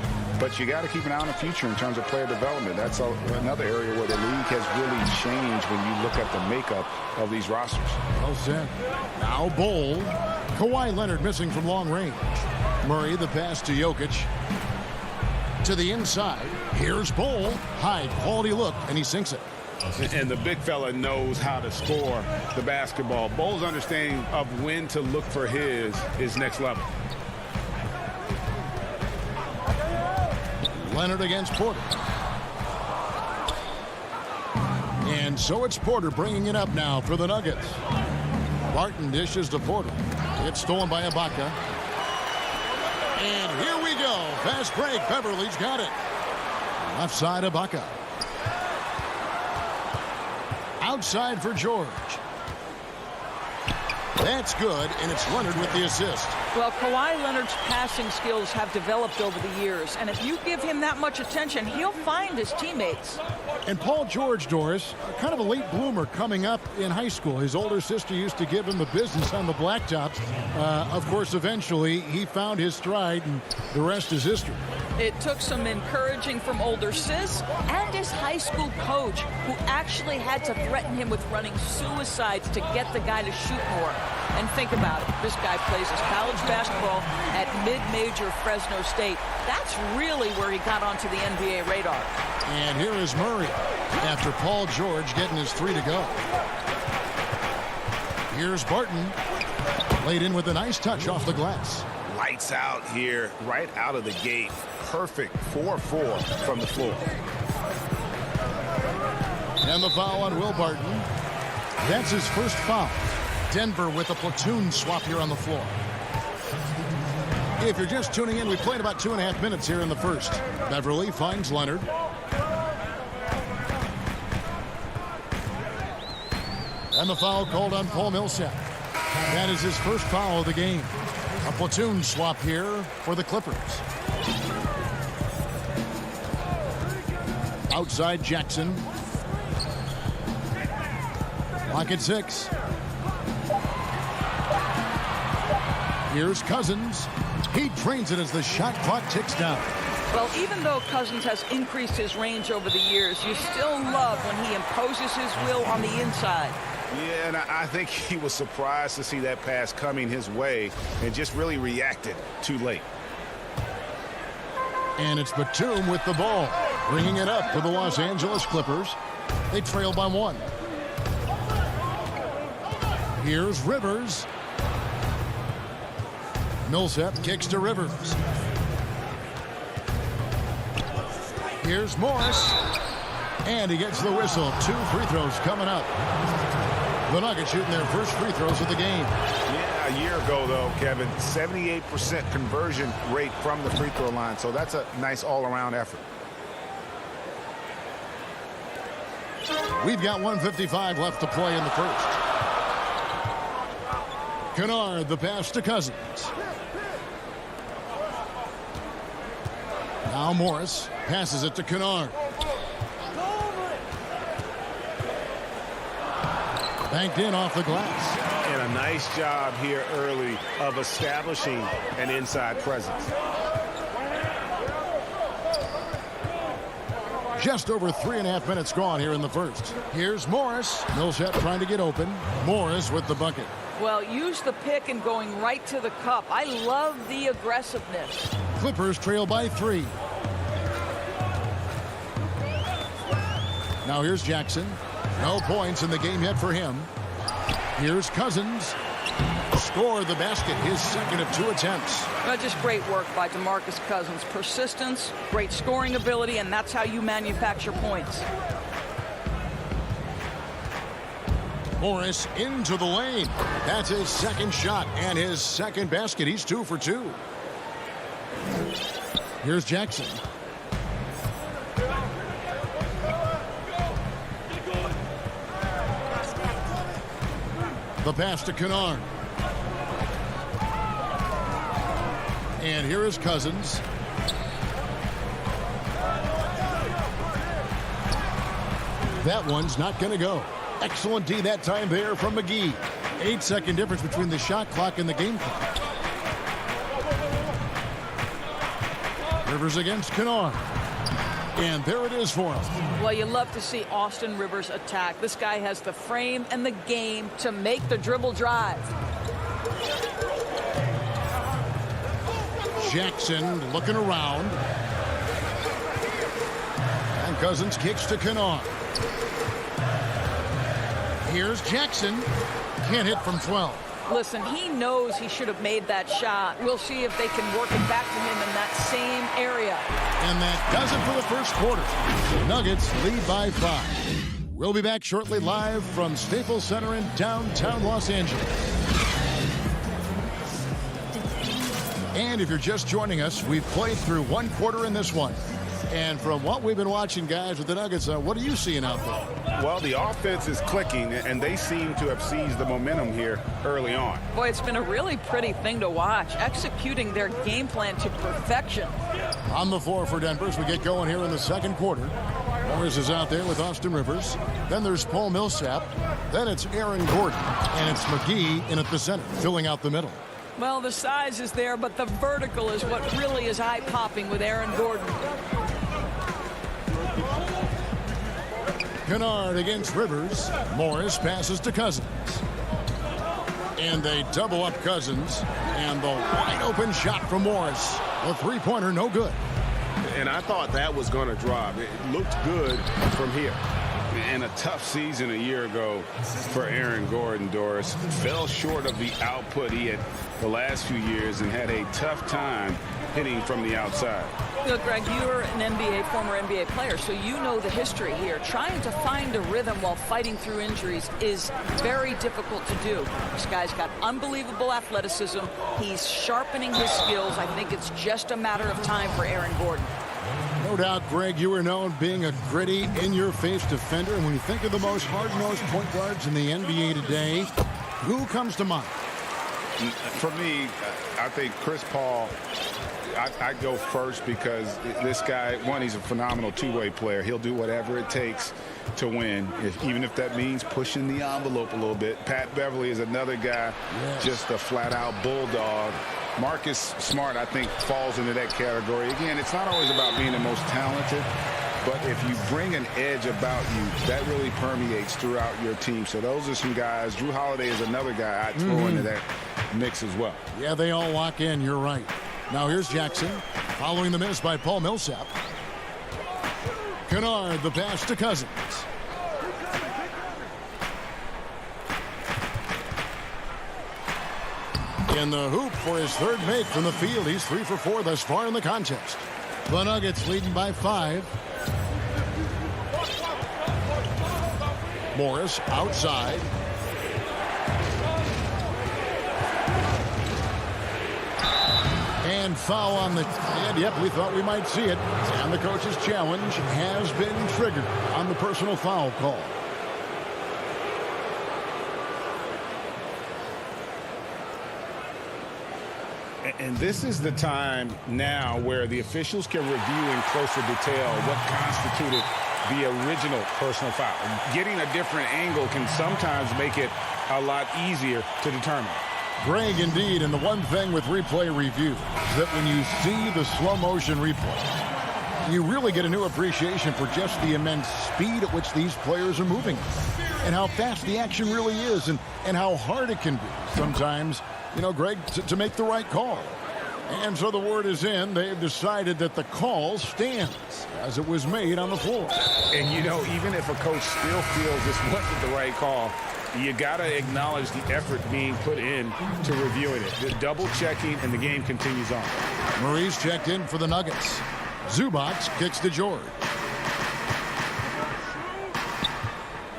but you got to keep an eye on the future in terms of player development. That's another area where the league has really changed when you look at the makeup of these rosters. Well said. Now Bowl. Kawhi Leonard missing from long range. Murray, the pass to Jokic. To the inside. Here's Bowl. High quality look, and he sinks it. And the big fella knows how to score the basketball. Bowl's understanding of when to look for his is next level. Leonard against Porter. And so it's Porter bringing it up now for the Nuggets. Barton dishes to Porter. It's stolen by Ibaka. And here we go. Fast break. Beverly's got it. Left side, Ibaka. Outside for George. That's good, and it's Leonard with the assist. Well, Kawhi Leonard's passing skills have developed over the years, and if you give him that much attention, he'll find his teammates. And Paul George, Doris, kind of a late bloomer coming up in high school. His older sister used to give him the business on the blacktops. Of course, eventually, he found his stride, and the rest is history. It took some encouraging from older sis and his high school coach, who actually had to threaten him with running suicides to get the guy to shoot more. And think about it. This guy plays his college basketball at mid-major Fresno State. That's really where he got onto the NBA radar. And here is Murray after Paul George getting his three to go. Here's Barton. Laid in with a nice touch off the glass. Lights out here right out of the gate. Perfect 4-4 from the floor. And the foul on Will Barton. That's his first foul. Denver with a platoon swap here on the floor. If you're just tuning in, we played about 2.5 minutes here in the first. Beverly finds Leonard. And the foul called on Paul Millsap. That is his first foul of the game. A platoon swap here for the Clippers. Outside Jackson. Lock at 6. Here's Cousins. He drains it as the shot clock ticks down. Well, even though Cousins has increased his range over the years, you still love when he imposes his will on the inside. Yeah, and I think he was surprised to see that pass coming his way and just really reacted too late. And it's Batum with the ball, bringing it up for the Los Angeles Clippers. They trail by 1. Here's Rivers. Millsap kicks to Rivers. Here's Morris. And he gets the whistle. 2 free throws coming up. The Nuggets shooting their first free throws of the game. Yeah, a year ago, though, Kevin, 78% conversion rate from the free throw line. So that's a nice all-around effort. We've got 1:55 left to play in the first. Kennard, the pass to Cousins. Now Morris passes it to Kennard. Banked in off the glass. And a nice job here early of establishing an inside presence. Just over 3.5 minutes gone here in the first. Here's Morris. Millsap trying to get open. Morris with the bucket. Well, use the pick and going right to the cup. I love the aggressiveness. Clippers trail by 3. Now here's Jackson. No points in the game yet for him. Here's Cousins. Scored the basket, his second of 2 attempts. Well, just great work by DeMarcus Cousins. Persistence, great scoring ability, and that's how you manufacture points. Morris into the lane. That's his second shot and his second basket. He's 2 for 2. Here's Jackson. The pass to Kennard. And here is Cousins. That one's not going to go. Excellent D that time there from McGee. 8-second difference between the shot clock and the game clock. Rivers against Kennard. And there it is for him. Well, you love to see Austin Rivers attack. This guy has the frame and the game to make the dribble drive. Jackson looking around. And Cousins kicks to Kennard. Here's Jackson. Can't hit from 12. Listen, he knows he should have made that shot. We'll see if they can work it back to him in that same area. And that does it for the first quarter. The Nuggets lead by 5. We'll be back shortly live from Staples Center in downtown Los Angeles. And if you're just joining us, we've played through one quarter in this one. And from what we've been watching, guys, with the Nuggets, what are you seeing out there? Well, the offense is clicking, and they seem to have seized the momentum here early on. Boy, it's been a really pretty thing to watch, executing their game plan to perfection. On the floor for Denver as we get going here in the second quarter. Morris is out there with Austin Rivers. Then there's Paul Millsap. Then it's Aaron Gordon. And it's McGee in at the center, filling out the middle. Well, the size is there, but the vertical is what really is eye-popping with Aaron Gordon. Kennard against Rivers. Morris passes to Cousins. And they double up Cousins. And the wide open shot from Morris. The three-pointer, no good. And I thought that was going to drop. It looked good from here. And a tough season a year ago for Aaron Gordon, Doris. Fell short of the output he had the last few years and had a tough time hitting from the outside. Look, Greg, you're an former NBA player, so you know the history here. Trying to find a rhythm while fighting through injuries is very difficult to do. This guy's got unbelievable athleticism. He's sharpening his skills. I think it's just a matter of time for Aaron Gordon. No doubt, Greg, you are known being a gritty, in-your-face defender. And when you think of the most hard-nosed point guards in the NBA today, who comes to mind? For me, I think Chris Paul. I go first because this guy, one, he's a phenomenal two-way player. He'll do whatever it takes to win, even if that means pushing the envelope a little bit. Pat Beverly is another guy, just a flat-out bulldog. Marcus Smart, I think, falls into that category. Again, it's not always about being the most talented, but if you bring an edge about you, that really permeates throughout your team. So those are some guys. Drew Holiday is another guy I'd throw into that mix as well. Yeah, they all lock in. You're right. Now here's Jackson, following the miss by Paul Millsap. Kennard, the pass to Cousins. In the hoop for his third make from the field. He's 3 for 4 thus far in the contest. The Nuggets leading by 5. Morris outside. And foul on the... And yep, we thought we might see it. And the coach's challenge has been triggered on the personal foul call. And this is the time now where the officials can review in closer detail what constituted the original personal foul. Getting a different angle can sometimes make it a lot easier to determine. Greg, indeed, and the one thing with replay review is that when you see the slow motion replay, you really get a new appreciation for just the immense speed at which these players are moving and how fast the action really is and how hard it can be sometimes, you know, Greg, to make the right call. And so the word is in. They've decided that the call stands as it was made on the floor. And, you know, even if a coach still feels this wasn't the right call, you got to acknowledge the effort being put in to reviewing it. The double checking, and the game continues on. Murray's checked in for the Nuggets. Zubac kicks to George.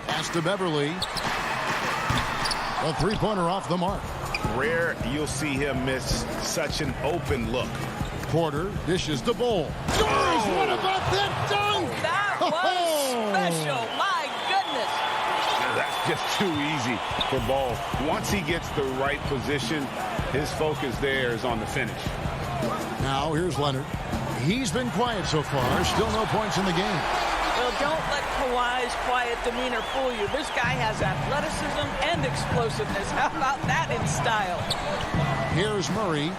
Pass to Beverly. A three-pointer off the mark. Rare you'll see him miss such an open look. Porter dishes the Ball. George, what about that dunk? That was special. My goodness. That's just too easy for Ball. Once he gets the right position, his focus there is on the finish. Now here's Leonard. He's been quiet so far. Still no points in the game. Well, don't let Kawhi's quiet demeanor fool you. This guy has athleticism and explosiveness. How about that in style? Here's Murray.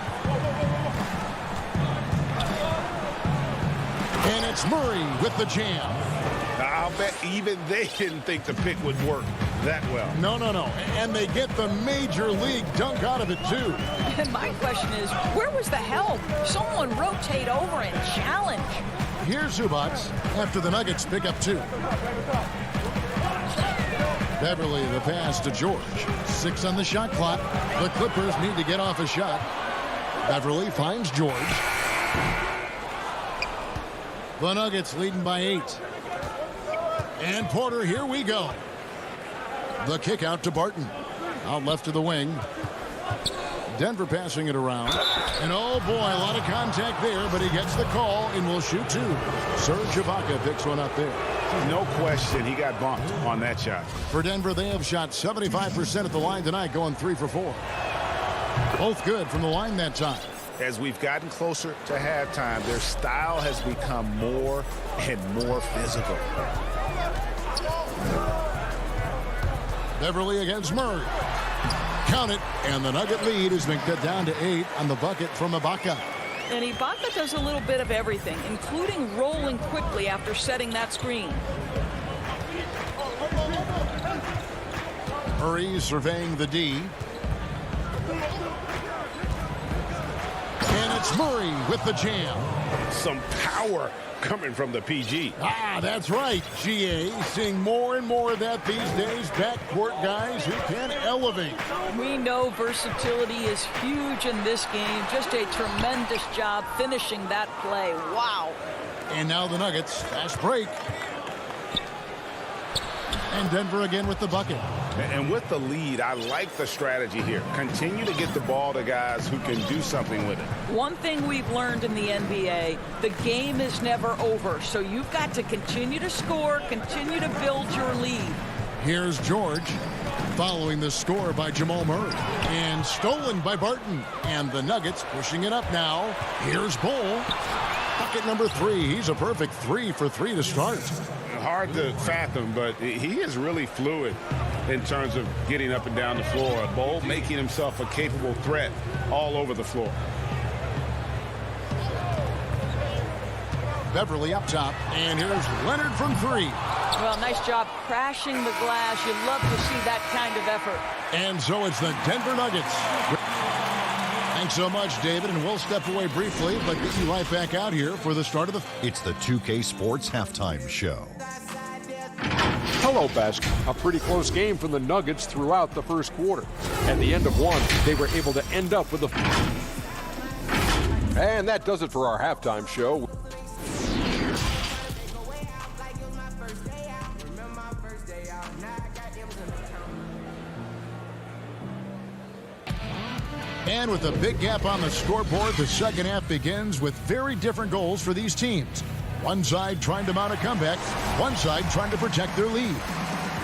And it's Murray with the jam. I'll bet even they didn't think the pick would work that well. No. And they get the major league dunk out of it, too. And my question is, where was the help? Someone rotate over and challenge. Here's Zubac after the Nuggets pick up 2. Beverly the pass to George. 6 on the shot clock. The Clippers need to get off a shot. Beverly finds George. The Nuggets leading by 8. And Porter, here we go. The kick out to Barton. Out left to the wing. Denver passing it around. And oh boy, a lot of contact there, but he gets the call and will shoot 2. Serge Ibaka picks one up there. No question, he got bumped on that shot. For Denver, they have shot 75% at the line tonight, going 3 for 4. Both good from the line that time. As we've gotten closer to halftime, their style has become more and more physical. Beverly against Murray. Count it, and the Nugget lead has been cut down to 8 on the bucket from Ibaka. And Ibaka does a little bit of everything, including rolling quickly after setting that screen. Murray surveying the D. And it's Murray with the jam. Some power coming from the PG. That's right, GA. Seeing more and more of that these days. Backcourt guys who can elevate. We know versatility is huge in this game. Just a tremendous job finishing that play. Wow. And now the Nuggets. Fast break. And Denver again with the bucket. And with the lead, I like the strategy here. Continue to get the ball to guys who can do something with it. One thing we've learned in the NBA, the game is never over. So you've got to continue to score, continue to build your lead. Here's George following the score by Jamal Murray. And stolen by Barton. And the Nuggets pushing it up now. Here's Bull. Bucket number 3. He's a perfect 3 for 3 to start. Hard to fathom, but he is really fluid in terms of getting up and down the floor. Bull making himself a capable threat all over the floor. Beverly up top, and here's Leonard from 3. Well, nice job crashing the glass. You love to see that kind of effort. And so it's the Denver Nuggets. Thanks so much, David, and we'll step away briefly, but get you right back out here for the start of the... It's the 2K Sports Halftime Show. Hello, Besk. A pretty close game for the Nuggets throughout the first quarter. At the end of one, they were able to end up with a... And that does it for our halftime show. And with a big gap on the scoreboard, the second half begins with very different goals for these teams. One side trying to mount a comeback, one side trying to protect their lead.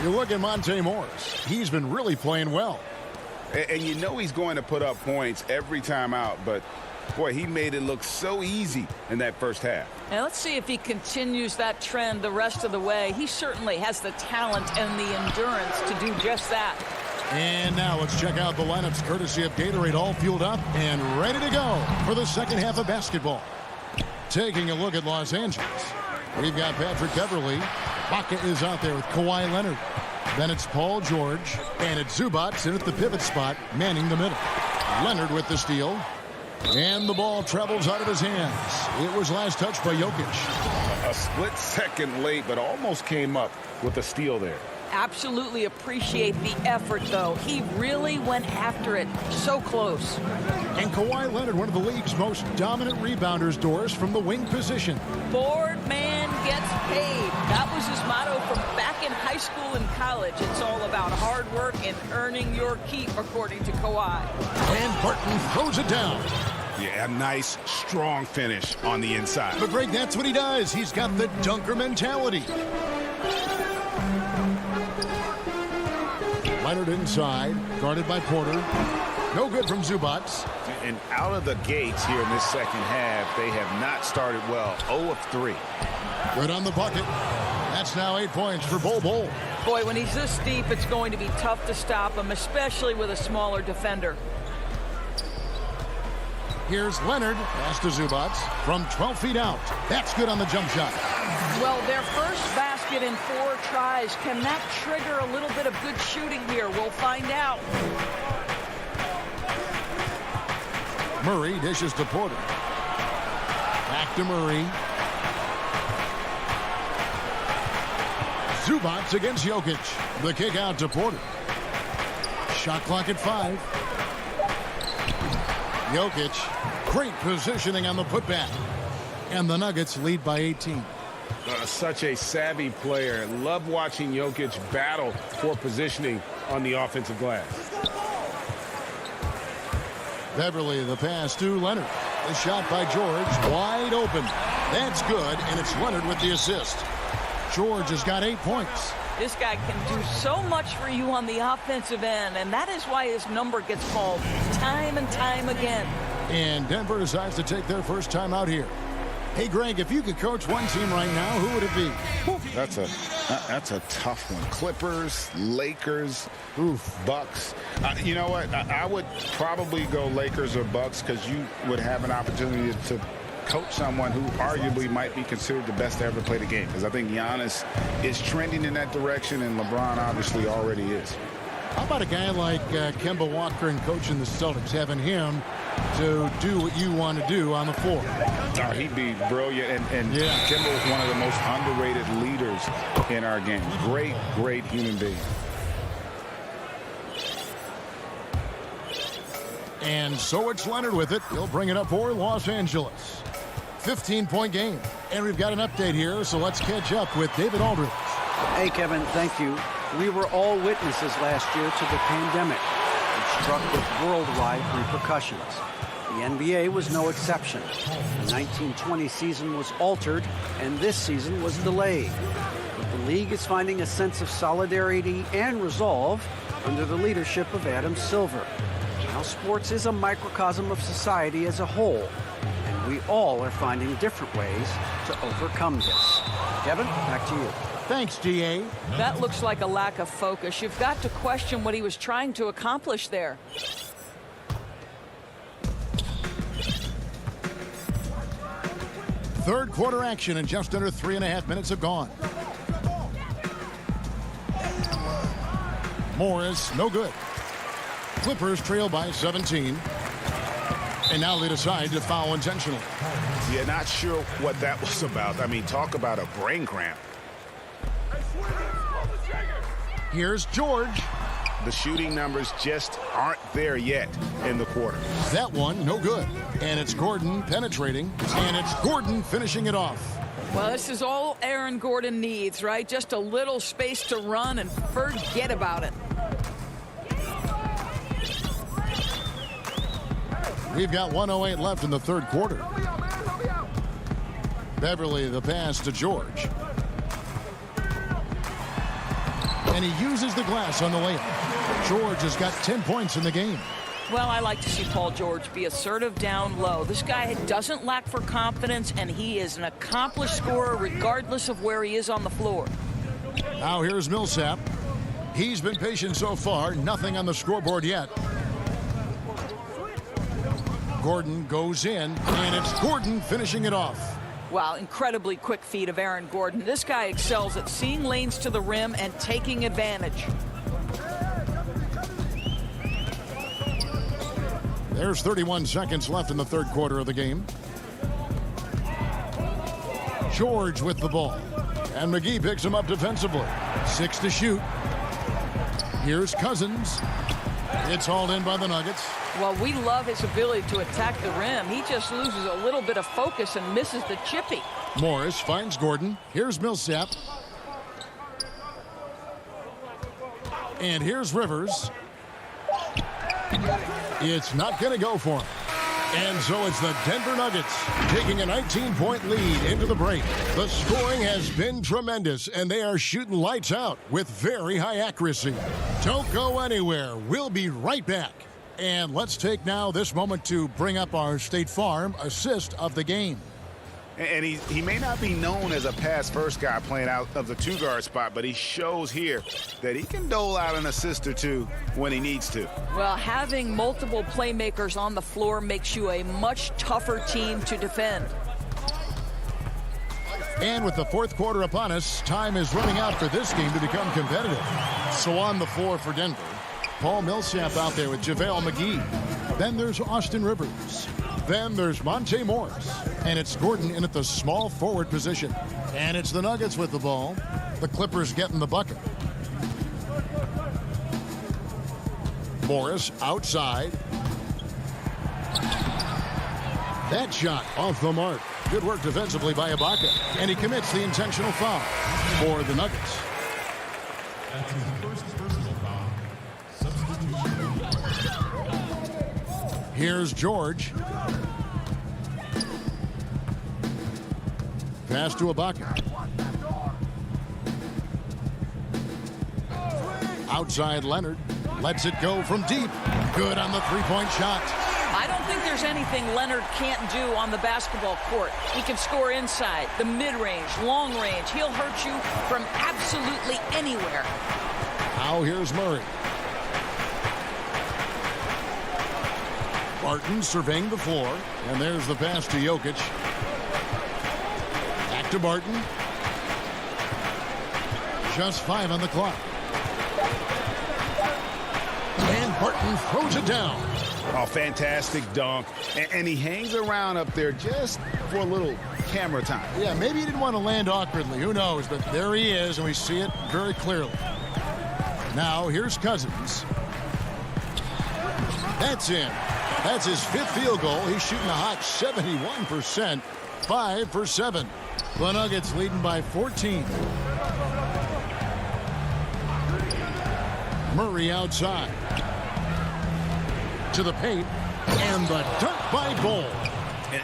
You look at Monte Morris. He's been really playing well. And you know he's going to put up points every time out, but boy, he made it look so easy in that first half. Now let's see if he continues that trend the rest of the way. He certainly has the talent and the endurance to do just that. And now let's check out the lineups courtesy of Gatorade, all fueled up and ready to go for the second half of basketball. Taking a look at Los Angeles, we've got Patrick Beverly. Ibaka is out there with Kawhi Leonard. Then it's Paul George, and it's Zubac in at the pivot spot, manning the middle. Leonard with the steal, and the ball travels out of his hands. It was last touched by Jokic. A split second late, but almost came up with a steal there. Absolutely appreciate the effort, though. He really went after it. So close. And Kawhi Leonard, one of the league's most dominant rebounders, Doris, from the wing position. Board man gets paid. That was his motto from back in high school and college. It's all about hard work and earning your keep, according to Kawhi. And Barton throws it down. Yeah, a nice, strong finish on the inside. But Greg, that's what he does. He's got the dunker mentality. Leonard inside, guarded by Porter. No good from Zubac. And out of the gates here in this second half, they have not started well. 0 of 3. Good on the bucket. That's now 8 points for Bol Bol. Boy, when he's this deep, it's going to be tough to stop him, especially with a smaller defender. Here's Leonard. Pass to Zubac from 12 feet out. That's good on the jump shot. Well, their first basket in 4 tries. Can that trigger a little bit of good shooting here? We'll find out. Murray dishes to Porter. Back to Murray. Zubac against Jokic. The kick out to Porter. Shot clock at 5. Jokic, great positioning on the putback. And the Nuggets lead by 18. Such a savvy player. Love watching Jokic battle for positioning on the offensive glass. Beverly, the pass to Leonard. The shot by George, wide open. That's good, and it's Leonard with the assist. George has got 8 points. This guy can do so much for you on the offensive end, and that is why his number gets called time and time again. And Denver decides to take their first time out here. Hey, Greg, if you could coach one team right now, who would it be? That's a tough one. Clippers, Lakers, Bucks. You know what? I would probably go Lakers or Bucks because you would have an opportunity to coach someone who arguably might be considered the best to ever play the game, because I think Giannis is trending in that direction, and LeBron obviously already is. How about a guy like Kemba Walker and coaching the Celtics, having him to do what you want to do on the floor? He'd be brilliant, and Kemba is one of the most underrated leaders in our game. Great human being. And so it's Leonard with it. He'll bring it up for Los Angeles. 15-point game. And we've got an update here, so let's catch up with David Aldridge. Hey, Kevin, thank you. We were all witnesses last year to the pandemic, which struck with worldwide repercussions. The NBA was no exception. The 1920 season was altered, and this season was delayed. But the league is finding a sense of solidarity and resolve under the leadership of Adam Silver. Now, sports is a microcosm of society as a whole, and we all are finding different ways to overcome this. Kevin, back to you. Thanks, DA. That looks like a lack of focus. You've got to question what he was trying to accomplish there. Third quarter action, and just under 3.5 minutes have gone. Morris, no good. Clippers trail by 17. And now they decide to foul intentionally. Yeah, not sure what that was about. I mean, talk about a brain cramp. Here's George. The shooting numbers just aren't there yet in the quarter. That one, no good. And it's Gordon penetrating, and it's Gordon finishing it off. Well, this is all Aaron Gordon needs, right? Just a little space to run and forget about it. We've got 1:08 left in the third quarter. Beverly, the pass to George. And he uses the glass on the layup. George has got 10 points in the game. Well, I like to see Paul George be assertive down low. This guy doesn't lack for confidence, and he is an accomplished scorer regardless of where he is on the floor. Now here's Millsap. He's been patient so far. Nothing on the scoreboard yet. Gordon goes in, and it's Gordon finishing it off. Wow, incredibly quick feet of Aaron Gordon. This guy excels at seeing lanes to the rim and taking advantage. There's 31 seconds left in the third quarter of the game. George with the ball. And McGee picks him up defensively. 6 to shoot. Here's Cousins. It's hauled in by the Nuggets. Well, we love his ability to attack the rim. He just loses a little bit of focus and misses the chippy. Morris finds Gordon. Here's Millsap. And here's Rivers. It's not going to go for him. And so it's the Denver Nuggets taking a 19-point lead into the break. The scoring has been tremendous, and they are shooting lights out with very high accuracy. Don't go anywhere. We'll be right back. And let's take now this moment to bring up our State Farm assist of the game. And he may not be known as a pass-first guy playing out of the two-guard spot, but he shows here that he can dole out an assist or two when he needs to. Well, having multiple playmakers on the floor makes you a much tougher team to defend. And with the fourth quarter upon us, time is running out for this game to become competitive. So on the floor for Denver, Paul Millsap out there with JaVale McGee. Then there's Austin Rivers. Then there's Monte Morris. And it's Gordon in at the small forward position. And it's the Nuggets with the ball. The Clippers getting the bucket. Morris outside. That shot off the mark. Good work defensively by Ibaka. And he commits the intentional foul for the Nuggets. That's his first personal foul. Substitution. Here's George. Pass to Ibaka. Outside Leonard. Lets it go from deep. Good on the three-point shot. I don't think there's anything Leonard can't do on the basketball court. He can score inside, the mid-range, long range. He'll hurt you from absolutely anywhere. Now here's Murray. Barton surveying the floor. And there's the pass to Jokic. Back to Barton. Just 5 on the clock. And Barton throws it down. Oh, fantastic dunk. And he hangs around up there just for a little camera time. Yeah, maybe he didn't want to land awkwardly. Who knows? But there he is, and we see it very clearly. Now, here's Cousins. That's in. That's his 5th field goal. He's shooting a hot 71%. 5 for 7. The Nuggets leading by 14. Murray outside. To the paint. And the dunk by Bol.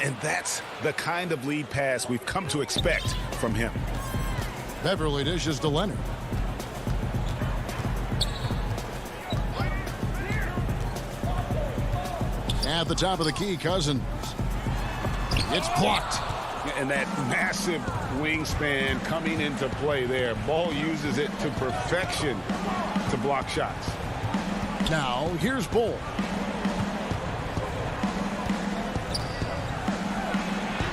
And that's the kind of lead pass we've come to expect from him. Beverly dishes to Leonard. At the top of the key, Cousins. It's blocked. And that massive wingspan coming into play there. Ball uses it to perfection to block shots. Now, here's Bol.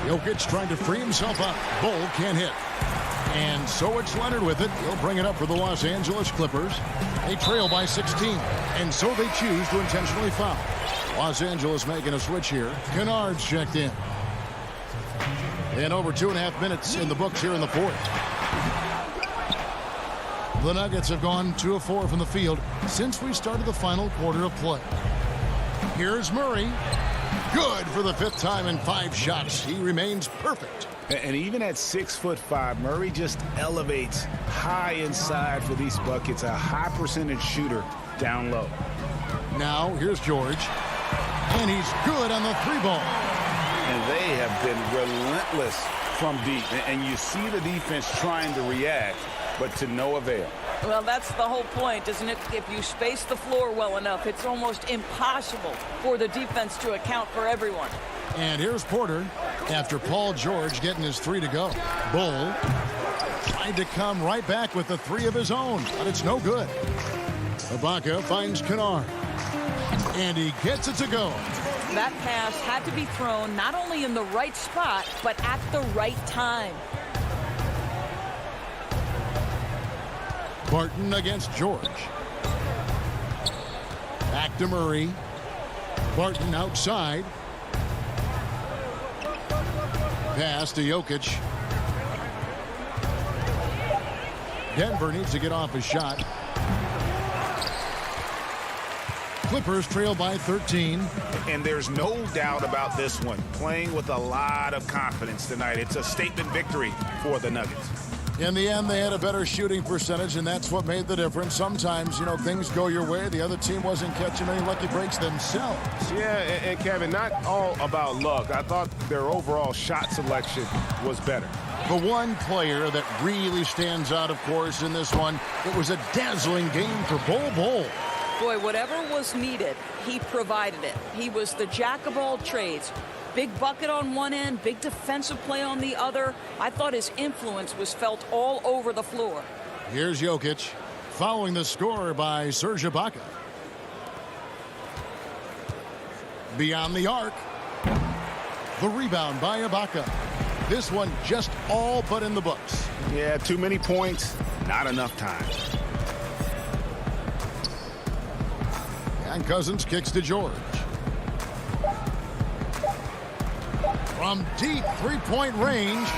Jokic trying to free himself up. Bol can't hit. And so it's Leonard with it. He'll bring it up for the Los Angeles Clippers. They trail by 16. And so they choose to intentionally foul. Los Angeles making a switch here. Kennard's checked in. And over 2.5 minutes in the books here in the fourth. The Nuggets have gone 2 of 4 from the field since we started the final quarter of play. Here's Murray. Good for the 5th time in 5 shots. He remains perfect. And even at 6'5", Murray just elevates high inside for these buckets. A high percentage shooter down low. Now here's George. And he's good on the 3-ball. And they have been relentless from deep. And you see the defense trying to react, but to no avail. Well, that's the whole point, isn't it? If you space the floor well enough, it's almost impossible for the defense to account for everyone. And here's Porter after Paul George getting his 3 to go. Bol tried to come right back with the 3 of his own, but it's no good. Ibaka finds Kennard. And he gets it to go. That pass had to be thrown not only in the right spot, but at the right time. Barton against George. Back to Murray. Barton outside. Pass to Jokic. Denver needs to get off his shot. Clippers trail by 13. And there's no doubt about this one. Playing with a lot of confidence tonight. It's a statement victory for the Nuggets. In the end, they had a better shooting percentage, and that's what made the difference. Sometimes, things go your way. The other team wasn't catching any lucky breaks themselves. Yeah, and Kevin, not all about luck. I thought their overall shot selection was better. The one player that really stands out, of course, in this one, it was a dazzling game for Bol. Boy, whatever was needed, he provided it. He was the jack of all trades. Big bucket on one end, big defensive play on the other. I thought his influence was felt all over the floor. Here's Jokic, following the score by Serge Ibaka. Beyond the arc. The rebound by Ibaka. This one just all but in the books. Yeah, too many points, not enough time. And Cousins kicks to George. From deep three-point range.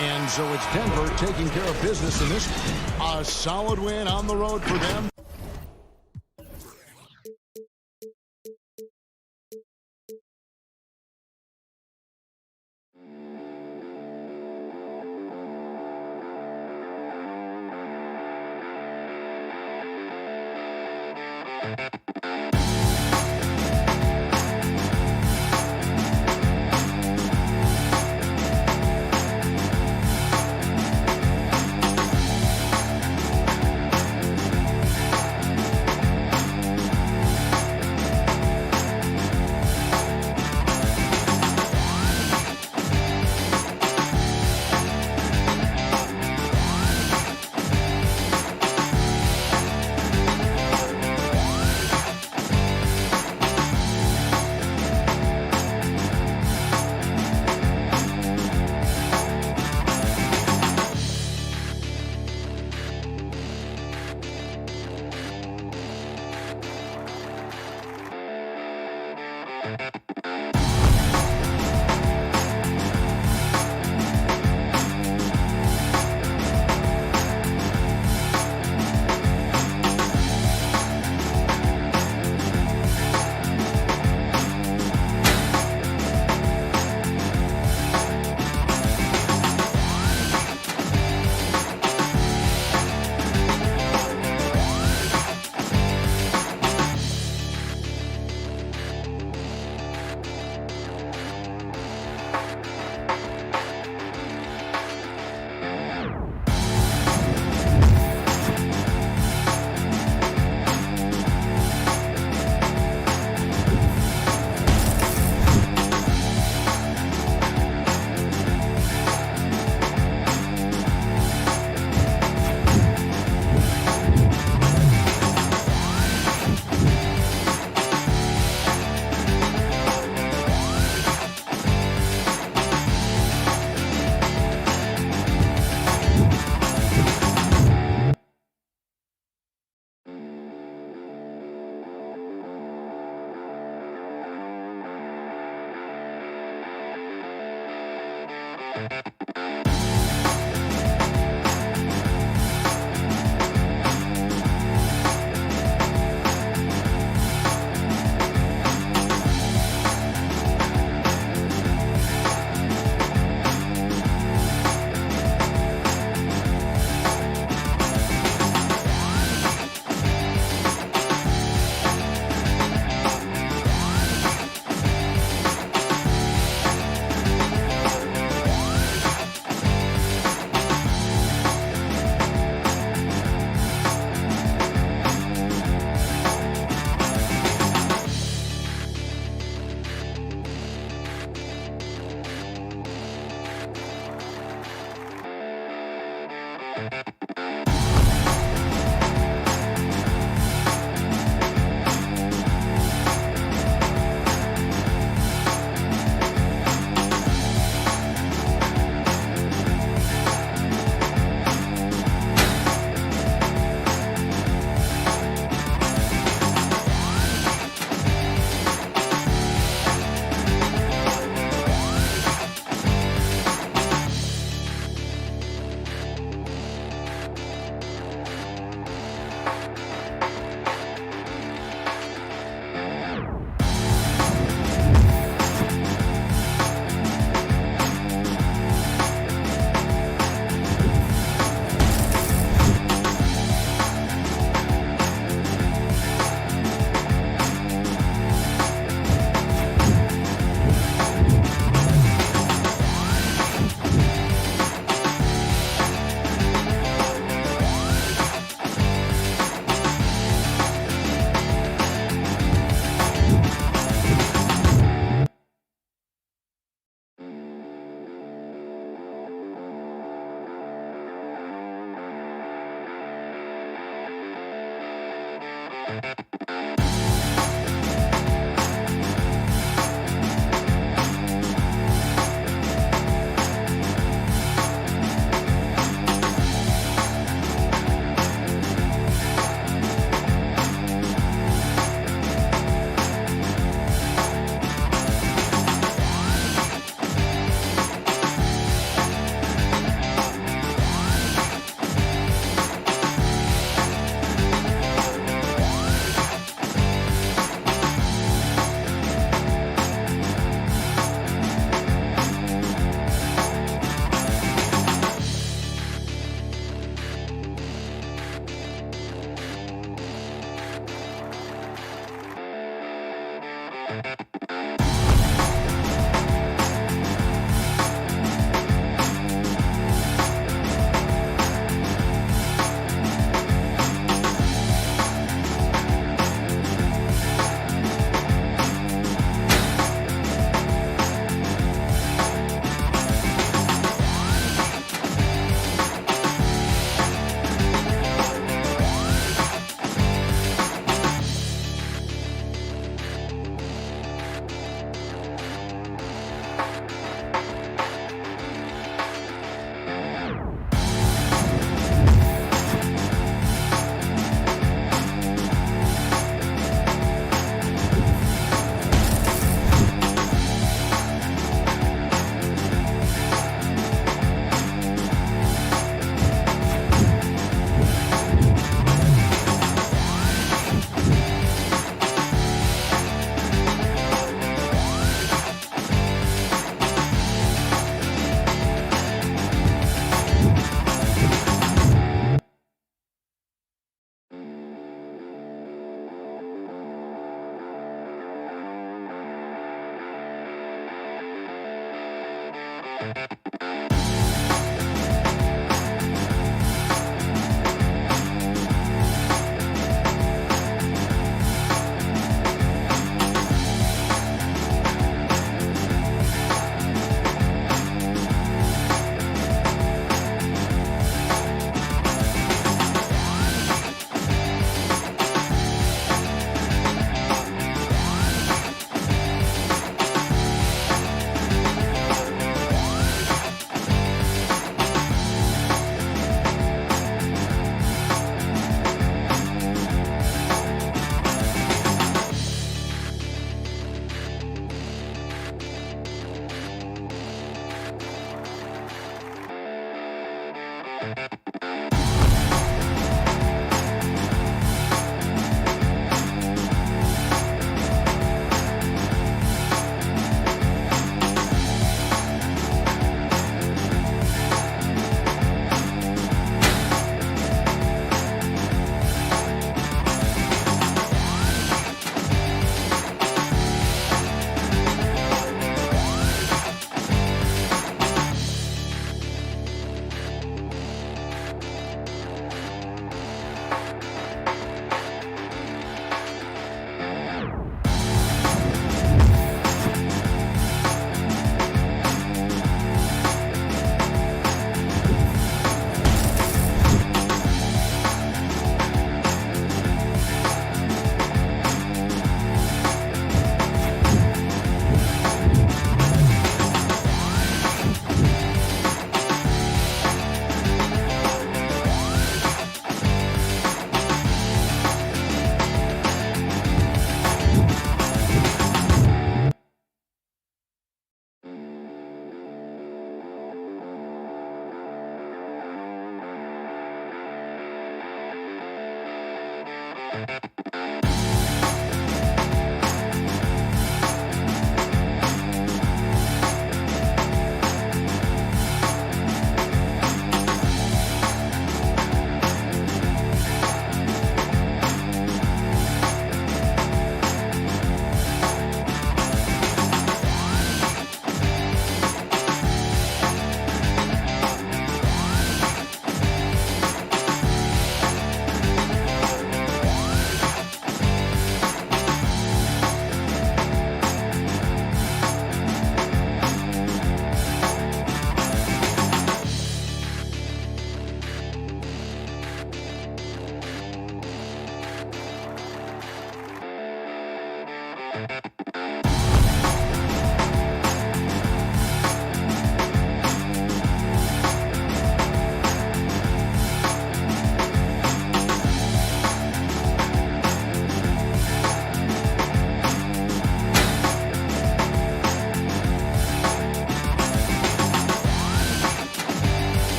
And so it's Denver taking care of business in this one. A solid win on the road for them.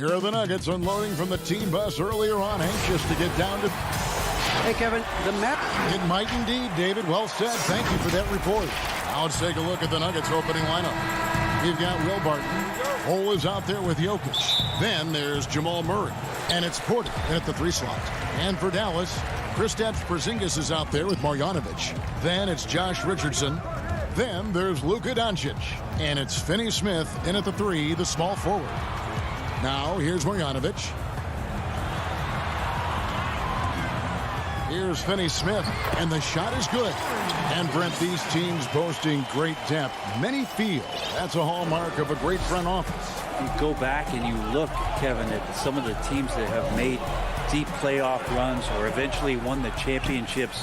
Here are the Nuggets unloading from the team bus earlier on, anxious to get down to... Hey, Kevin, the map... It might indeed, David. Well said. Thank you for that report. Now let's take a look at the Nuggets opening lineup. We've got Will Barton, Cole is out there with Jokic. Then there's Jamal Murray. And it's Porter in at the 3 slot. And for Dallas, Kristaps Porzingis is out there with Marjanovic. Then it's Josh Richardson. Then there's Luka Doncic. And it's Finney Smith in at the 3, the small forward. Now here's Marjanovic. Here's Finney Smith, and the shot is good. And Brent, these teams boasting great depth. Many feel that's a hallmark of a great front office. You go back and you look, Kevin, at some of the teams that have made deep playoff runs or eventually won the championships.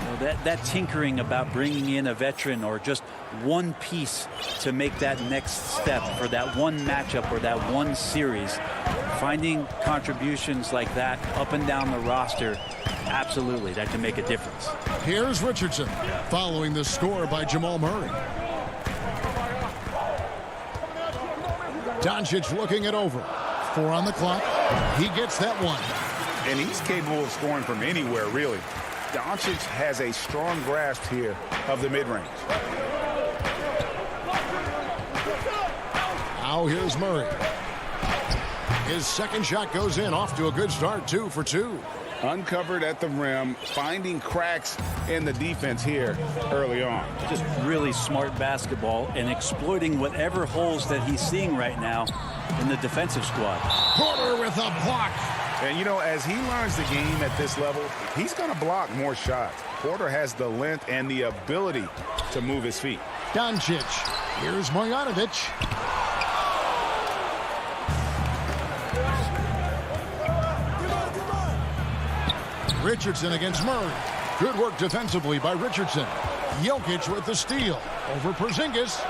You know, that tinkering about bringing in a veteran or just one piece to make that next step for that one matchup or that one series. Finding contributions like that up and down the roster, absolutely, that can make a difference. Here's Richardson following the score by Jamal Murray. Doncic looking it over. 4 on the clock. He gets that one. And he's capable of scoring from anywhere, really. Doncic has a strong grasp here of the mid-range. Now here's Murray. His second shot goes in, off to a good start, 2 for 2. Uncovered at the rim, finding cracks in the defense here early on. Just really smart basketball and exploiting whatever holes that he's seeing right now in the defensive squad. Porter with a block. And, you know, as he learns the game at this level, he's going to block more shots. Porter has the length and the ability to move his feet. Doncic. Here's Marjanovic. Richardson against Murray. Good work defensively by Richardson. Jokic with the steal. Over Porzingis.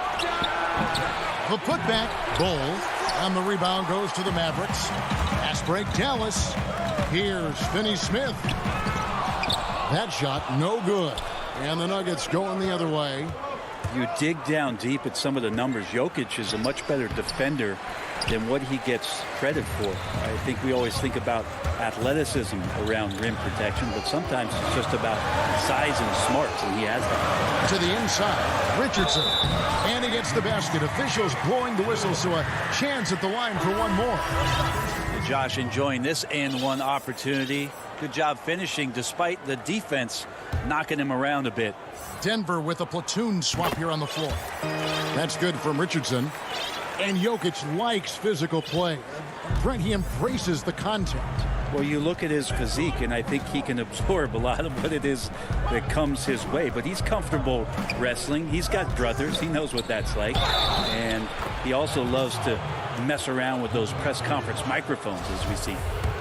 The putback. Bull. And the rebound goes to the Mavericks. Fast break, Dallas. Here's Finney Smith. That shot, no good. And the Nuggets going the other way. You dig down deep at some of the numbers. Jokic is a much better defender than what he gets credit for. I think we always think about athleticism around rim protection, but sometimes it's just about size and smarts, and he has that. To the inside, Richardson. And he gets the basket. Officials blowing the whistle, so a chance at the line for one more. Josh enjoying this and one opportunity. Good job finishing despite the defense knocking him around a bit. Denver with a platoon swap here on the floor. That's good from Richardson. And Jokic likes physical play. Brent, he embraces the contact. Well, you look at his physique, and I think he can absorb a lot of what it is that comes his way. But he's comfortable wrestling. He's got brothers. He knows what that's like. And he also loves to mess around with those press conference microphones, as we see.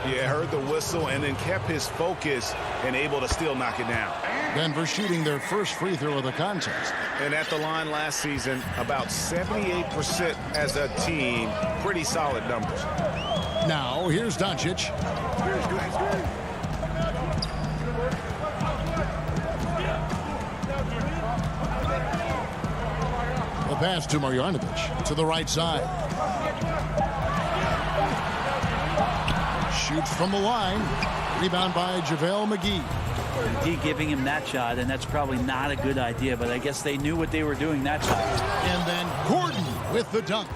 Yeah, heard the whistle and then kept his focus and able to still knock it down. Denver shooting their first free throw of the contest. And at the line last season, about 78% as a team. Pretty solid numbers. Now, here's Doncic. The pass to Marjanovic to the right side. Shoots from the line. Rebound by JaVale McGee. McGee giving him that shot, and that's probably not a good idea, but I guess they knew what they were doing that time. And then Gordon with the dunk.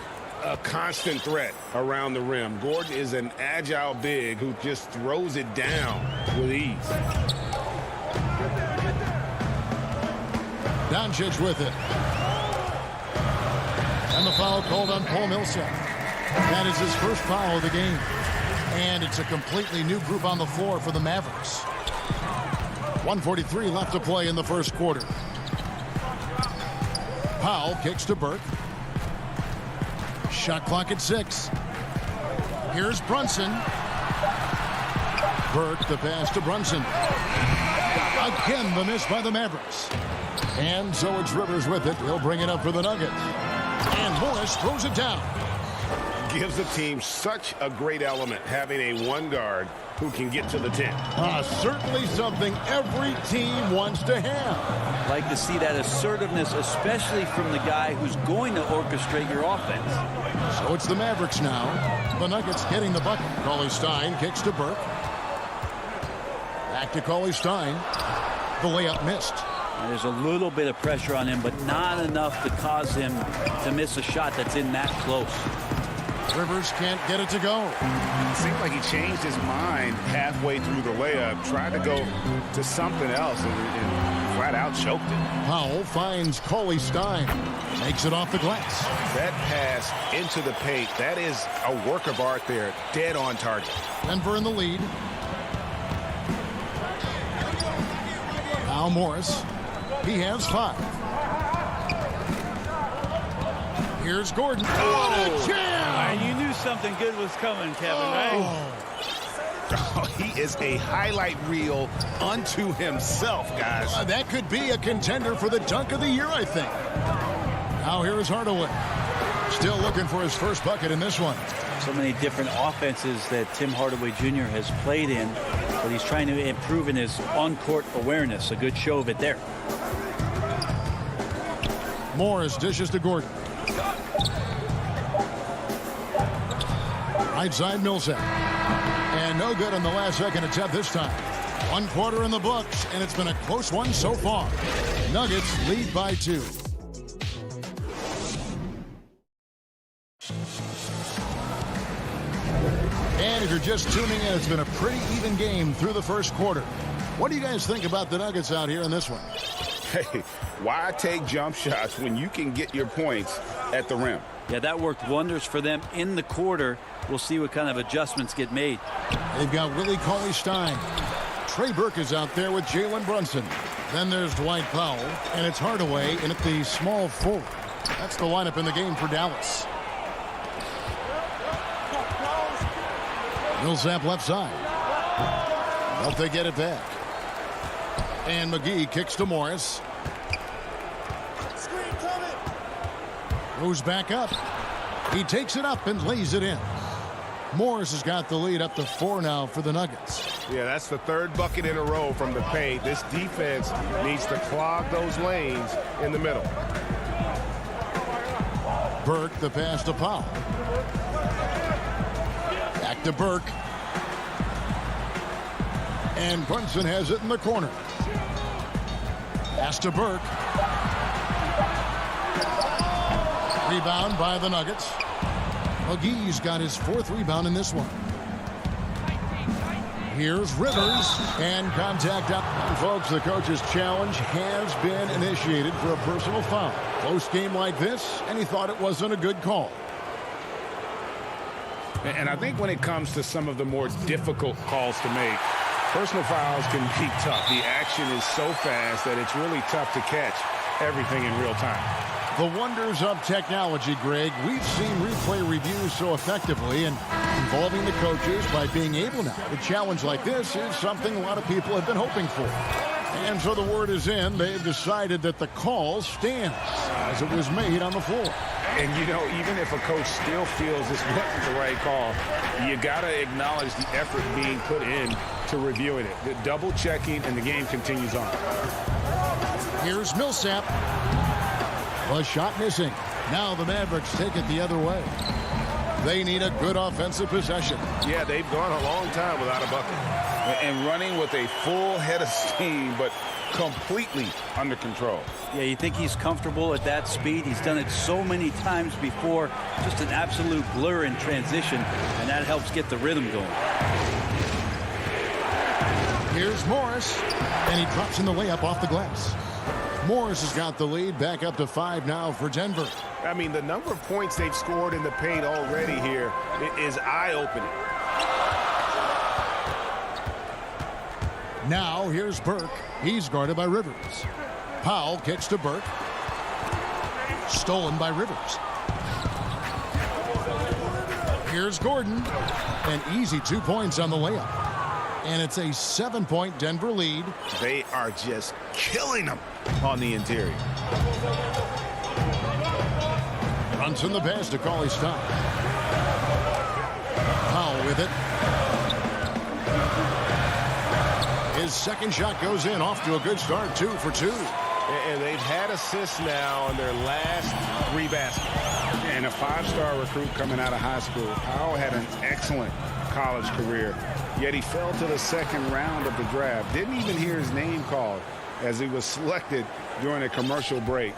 A constant threat around the rim. Gordon is an agile big who just throws it down with ease. Doncic with it. And the foul called on Paul Millsap. That is his first foul of the game. And it's a completely new group on the floor for the Mavericks. 1:43 left to play in the first quarter. Powell kicks to Burke. Shot clock at 6. Here's Brunson. Burke, the pass to Brunson. Again, the miss by the Mavericks. And so it's Rivers with it. He'll bring it up for the Nuggets. And Morris throws it down. Gives the team such a great element, having a one guard who can get to the 10. Certainly something every team wants to have. Like to see that assertiveness, especially from the guy who's going to orchestrate your offense. So it's the Mavericks now. The Nuggets getting the bucket. Cauley-Stein kicks to Burke. Back to Cauley-Stein. The layup missed. There's a little bit of pressure on him, but not enough to cause him to miss a shot that's in that close. Rivers can't get it to go. It seemed like he changed his mind halfway through the layup, tried to go to something else, and flat out choked it. Powell finds Cauley Stein. Makes it off the glass. That pass into the paint, that is a work of art there. Dead on target. Denver in the lead. Al Morris. He has 5. Here's Gordon. Oh, jam! You knew something good was coming, Kevin, right? Oh, he is a highlight reel unto himself, guys. That could be a contender for the dunk of the year, I think. Now here is Hardaway. Still looking for his first bucket in this one. So many different offenses that Tim Hardaway Jr. has played in, but he's trying to improve in his on-court awareness. A good show of it there. Morris dishes to Gordon. Right side Millsap. And no good on the last second attempt this time. 1 quarter in the books, and it's been a close one so far. Nuggets lead by 2. And if you're just tuning in, it's been a pretty even game through the first quarter. What do you guys think about the Nuggets out here in this one? Hey, why take jump shots when you can get your points at the rim? Yeah, that worked wonders for them in the quarter. We'll see what kind of adjustments get made. They've got Willie Cauley-Stein. Trey Burke is out there with Jalen Brunson. Then there's Dwight Powell, and it's Hardaway in at the small forward. That's the lineup in the game for Dallas. Millsap left side. But they get it back. And McGee kicks to Morris. Goes back up. He takes it up and lays it in. Morris has got the lead up to 4 now for the Nuggets. Yeah, that's the 3rd bucket in a row from the paint. This defense needs to clog those lanes in the middle. Burke, the pass to Powell. Back to Burke. And Brunson has it in the corner. Pass to Burke. Rebound by the Nuggets. McGee's got his 4th rebound in this one. Here's Rivers, and contact up. And folks, the coach's challenge has been initiated for a personal foul. Close game like this, and he thought it wasn't a good call. And I think when it comes to some of the more difficult calls to make, personal fouls can be tough. The action is so fast that it's really tough to catch everything in real time. The wonders of technology, Greg. We've seen replay reviews so effectively, and involving the coaches by being able now to challenge like this is something a lot of people have been hoping for. And so the word is in. They've decided that the call stands as it was made on the floor. And, you know, even if a coach still feels this wasn't the right call, you got to acknowledge the effort being put in to reviewing it. The double checking, and the game continues on. Here's Millsap. A shot missing. Now the Mavericks take it the other way. They need a good offensive possession. Yeah, they've gone a long time without a bucket. And running with a full head of steam, but completely under control. Yeah, you think he's comfortable at that speed. He's done it so many times before. Just an absolute blur in transition, and that helps get the rhythm going. Here's Morris, and he drops in the layup off the glass. Morris has got the lead back up to 5 now for Denver. I mean, the number of points they've scored in the paint already here is eye-opening. Now here's Burke. He's guarded by Rivers. Powell kicks to Burke. Stolen by Rivers. Here's Gordon. An easy 2 points on the layup. And it's a 7-point Denver lead. They are just killing them on the interior. Brunson the pass to Cauley-Stein. Powell with it. His second shot goes in, off to a good start, 2 for 2. And they've had assists now on their last 3 baskets. And a 5-star recruit coming out of high school. Powell had an excellent college career, yet he fell to the 2nd round of the draft. Didn't even hear his name called as he was selected during a commercial break.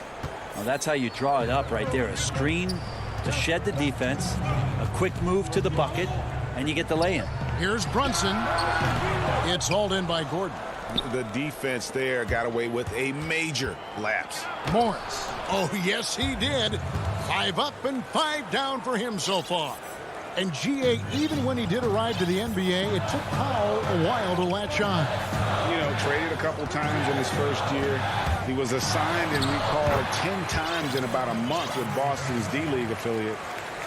Well, that's how you draw it up right there. A screen to shed the defense, a quick move to the bucket, and you get the lay-in. Here's Brunson. It's hauled in by Gordon. The defense there got away with a major lapse. Morris. Oh, yes, he did. 5 up and 5 down for him so far. And G.A., even when he did arrive to the NBA, it took Powell a while to latch on. You know, traded a couple times in his first year. He was assigned and recalled 10 times in about a month with Boston's D-League affiliate.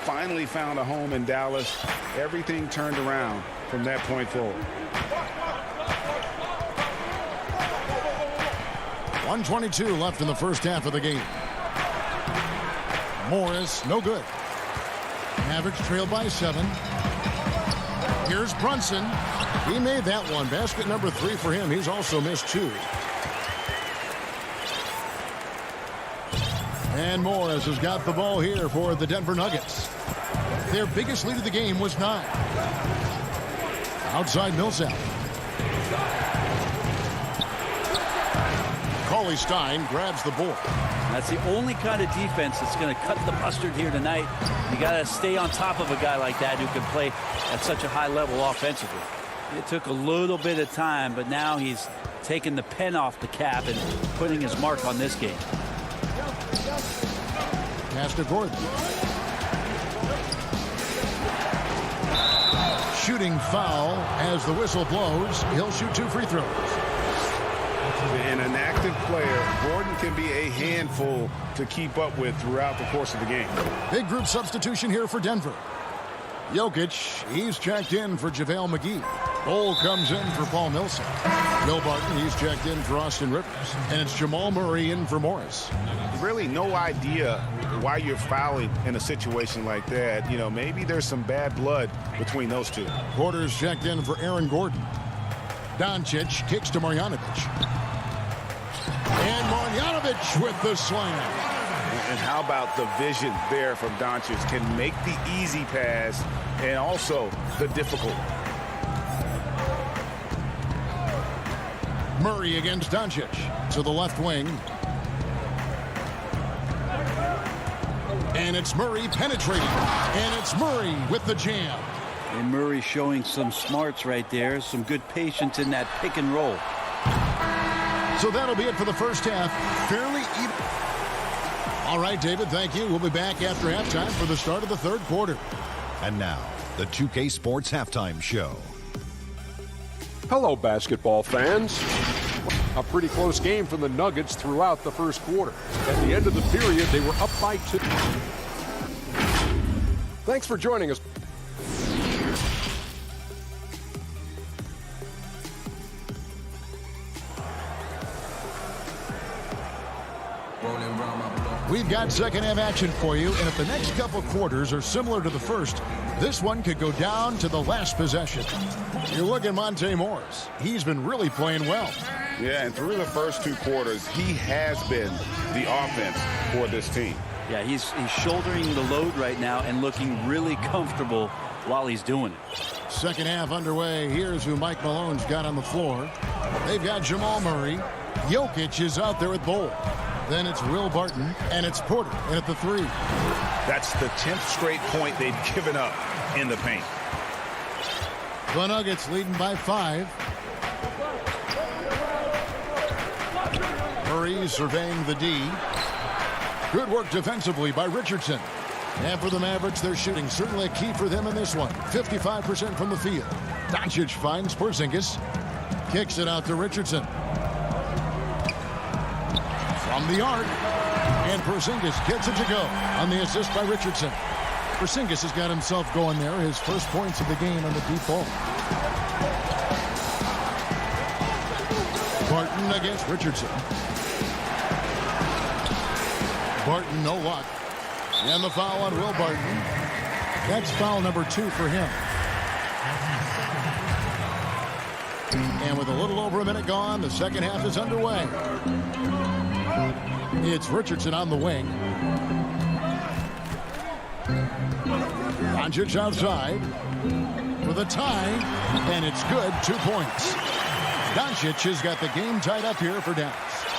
Finally found a home in Dallas. Everything turned around from that point forward. 1:22 left in the first half of the game. Morris, no good. Mavericks trailed by 7. Here's Brunson. He made that one. Basket number 3 for him. He's also missed 2. And Morris has got the ball here for the Denver Nuggets. Their biggest lead of the game was 9. Outside Millsap. Cauley Stein grabs the board. That's the only kind of defense that's going to cut the mustard here tonight. You got to stay on top of a guy like that who can play at such a high level offensively. It took a little bit of time, but now he's taking the pen off the cap and putting his mark on this game. Pass to Gordon. Shooting foul as the whistle blows. He'll shoot 2 free throws. And an active player, Gordon can be a handful to keep up with throughout the course of the game. Big group substitution here for Denver. Jokic, he's checked in for JaVale McGee. Cole comes in for Paul Millsap. Will Barton, he's checked in for Austin Rivers. And it's Jamal Murray in for Morris. Really no idea why you're fouling in a situation like that. You know, maybe there's some bad blood between those two. Porter's checked in for Aaron Gordon. Doncic kicks to Marjanovic. And Marjanovic with the slam. And how about the vision there from Doncic? Can make the easy pass and also the difficult. Murray against Doncic to the left wing. And it's Murray penetrating. And it's Murray with the jam. And Murray showing some smarts right there, some good patience in that pick and roll. So that'll be it for the first half. Fairly even. All right, David, thank you. We'll be back after halftime for the start of the third quarter. And now, the 2K Sports Halftime Show. Hello, basketball fans. A pretty close game for the Nuggets throughout the first quarter. At the end of the period, they were up by 2. Thanks for joining us. We've got second half action for you, and if the next couple quarters are similar to the first, this one could go down to the last possession. You look at Monte Morris. He's been really playing well. Yeah, and through the first 2 quarters, he has been the offense for this team. Yeah, he's shouldering the load right now and looking really comfortable while he's doing it. Second half underway. Here's who Mike Malone's got on the floor. They've got Jamal Murray. Jokic is out there at Bowl. Then it's Will Barton, and it's Porter in at the 3. That's the 10th straight point they've given up in the paint. The Nuggets leading by 5. Murray surveying the D. Good work defensively by Richardson. And for the Mavericks, their shooting certainly a key for them in this one. 55% from the field. Doncic finds Porzingis. Kicks it out to Richardson. From the arc. And Porzingis gets it to go on the assist by Richardson. Porzingis has got himself going there. His first points of the game on the deep ball. Barton against Richardson. Barton, no luck. And the foul on Will Barton. That's foul number 2 for him. And with a little over a minute gone, the second half is underway. It's Richardson on the wing. Doncic outside for the tie, and it's good. 2 points. Doncic has got the game tied up here for Dallas.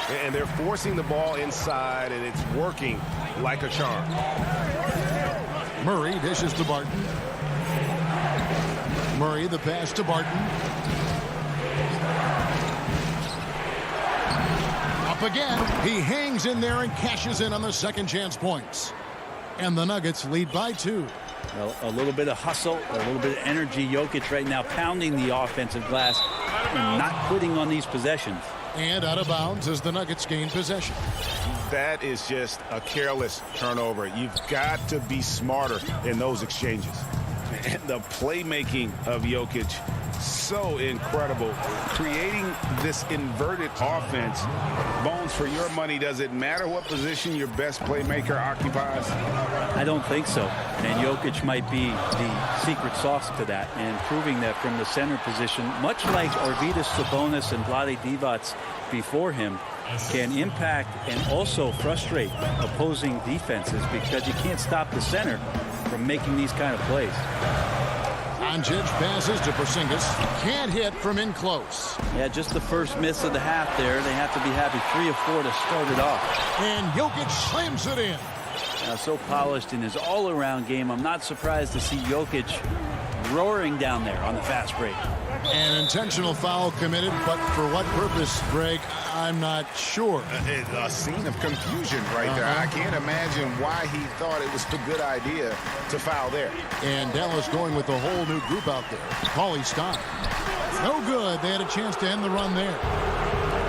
And they're forcing the ball inside, and it's working like a charm. Murray dishes to Barton. Murray, the pass to Barton. Up again. He hangs in there and cashes in on the second chance points. And the Nuggets lead by 2. Well, a little bit of hustle, a little bit of energy. Jokic right now pounding the offensive glass and not quitting on these possessions. And out of bounds as the Nuggets gain possession. That is just a careless turnover. You've got to be smarter in those exchanges. And the playmaking of Jokic, so incredible. Creating this inverted offense. Bones, for your money, does it matter what position your best playmaker occupies? I don't think so. And Jokic might be the secret sauce to that, and proving that from the center position, much like Arvydas Sabonis and Vlade Divac before him, can impact and also frustrate opposing defenses because you can't stop the center from making these kind of plays. Doncic passes to Porzingis. Can't hit from in close. Yeah, just the first miss of the half there. They have to be happy 3 of 4 to start it off. And Jokic slams it in. So polished in his all-around game. I'm not surprised to see Jokic roaring down there on the fast break. An intentional foul committed, but for what purpose, Greg? I'm not sure. A scene of confusion right there. I can't imagine why he thought it was a good idea to foul there. And Dallas going with a whole new group out there. Cauley Stein. No good. They had a chance to end the run there.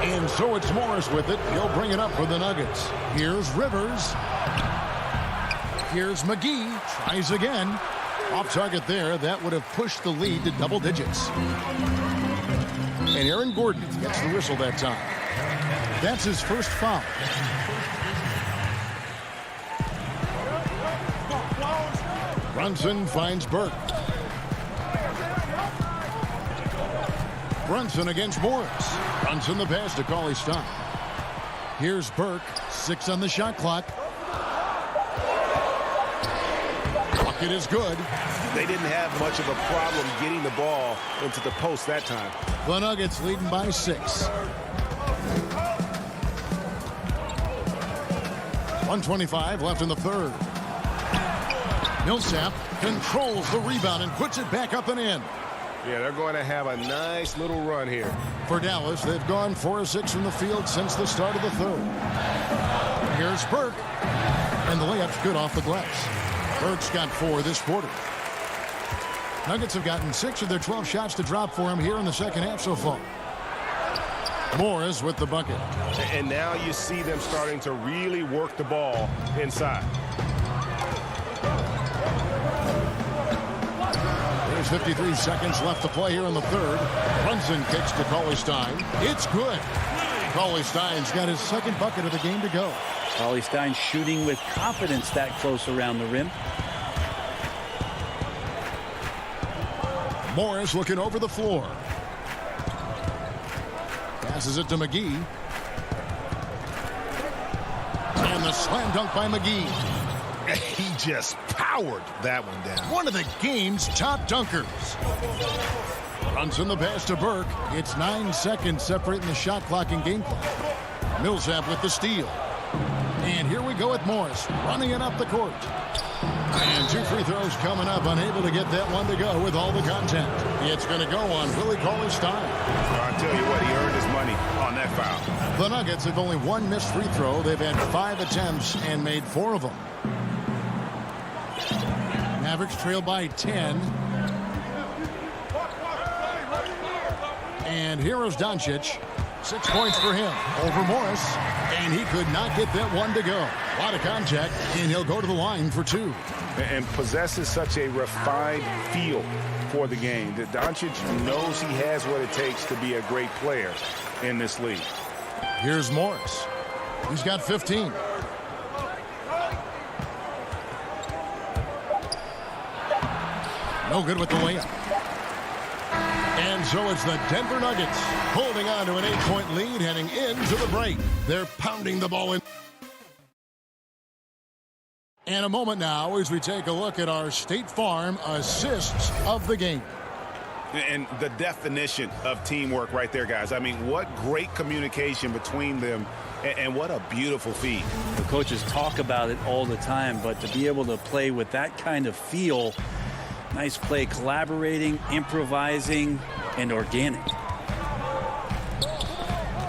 And so it's Morris with it. He'll bring it up for the Nuggets. Here's Rivers. Here's McGee. Tries again. Off target there. That would have pushed the lead to double digits. And Aaron Gordon gets the whistle that time. That's his first foul. Brunson finds Burke. Brunson against Morris. Brunson the pass to Cauley Stein. Here's Burke. 6 on the shot clock. Bucket is good. They didn't have much of a problem getting the ball into the post that time. The Nuggets leading by 6. 1:25 left in the third. Millsap controls the rebound and puts it back up and in. Yeah, they're going to have a nice little run here. For Dallas, they've gone 4 of 6 from the field since the start of the third. Here's Burke. And the layup's good off the glass. Burke's got 4 this quarter. Nuggets have gotten 6 of their 12 shots to drop for him here in the second half so far. Morris with the bucket. And now you see them starting to really work the ball inside. There's 53 seconds left to play here in the third. Brunson kicks to Cauley Stein. It's good. Cauley Stein's got his second bucket of the game to go. Cauley Stein shooting with confidence that close around the rim. Morris looking over the floor. Passes it to McGee. And the slam dunk by McGee. He just powered that one down. One of the game's top dunkers. Brunson the pass to Burke. It's 9 seconds separating the shot clock and game clock. Millsap with the steal. And here we go with Morris running it up the court. And 2 free throws coming up. Unable to get that one to go with all the contact. It's going to go on Willie Cauley Stein. I'll tell you what, he earned his money on that foul. The Nuggets have only 1 missed free throw. They've had 5 attempts and made 4 of them. Mavericks trail by 10. And here's Doncic. 6 points for him over Morris. And he could not get that one to go. A lot of contact, and he'll go to the line for 2. And possesses such a refined feel for the game that Doncic knows he has what it takes to be a great player in this league. Here's Morris. He's got 15. No good with the layup. And so it's the Denver Nuggets holding on to an 8-point lead heading into the break. They're pounding the ball in. And a moment now as we take a look at our State Farm assists of the game. And the definition of teamwork right there, guys. I mean, what great communication between them, and what a beautiful feed. The coaches talk about it all the time, but to be able to play with that kind of feel Nice play, collaborating, improvising, and organic.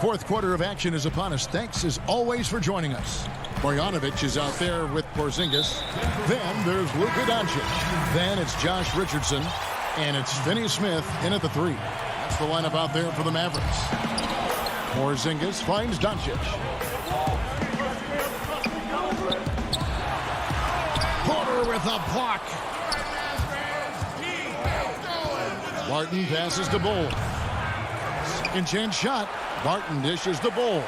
Fourth quarter of action is upon us. Thanks as always for joining us. Marjanovic is out there with Porzingis. Then there's Luka Doncic. Then it's Josh Richardson. And it's Finney Smith in at the 3. That's the lineup out there for the Mavericks. Porzingis finds Doncic. Porter with a block. Martin passes to Bull. Second chance shot. Martin dishes the Bull.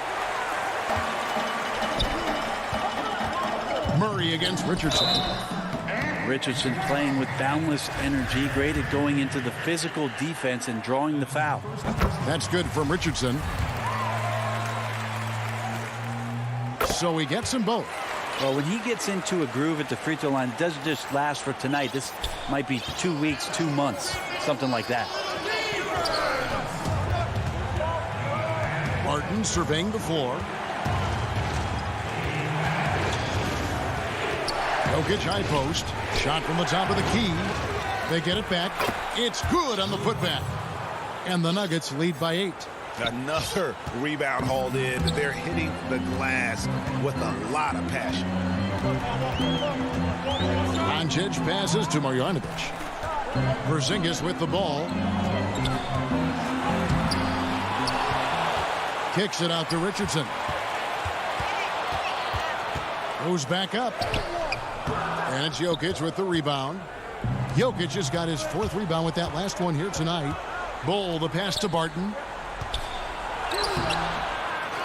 Murray against Richardson. Richardson playing with boundless energy, great at going into the physical defense and drawing the foul. That's good from Richardson. So he gets them both. Well, when he gets into a groove at the free throw line, it doesn't just last for tonight. This might be 2 weeks, 2 months, something like that. Martin surveying the floor. Jokic high post. Shot from the top of the key. They get it back. It's good on the putback. And the Nuggets lead by 8. Another rebound hauled in. They're hitting the glass with a lot of passion. Doncic passes to Marjanovic. Porzingis with the ball. Kicks it out to Richardson. Goes back up. And it's Jokic with the rebound. Jokic has got his 4th rebound with that last one here tonight. Bull, the pass to Barton.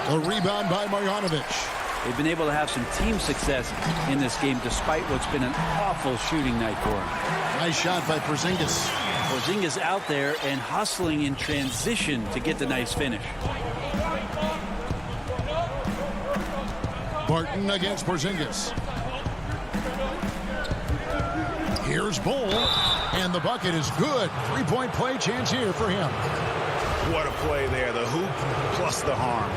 A rebound by Marjanovic. They've been able to have some team success in this game despite what's been an awful shooting night for them. Nice shot by Porzingis. Porzingis out there and hustling in transition to get the nice finish. Barton against Porzingis. Here's Bull, and the bucket is good. 3-point play chance here for him. What a play there. The hoop plus the harm.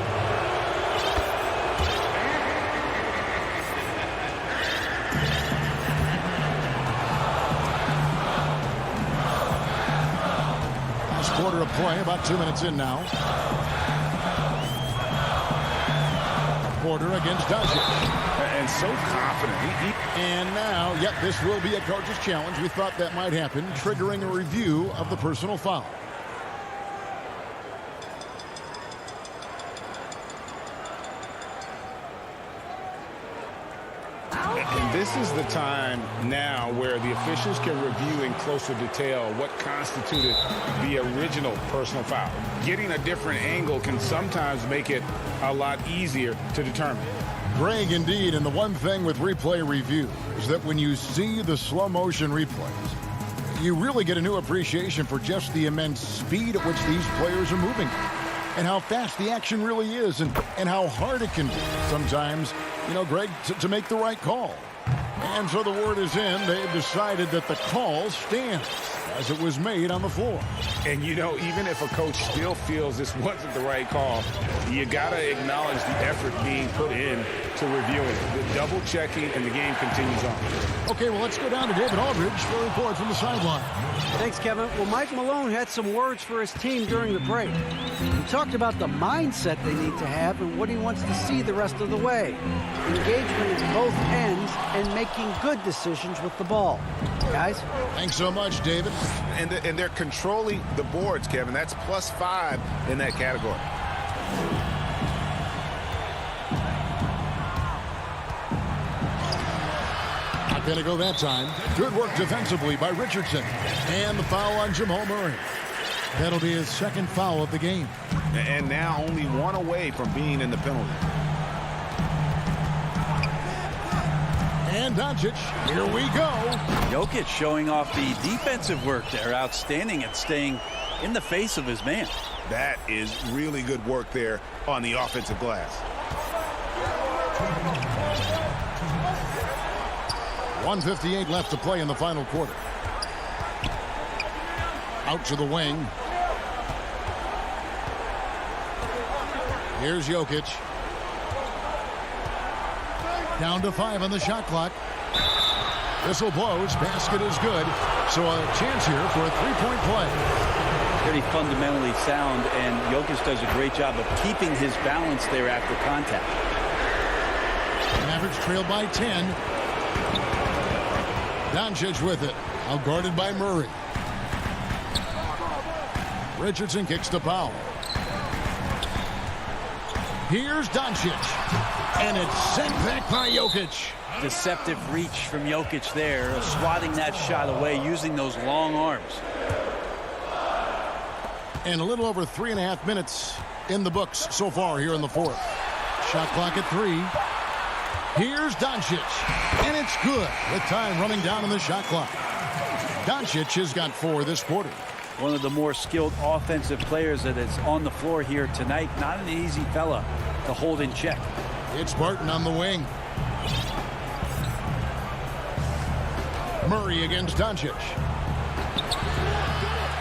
Last quarter of play, about 2 minutes in now. Porter against Doncic. And so confident. And now, yep, this will be a coach's challenge. We thought that might happen, triggering a review of the personal foul. And this is the time now where the officials can review in closer detail what constituted the original personal foul. Getting a different angle can sometimes make it a lot easier to determine. Greg, indeed, and the one thing with replay review is that when you see the slow motion replays, you really get a new appreciation for just the immense speed at which these players are moving and how fast the action really is and how hard it can be sometimes, you know, Greg, to make the right call. And so the word is in. They've decided that the call stands as it was made on the floor. And, you know, even if a coach still feels this wasn't the right call, you got to acknowledge the effort being put in to reviewing it. The double checking, and the game continues on. Okay, well, let's go down to David Aldridge for a report from the sideline. Thanks, Kevin. Well, Mike Malone had some words for his team during the break. He talked about the mindset they need to have and what he wants to see the rest of the way. Engagement at both ends and making good decisions with the ball. Guys? Thanks so much, David. And they're controlling the boards, Kevin. That's +5 in that category. Not going to go that time. Good work defensively by Richardson. And the foul on Jamal Murray. That'll be his 2nd foul of the game. And now only 1 away from being in the penalty. And Doncic, here we go. Jokic showing off the defensive work there, outstanding at staying in the face of his man. That is really good work there on the offensive glass. 1:58 left to play in the final quarter. Out to the wing. Here's Jokic. Down to 5 on the shot clock. Whistle blows. Basket is good. So a chance here for a three-point play. Pretty fundamentally sound, and Jokic does a great job of keeping his balance there after contact. Mavericks trailed by 10. Doncic with it. Out guarded by Murray. Richardson kicks to Powell. Here's Doncic. And it's sent back by Jokic. Deceptive reach from Jokic there, swatting that shot away using those long arms. And a little over 3.5 minutes in the books so far here in the fourth. Shot clock at 3. Here's Doncic. And it's good with time running down on the shot clock. Doncic has got 4 this quarter. One of the more skilled offensive players that is on the floor here tonight. Not an easy fella to hold in check. It's Barton on the wing. Murray against Doncic.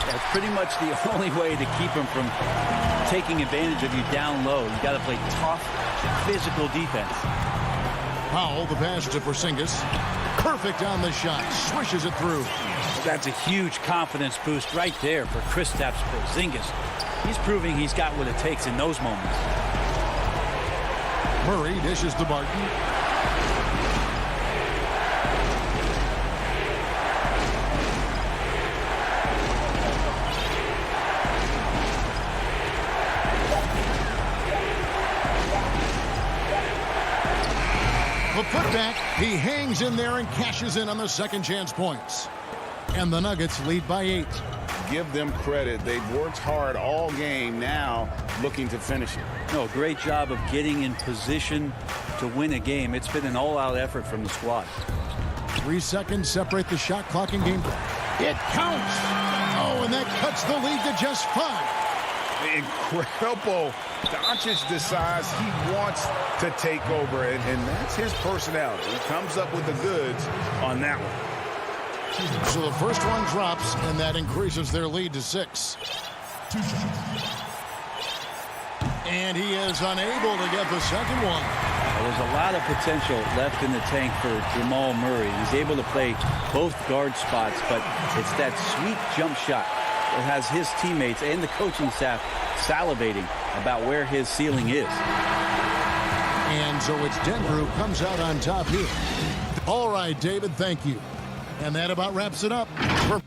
That's pretty much the only way to keep him from taking advantage of you down low. You got to play tough, physical defense. Powell, the pass to Porzingis. Perfect on the shot. Swishes it through. That's a huge confidence boost right there for Kristaps Porzingis. He's proving he's got what it takes in those moments. Murray dishes to Barton. The putback, he hangs in there and cashes in on the second chance points. And the Nuggets lead by 8. Give them credit. They've worked hard all game, now looking to finish it. No, great job of getting in position to win a game. It's been an all-out effort from the squad. 3 seconds separate the shot clock and game clock. It counts! Oh, and that cuts the lead to just 5. Incredible. Doncic decides he wants to take over, and that's his personality. He comes up with the goods on that one. So the first one drops, and that increases their lead to 6. And he is unable to get the second one. There's a lot of potential left in the tank for Jamal Murray. He's able to play both guard spots, but it's that sweet jump shot that has his teammates and the coaching staff salivating about where his ceiling is. And so it's Denver who comes out on top here. All right, David, thank you. And that about wraps it up. For